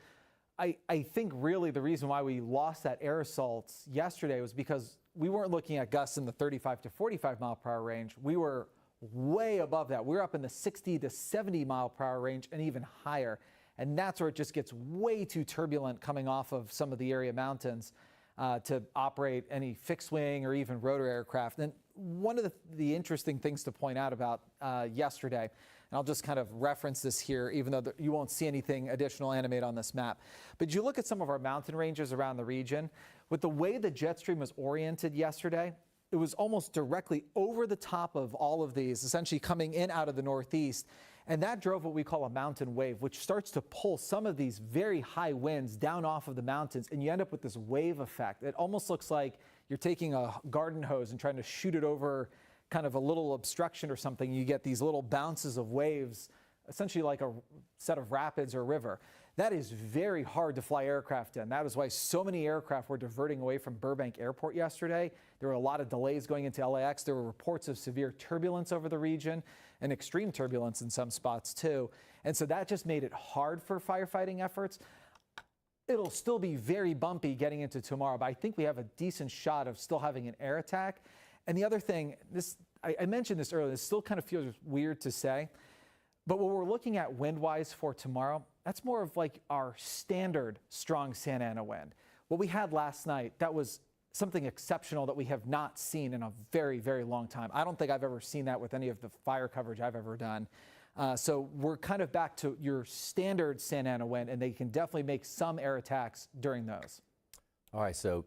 I think really the reason why we lost that air assault yesterday was because we weren't looking at gusts in the 35 to 45 mile per hour range. We were way above that. We're up in the 60 to 70 mile per hour range and even higher. And that's where it just gets way too turbulent coming off of some of the area mountains to operate any fixed wing or even rotor aircraft. And one of the interesting things to point out about yesterday, and I'll just kind of reference this here, even though you won't see anything additional animated on this map. But you look at some of our mountain ranges around the region, with the way the jet stream was oriented yesterday, it was almost directly over the top of all of these, essentially coming in out of the northeast. And that drove what we call a mountain wave, which starts to pull some of these very high winds down off of the mountains. And you end up with this wave effect. It almost looks like you're taking a garden hose and trying to shoot it over kind of a little obstruction or something. You get these little bounces of waves, essentially like a set of rapids or a river. That is very hard to fly aircraft in. That is why so many aircraft were diverting away from Burbank Airport yesterday. There were a lot of delays going into LAX. There were reports of severe turbulence over the region and extreme turbulence in some spots too. And so that just made it hard for firefighting efforts. It'll still be very bumpy getting into tomorrow, but I think we have a decent shot of still having an air attack. And the other thing, I mentioned this earlier, this still kind of feels weird to say, but what we're looking at wind-wise for tomorrow, that's more of like our standard strong Santa Ana wind. What we had last night, that was something exceptional that we have not seen in a very, very long time. I don't think I've ever seen that with any of the fire coverage I've ever done. So we're kind of back to your standard Santa Ana wind, and they can definitely make some air attacks during those. All right, so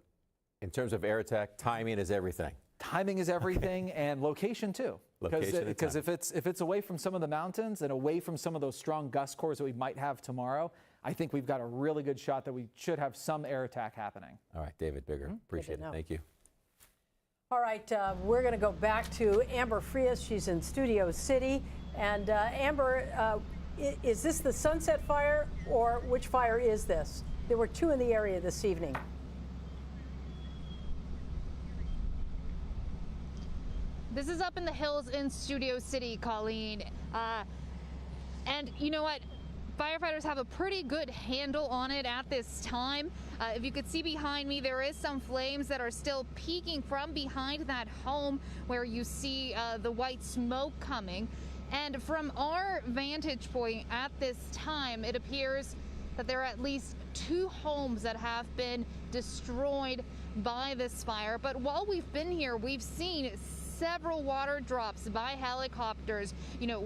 in terms of air attack, timing is everything. Timing is everything, and location too. Because if it's away from some of the mountains and away from some of those strong gust cores that we might have tomorrow, I think we've got a really good shot that we should have some air attack happening. All right, David Bigger, appreciate it. Thank you. All right, we're going to go back to Amber Frias. She's in Studio City. And Amber, is this the Sunset Fire, or which fire is this? There were two in the area this evening. This is up in the hills in Studio City, Colleen. And you know what? Firefighters have a pretty good handle on it at this time. If you could see behind me, there is some flames that are still peeking from behind that home where you see the white smoke coming. And from our vantage point at this time, it appears that there are at least 2 homes that have been destroyed by this fire. But while we've been here, we've seen several water drops by helicopters,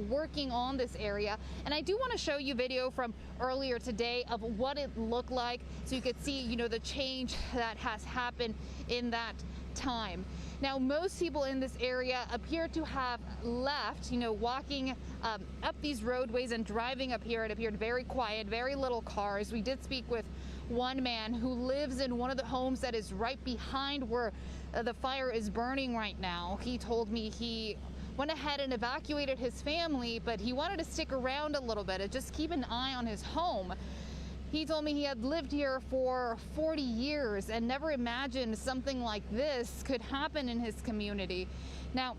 working on this area. And I do want to show you video from earlier today of what it looked like so you could see, the change that has happened in that time. Now, most people in this area appear to have left, walking up these roadways and driving up here. It appeared very quiet, very little cars. We did speak with one man who lives in one of the homes that is right behind where the fire is burning right now. He told me he went ahead and evacuated his family, but he wanted to stick around a little bit and just keep an eye on his home. He told me he had lived here for 40 years and never imagined something like this could happen in his community. Now,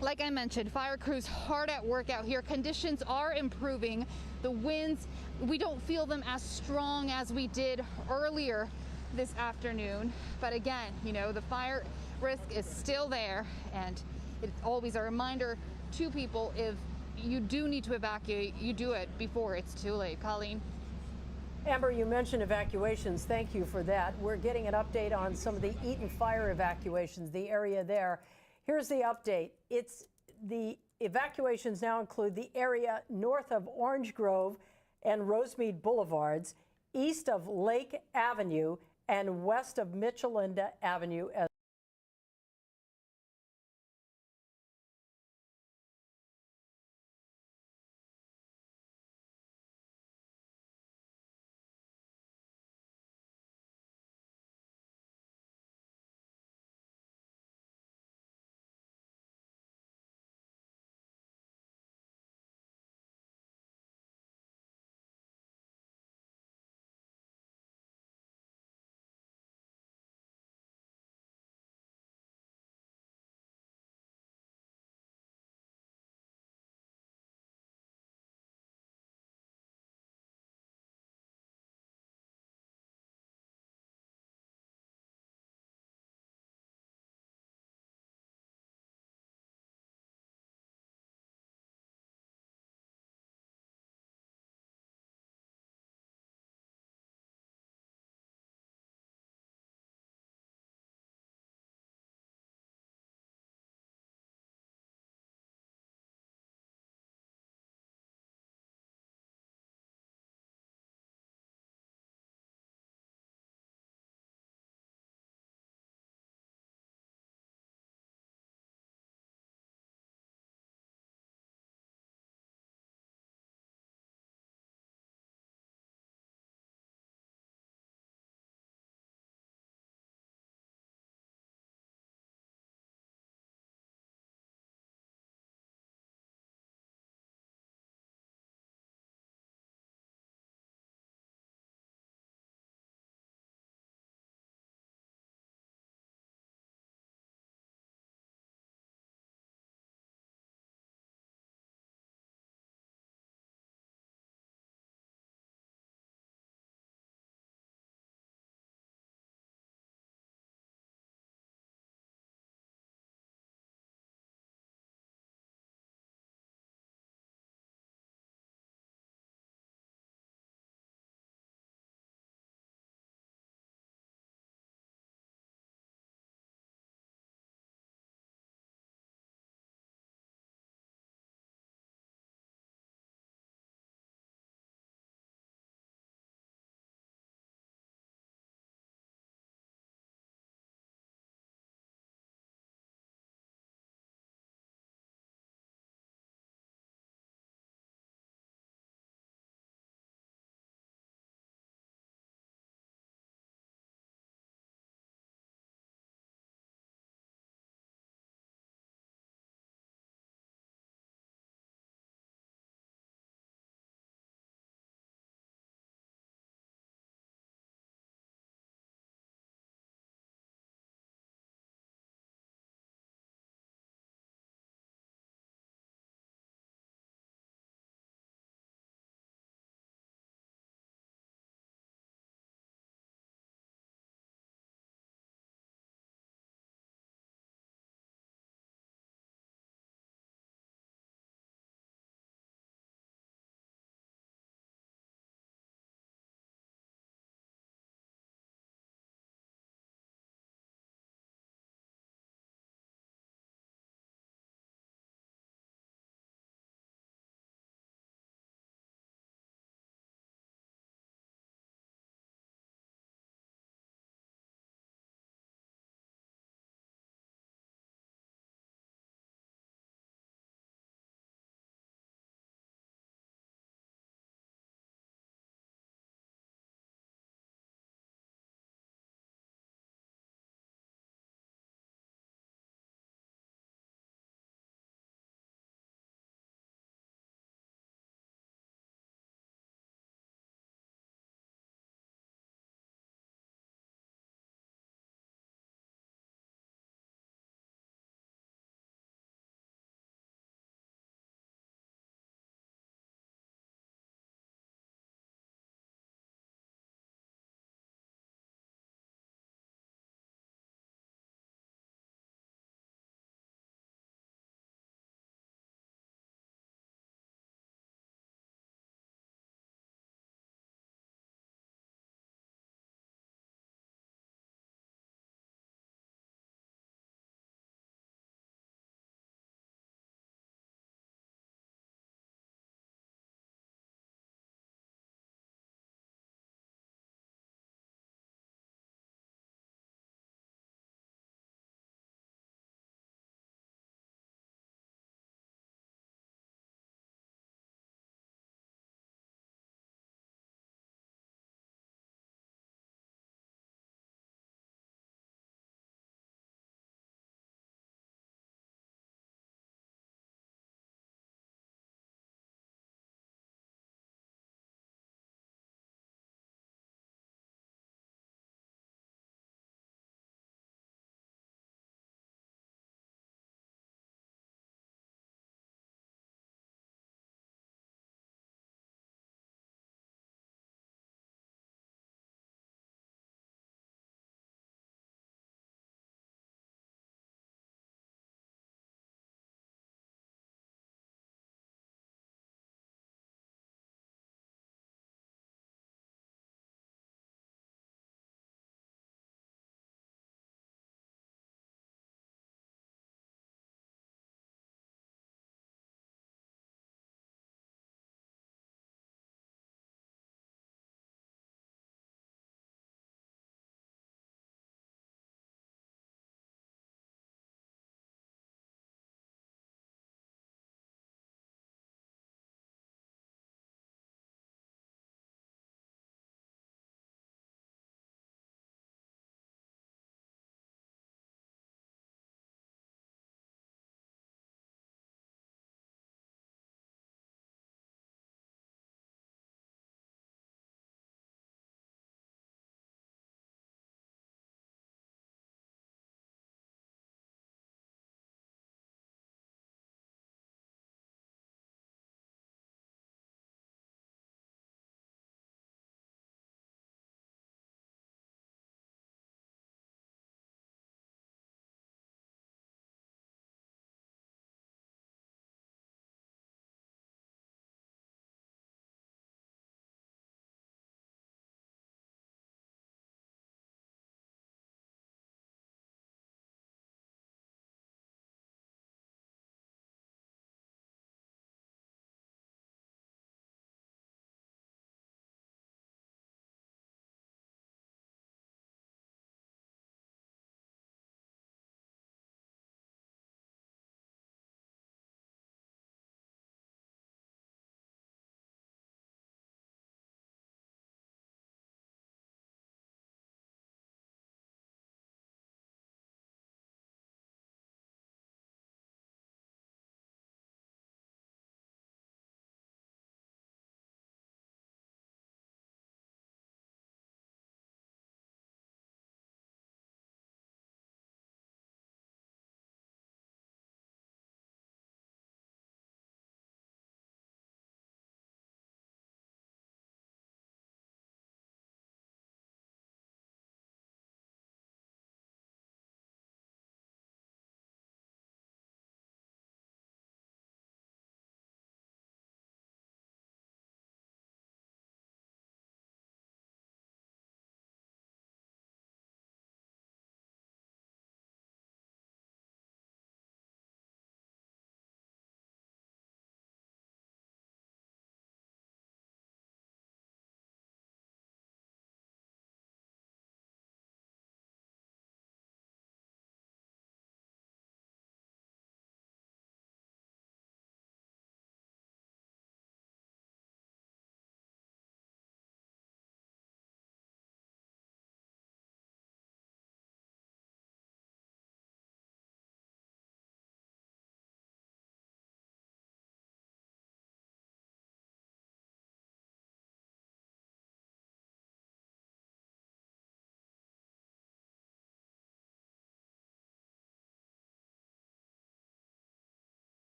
like I mentioned, fire crews hard at work out here. Conditions are improving. The winds, we don't feel them as strong as we did earlier this afternoon. But again, the fire risk is still there, and it's always a reminder to people, if you do need to evacuate, you do it before it's too late. Colleen. Amber, you mentioned evacuations. Thank you for that. We're getting an update on some of the Eaton Fire evacuations, the area there. Here's the update. The evacuations now include the area north of Orange Grove and Rosemead Boulevards, east of Lake Avenue, and west of Michelinda Avenue as